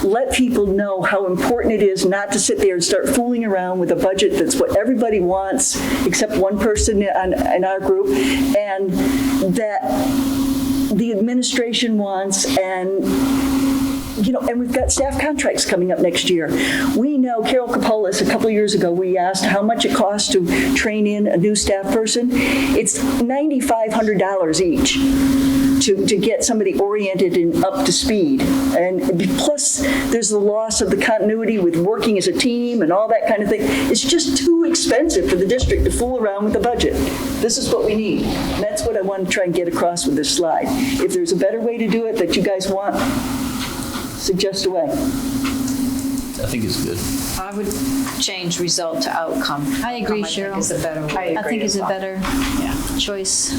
let people know how important it is not to sit there and start fooling around with a budget that's what everybody wants, except one person in our group, and that the administration wants, and we've got staff contracts coming up next year. We know, Carol Capolis, a couple of years ago, we asked how much it costs to train in a new staff person. It's $9,500 each to get somebody oriented and up to speed. And plus, there's the loss of the continuity with working as a team and all that kind of thing. It's just too expensive for the district to fool around with the budget. This is what we need. And that's what I want to try and get across with this slide. If there's a better way to do it that you guys want, suggest a way. I think it's good. I would change result to outcome. I agree, I think Cheryl. is a better way. I think it's a better choice.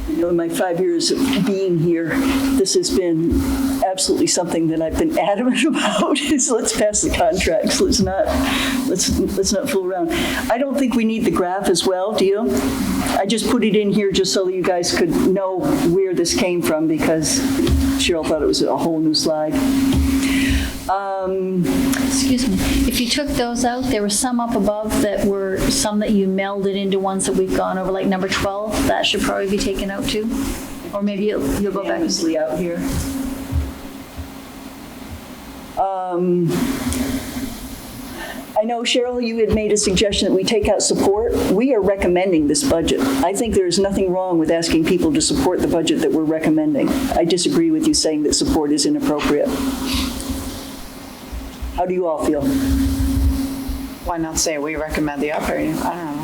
In my 5 years of being here, this has been absolutely something that I've been adamant about, is let's pass the contracts. Let's not fool around. I don't think we need the graph as well, do you? I just put it in here just so that you guys could know where this came from, because Cheryl thought it was a whole new slide. Excuse me. If you took those out, there were some up above that were some that you melded into ones that we've gone over, like number 12. That should probably be taken out too. Or maybe you'll go back and see out here. I know, Cheryl, you had made a suggestion that we take out support. We are recommending this budget. I think there is nothing wrong with asking people to support the budget that we're recommending. I disagree with you saying that support is inappropriate. How do you all feel? Why not say we recommend the operating? I don't know.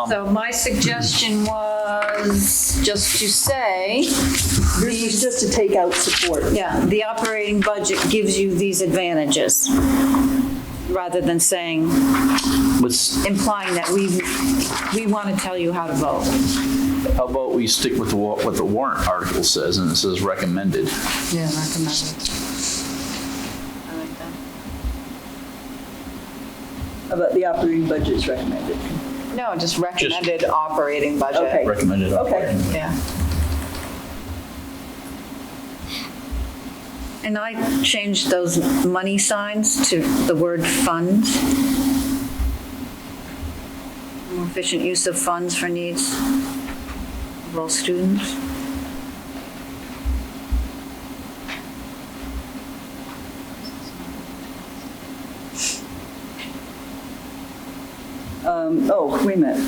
So my suggestion was just to say, This is just to take out support. yeah, the operating budget gives you these advantages, rather than saying, implying that we want to tell you how to vote. How about we stick with what the warrant article says, and it says recommended. Yeah, recommended. I like that. How about the operating budget is recommended? No, just recommended operating budget. Okay. Recommended operating. Okay. Yeah. And I changed those money signs to the word funds. More efficient use of funds for needs of all students. Wait a minute.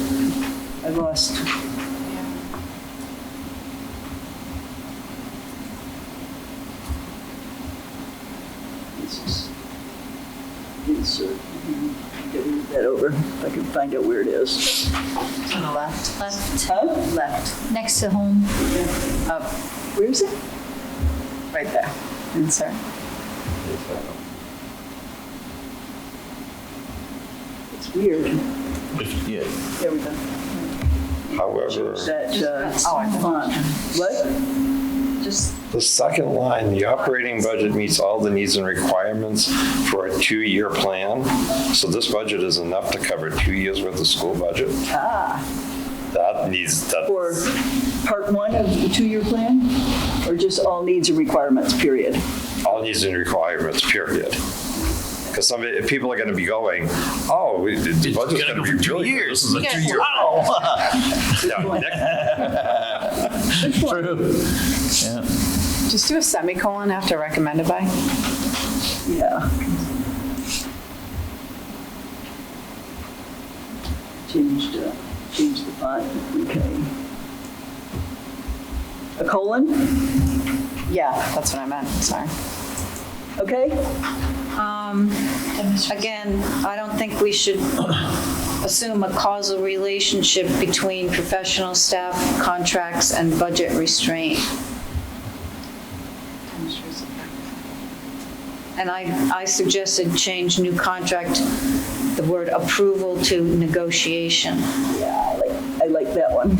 I lost. Insert. Get rid of that over. If I can find out where it is. On the left. left, Huh? Left. next to home. Up. Where is it? Right there. Insert. It's weird. Yeah. There we go. However, That font. What? Just the second line, the operating budget meets all the needs and requirements for a 2-year plan. So this budget is enough to cover 2 years worth of school budget. That needs, that, For part 1 of the 2-year plan? Or just all needs and requirements, period? all needs and requirements, period. Because people are going to be going, oh, the budget's going to be really good. This is a 2-year. True. Yeah. Just do a semicolon after recommended by. Yeah. Change the font, okay. A colon, Yeah, that's what I meant, sorry. okay? Again, I don't think we should assume a causal relationship between professional staff contracts and budget restraint. And I suggested change new contract, the word approval to negotiation. Yeah, I like that one.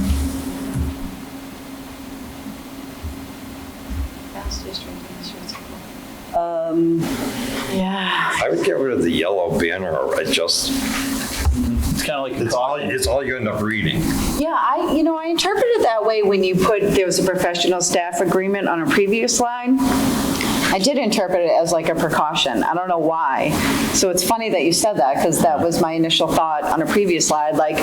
Yeah. I would get rid of the yellow banner or adjust. It's kind of like the It's all you end up reading. Yeah, I interpreted it that way when you put, there was a professional staff agreement on a previous slide. I did interpret it as like a precaution. I don't know why. So it's funny that you said that, because that was my initial thought on a previous slide, like,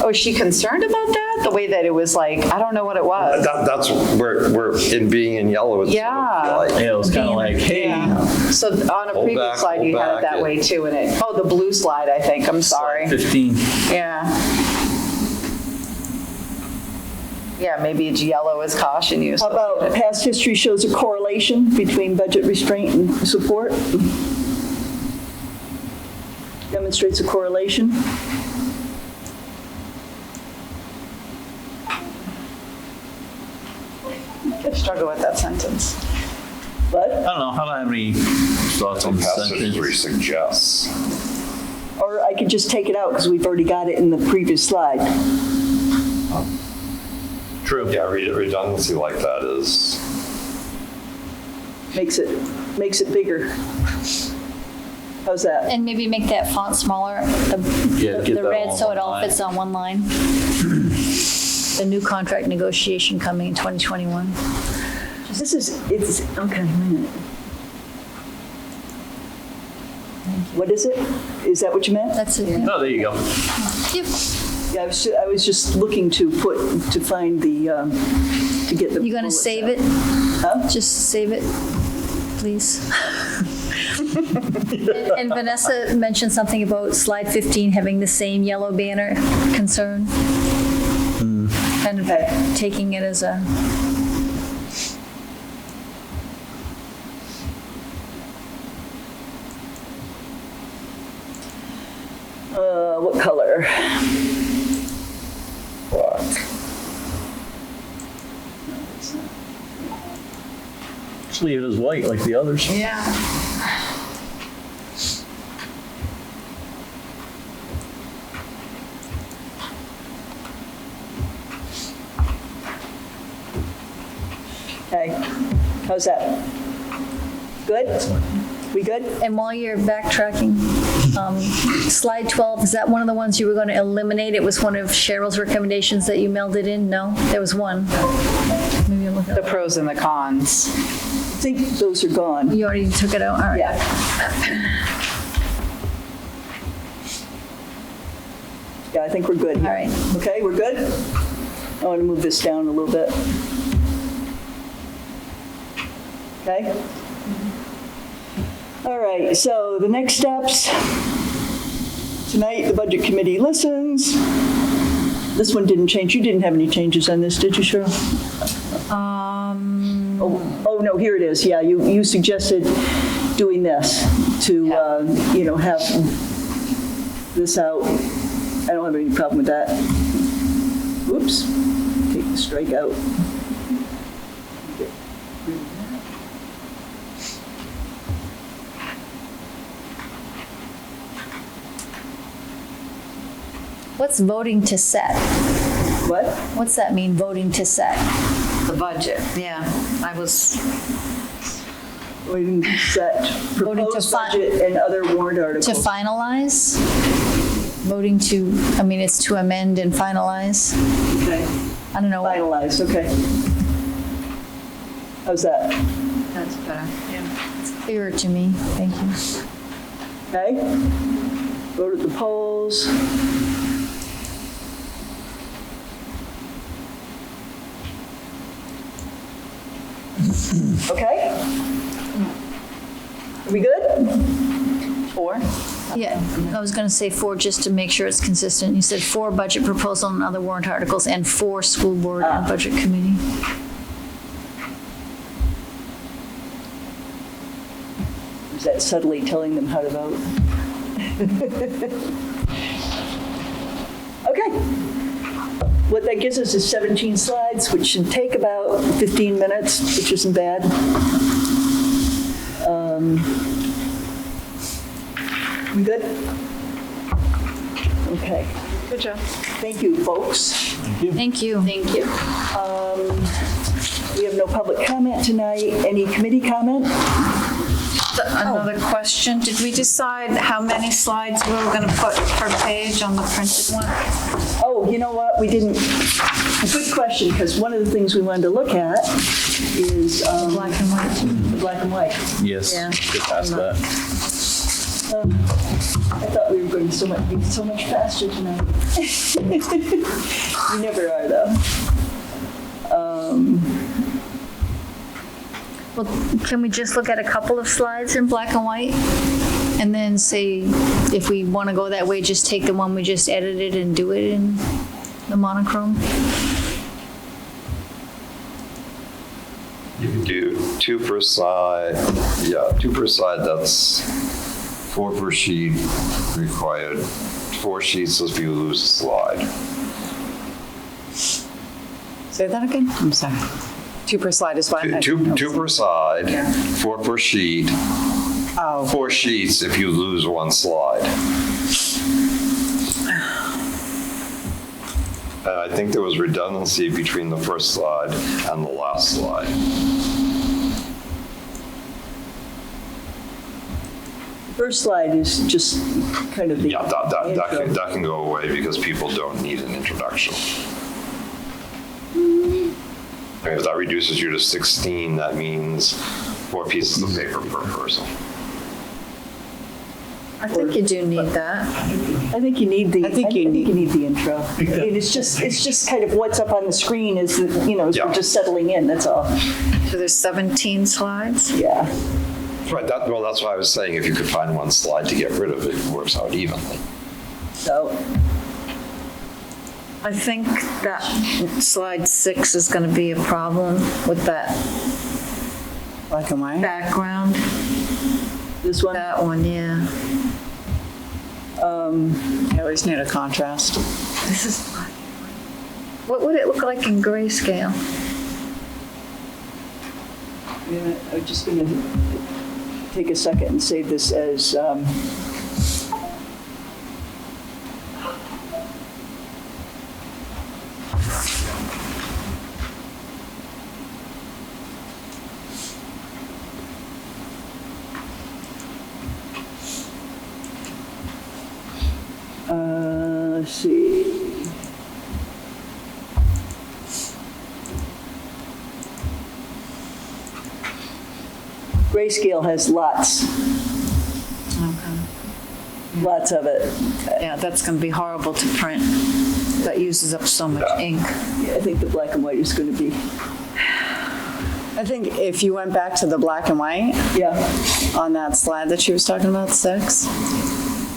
oh, is she concerned about that? The way that it was like, I don't know what it was. That's where in being in yellow. It's Yeah. sort of like, it was kind of like, hey, Yeah. So on a Hold previous back, slide, you hold had it back. that way too, and it, oh, the blue slide, I think, I'm sorry. 15. Yeah. Yeah, maybe it's yellow as caution use. How about past history shows a correlation between budget restraint and support? Demonstrates a correlation. I struggle with that sentence. But, I don't know. I don't have any thoughts on the past history sentence. suggests. or I could just take it out because we've already got it in the previous slide. True. Yeah, redundancy like that is. Makes it bigger. How's that? And maybe make that font smaller, Yeah, get the that red, all so on it all one fits on one line. The new contract negotiation coming in 2021. It's, okay, wait a minute. What is it? Is that what you meant? That's it. Oh, there you go. Yep. Yeah, I was just looking to find the, to get the. You gonna bullets save out. it? Huh? Just save it, please. And Vanessa mentioned something about slide 15 having the same yellow banner concern. Kind of taking it as a, What color? Black. Just leave it as white like the others. Yeah. Okay, how's that? Good? We good? and while you're backtracking, slide 12, is that one of the ones you were going to eliminate? It was one of Cheryl's recommendations that you melded in? No? There was one. Maybe I'm looking. The pros and the cons. I think those are gone. You already took it out? All right. Yeah, I think we're good. All right. Okay, we're good? I want to move this down a little bit. Okay? All right, so the next steps. Tonight, the Budget Committee listens. This one didn't change. You didn't have any changes on this, did you, Cheryl? Oh, no, here it is. Yeah, you suggested doing this to, have this out. I don't have any problem with that. Whoops, take the strike out. Get rid of that. What's voting to set? What? What's that mean, voting to set? The budget, yeah. I was, Voting to set Voting to proposed fi- budget and other warrant To articles. finalize? Voting to, I mean, it's to amend and finalize? Okay, I don't know. finalize, okay. How's that? that's better, yeah. It's clearer to me. Thank you. Okay? Vote at the polls. Okay? Are we good? 4? Yeah, I was going to say 4 just to make sure it's consistent. You said 4 budget proposal and other warrant articles and 4 school board and budget committee. Is that subtly telling them how to vote? Okay. What that gives us is 17 slides, which should take about 15 minutes, which isn't bad. We good? Okay. Good job. Thank you, folks. Thank you. Thank you. We have no public comment tonight. Any committee comment? Another question, did we decide how many slides we were going to put per page on the printed one? Oh, you know what? We didn't. Good question, because one of the things we wanted to look at is Black and white. black and white. Yes, Yeah. get past that. I thought we were going to be so much faster tonight. We never are, though. Well, can we just look at a couple of slides in black and white? And then say, if we want to go that way, just take the one we just edited and do it in the monochrome? You can do 2 per side. Yeah, 2 per side, that's 4 per sheet required. 4 sheets if you lose a slide. Say that again? I'm sorry. 2 per slide is what? Two per side, 4 per sheet. Oh. 4 sheets if you lose 1 slide. And I think there was redundancy between the first slide and the last slide. The first slide is just kind of the Yeah, intro. that can go away because people don't need an introduction. I mean, if that reduces you to 16, that means 4 pieces of paper per person. I think you do need that. I think you need the. I think you need- the intro. I mean, it's just kind of what's up on the screen is that, as Yeah. we're just settling in. That's all. So there's 17 slides? Yeah. Right, that's why I was saying if you could find 1 slide to get rid of it, it works out evenly. So I think that slide 6 is going to be a problem with that Black and white? background. this one. That one, yeah. I always need a contrast. This is, what would it look like in grayscale? Yeah, I'm just going to take a second and save this as. Let's see. Grayscale has lots of it. Yeah, that's going to be horrible to print. That uses up so much ink. Yeah, I think the black and white is going to be, I think if you went back to the black and white yeah. on that slide that she was talking about, 6,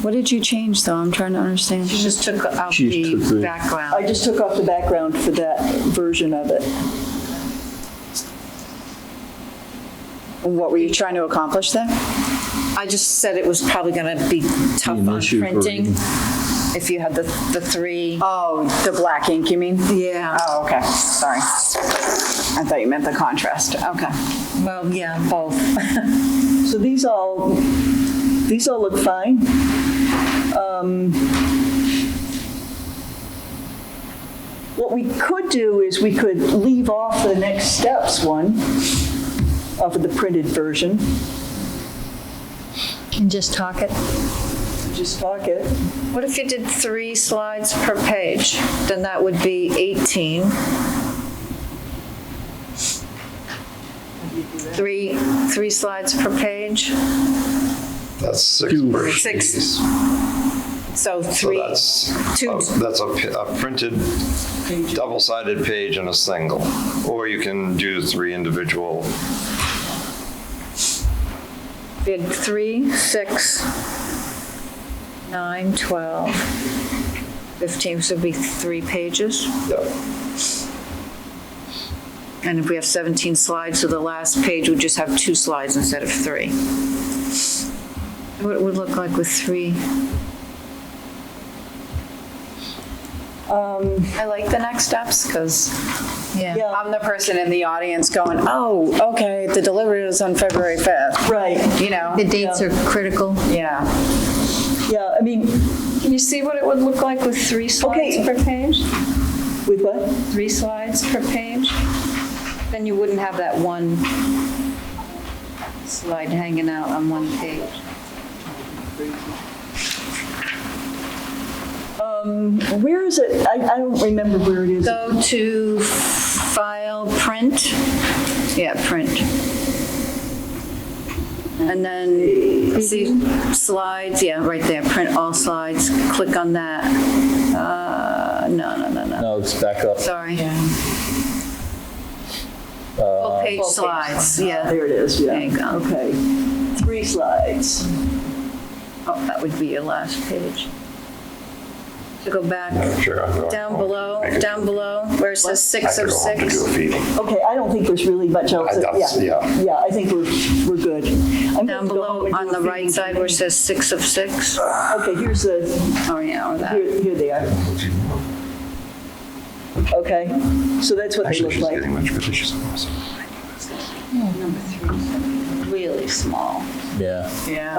what did you change though? I'm trying to understand. You just took out She took the the- background. I just took off the background for that version of it. What were you trying to accomplish there? I just said it was probably going to be tough An on issue for printing reading. if you had the 3. Oh, the black ink, you mean? Yeah. Oh, okay, sorry. I thought you meant the contrast. Okay. Well, yeah, both. So these all look fine. What we could do is we could leave off the next steps one off of the printed version. And just talk it? Just talk it. What if you did 3 slides per page? Then that would be 18. 3 slides per page. That's 6 Two. per Six. sheet. So So three, two, that's a printed, double-sided page and a single. Or you can do 3 individual. We had 3, 6, 9, 12, 15, so it'd be 3 pages. Yeah. And if we have 17 slides, so the last page would just have 2 slides instead of 3. What it would look like with 3. I like the next steps because Yeah. I'm the person in the audience going, oh, okay, the delivery is on February 5th. Right, You know? The dates are critical. Yeah. yeah, I mean, Can you see what it would look like with 3 slides Okay. per page? with what? 3 slides per page? Then you wouldn't have that one slide hanging out on one page. Where is it? I don't remember where it is. Go to File, Print. Yeah, Print. And then see slides, yeah, right there, Print all slides. Click on that. No. No, it's back up. Sorry. Full page slides, yeah. There it is, yeah. There you go. Okay. 3 slides. Oh, that would be your last page. So go back Sure, I'm going down home. below, Make it- down below, where it says I 6 have of to go home to 6. do a feeding. Okay, I don't think there's really much else. That's- yeah. Yeah, I think we're good. I'm Down going to go home below, and on do the a right feeding side where it says 6 of 6. Okay, here's the, Oh, yeah, or that. here they are. Okay, so that's what they Actually, look she's like. getting much better. She's awesome. Number 3 is really small. Yeah. Yeah.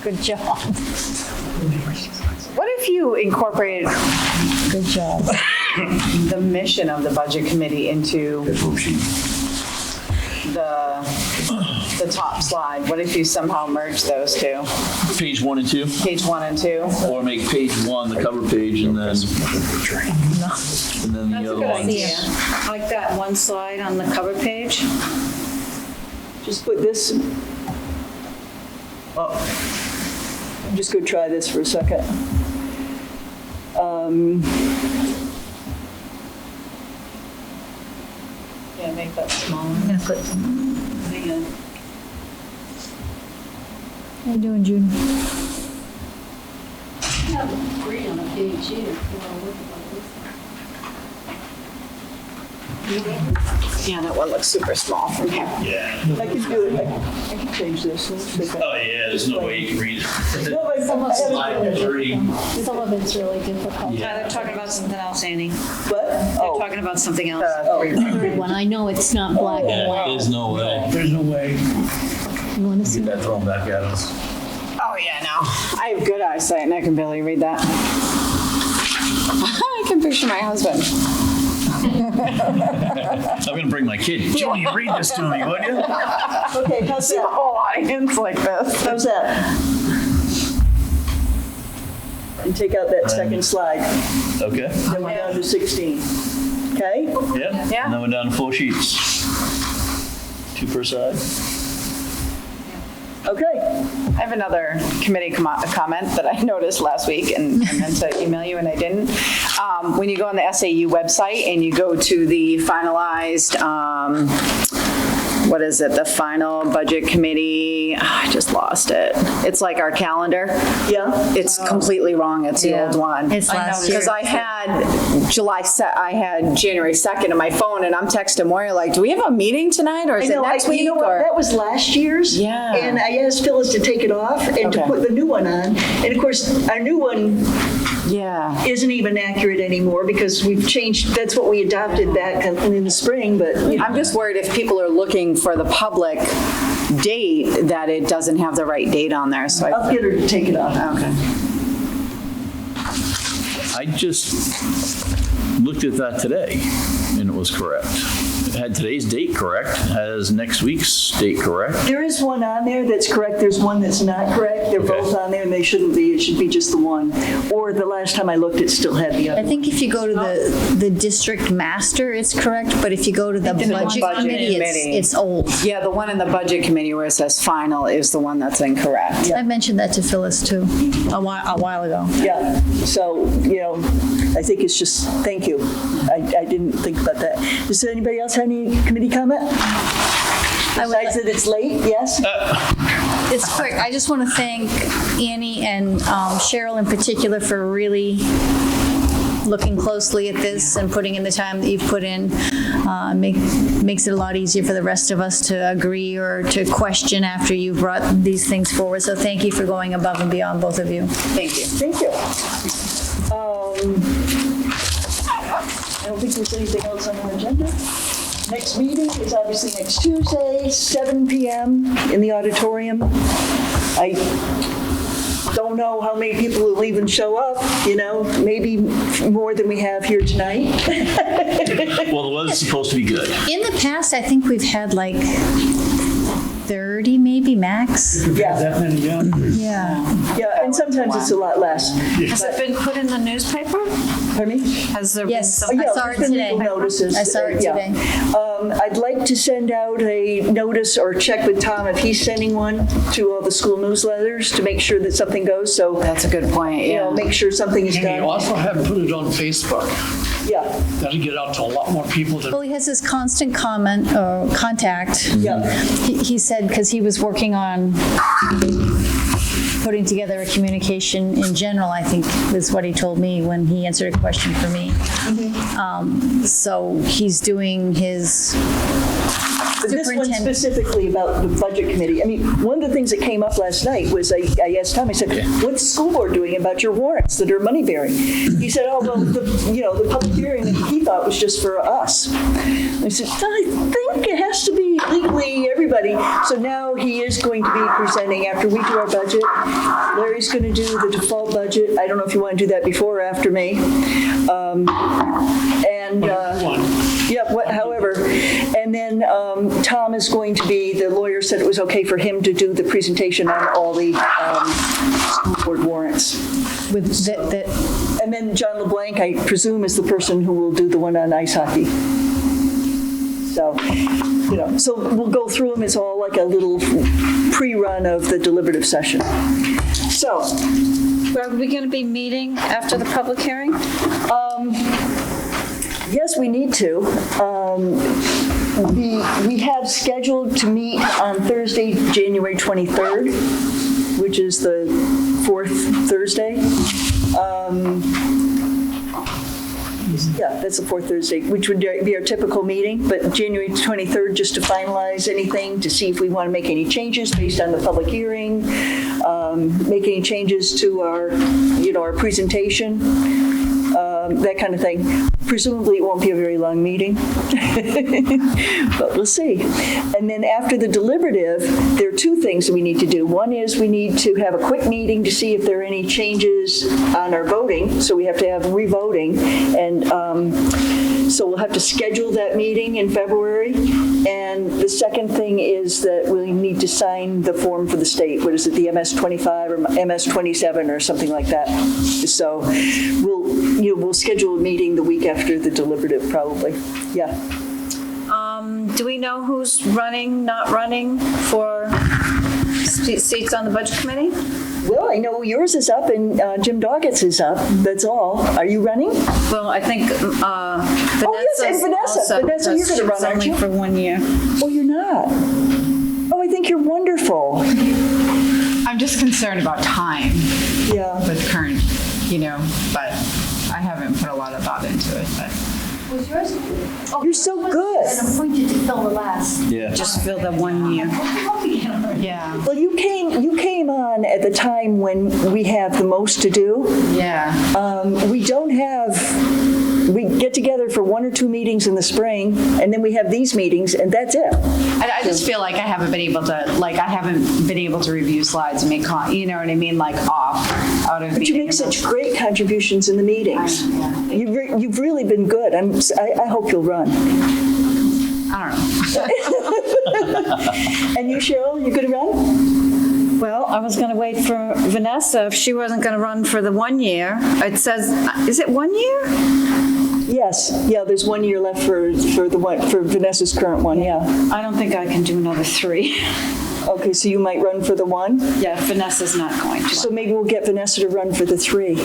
Good job. What if you incorporated Good job. the mission of the budget committee into the top slide? What if you somehow merge those two? Page 1 and 2, Page 1 and 2? or make page 1 the cover page and then the other one. Like that one slide on the cover page. Just put this, I'm just going to try this for a second. Yeah, make that smaller. Hang on. How you doing, Judy? have 3 on a page here. Yeah, that one looks super small from here. Yeah. I can do it, I can change this. Let's see if I- Oh, yeah, there's no way you can read it. No, I Some of it's Slide really 3. difficult. Some of it's really difficult. Yeah, they're talking about something else, Annie. What? They're Oh, talking about something else. The third one, I know it's not black and Yeah, white. there's no way. There's no way. You want to see? Get that thrown back at us. Oh, yeah, no. I have good eyesight and I can barely read that. I can picture my husband. I'm gonna bring my kid. Julie, read this to me, would you? okay, how's See the that? whole audience like this. How's that? And take out that second slide. Okay. Then we're down to 16. Okay? Yeah. Yeah. And then we're down to 4 sheets. 2 per side. Okay. I have another committee comment that I noticed last week and I meant to email you and I didn't. When you go on the SAU website and you go to the finalized, what is it, the final budget committee, I just lost it. It's like our calendar. Yeah? It's completely wrong. It's the old one. It's last year. Because I had I had January 2nd on my phone and I'm texting Moira like, do we have a meeting tonight or is it next week? You know what, or- that was last year's. Yeah. And I asked Phyllis to take it off and to Okay. put the new one on. And of course, our new one Yeah. isn't even accurate anymore because we've changed, that's what we adopted back in the spring, but you know. I'm just worried if people are looking for the public date, that it doesn't have the right date on there, so I'll get her to take it off. Okay. I just, looked at that today, and it was correct. It had today's date correct, has next week's date correct. There is one on there that's correct, there's one that's not correct. They're both on there and they shouldn't be, it should be just the one. Or the last time I looked, it still had the other I think if you go to the district master, it's correct, but if you go to the budget committee, it's old. Yeah, the one in the budget committee where it says final is the one that's incorrect. I mentioned that to Phyllis too, a while ago. Yeah, so, I think it's just, thank you. I didn't think about that. Does anybody else have any committee comment? Besides that it's late, yes? It's quick. I just want to thank Annie and Cheryl in particular for really looking closely at this and putting in the time that you've put in. Makes it a lot easier for the rest of us to agree or to question after you've brought these things forward. So thank you for going above and beyond, both of you. Thank you. Thank you. I don't think there's anything else on our agenda. Next meeting is obviously next Tuesday, 7 p.m. in the auditorium. I don't know how many people will even show up, maybe more than we have here tonight. Well, the weather's supposed to be good. In the past, I think we've had like 30 maybe max. Yeah. That many, Yeah, and sometimes it's a lot less. Has it been put in the newspaper? Pardon me? Has there Yes, been I some? saw there's it been today. legal notices. I saw it Yeah. today. I'd like to send out a notice or check with Tom if he's sending one to all the school newsletters to make sure that something goes, so, That's a good point, yeah. make sure something is And we done. also haven't put it on Facebook. Yeah, That'll get out to a lot more people than. Well, he has his constant contact. yeah. He said, because he was working on putting together a communication in general, I think is what he told me when he answered a question for me. So he's doing his But this one superintendent. specifically about the budget committee. I mean, one of the things that came up last night was I asked Tom, I said, what's the school board doing about your warrants that are money bearing? He said, oh, well, the public hearing he thought was just for us. I said, I think it has to be legally everybody. So now he is going to be presenting after we do our budget. Larry's going to do the default budget. I don't know if you want to do that before or after me. However, and then Tom is going to be, the lawyer said it was okay for him to do the presentation on all the school board warrants. And then John LeBlanc, I presume, is the person who will do the one on ice hockey. So, so we'll go through them. It's all like a little pre-run of the deliberative session. So, Are we going to be meeting after the public hearing? yes, we need to. We have scheduled to meet on Thursday, January 23rd, which is the fourth Thursday. Yeah, that's the fourth Thursday, which would be our typical meeting, but January 23rd, just to finalize anything, to see if we want to make any changes based on the public hearing, make any changes to our, our presentation, that kind of thing. Presumably, it won't be a very long meeting, but we'll see. And then after the deliberative, there are two things that we need to do. One is we need to have a quick meeting to see if there are any changes on our voting, so we have to have revoting, and so we'll have to schedule that meeting in February. And the second thing is that we need to sign the form for the state. What is it, the MS-25 or MS-27 or something like that? So we'll schedule a meeting the week after the deliberative, probably. Yeah. Do we know who's running, not running for seats on the budget committee? Well, I know yours is up and Jim Doggett's is up. That's all. Are you running? Well, I think Vanessa's yes, and Vanessa. also, Vanessa, you're gonna run, aren't you? only for 1 year. Oh, you're not? Oh, I think you're wonderful. I'm just concerned about time Yeah. with current, but I haven't put a lot of thought into it, but. Was yours? Oh, You're so good. And appointed to fill the last. Yeah. Just fill the 1 year. Yeah. Well, you came on at the time when we have the most to do. Yeah. We don't have, we get together for 1 or 2 meetings in the spring, and then we have these meetings, and that's it. I just feel like I haven't been able to review slides and make, you know what I mean, like out of. But you make such great contributions in the meetings. You've really been good. I hope you'll run. I don't know. And you, Cheryl, you gonna run? Well, I was going to wait for Vanessa if she wasn't going to run for the 1 year. It says, is it 1 year? Yes, yeah, there's 1 year left for Vanessa's current one, yeah. I don't think I can do another 3. Okay, so you might run for the 1? Yeah, Vanessa's not going to. So maybe we'll get Vanessa to run for the 3.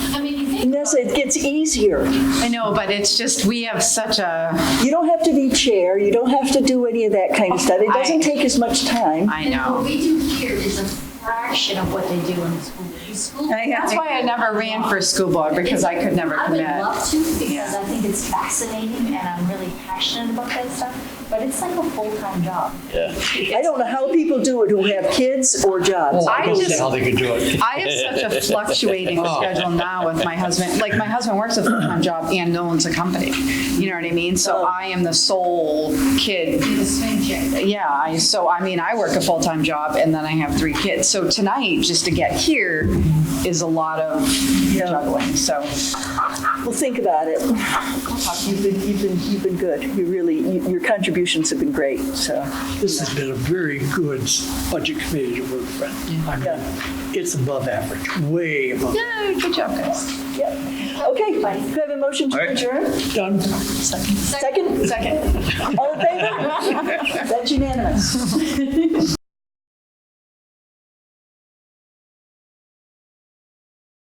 I mean, you think Vanessa, it gets easier. I know, but it's just, we have such a, You don't have to be chair, you don't have to do any of that kind of stuff. It doesn't take as much time. I what know. we do here is a fraction of what they do in the school. The school. That's why I never ran for school board, because I could never I would commit. love to, because I think it's fascinating and I'm really passionate about that stuff, but it's like a full-time job. Yeah. I don't know how people do it who have kids or jobs. I don't see how they could do it. I have such a fluctuating schedule now with my husband. Like, my husband works a full-time job and owns a company. You know what I mean? So I am the sole kid. Do the swing check. Yeah, I work a full-time job and then I have 3 kids. So tonight, just to get here is a lot of juggling, so. Well, think about it. You've been good. Your contributions have been great, so. This has been a very good budget committee to work with. I mean, it's above average, way above. Yeah, good job, guys. Yep. Okay, do I have a motion to adjourn? Done. Second? Second. All in favor? That's unanimous.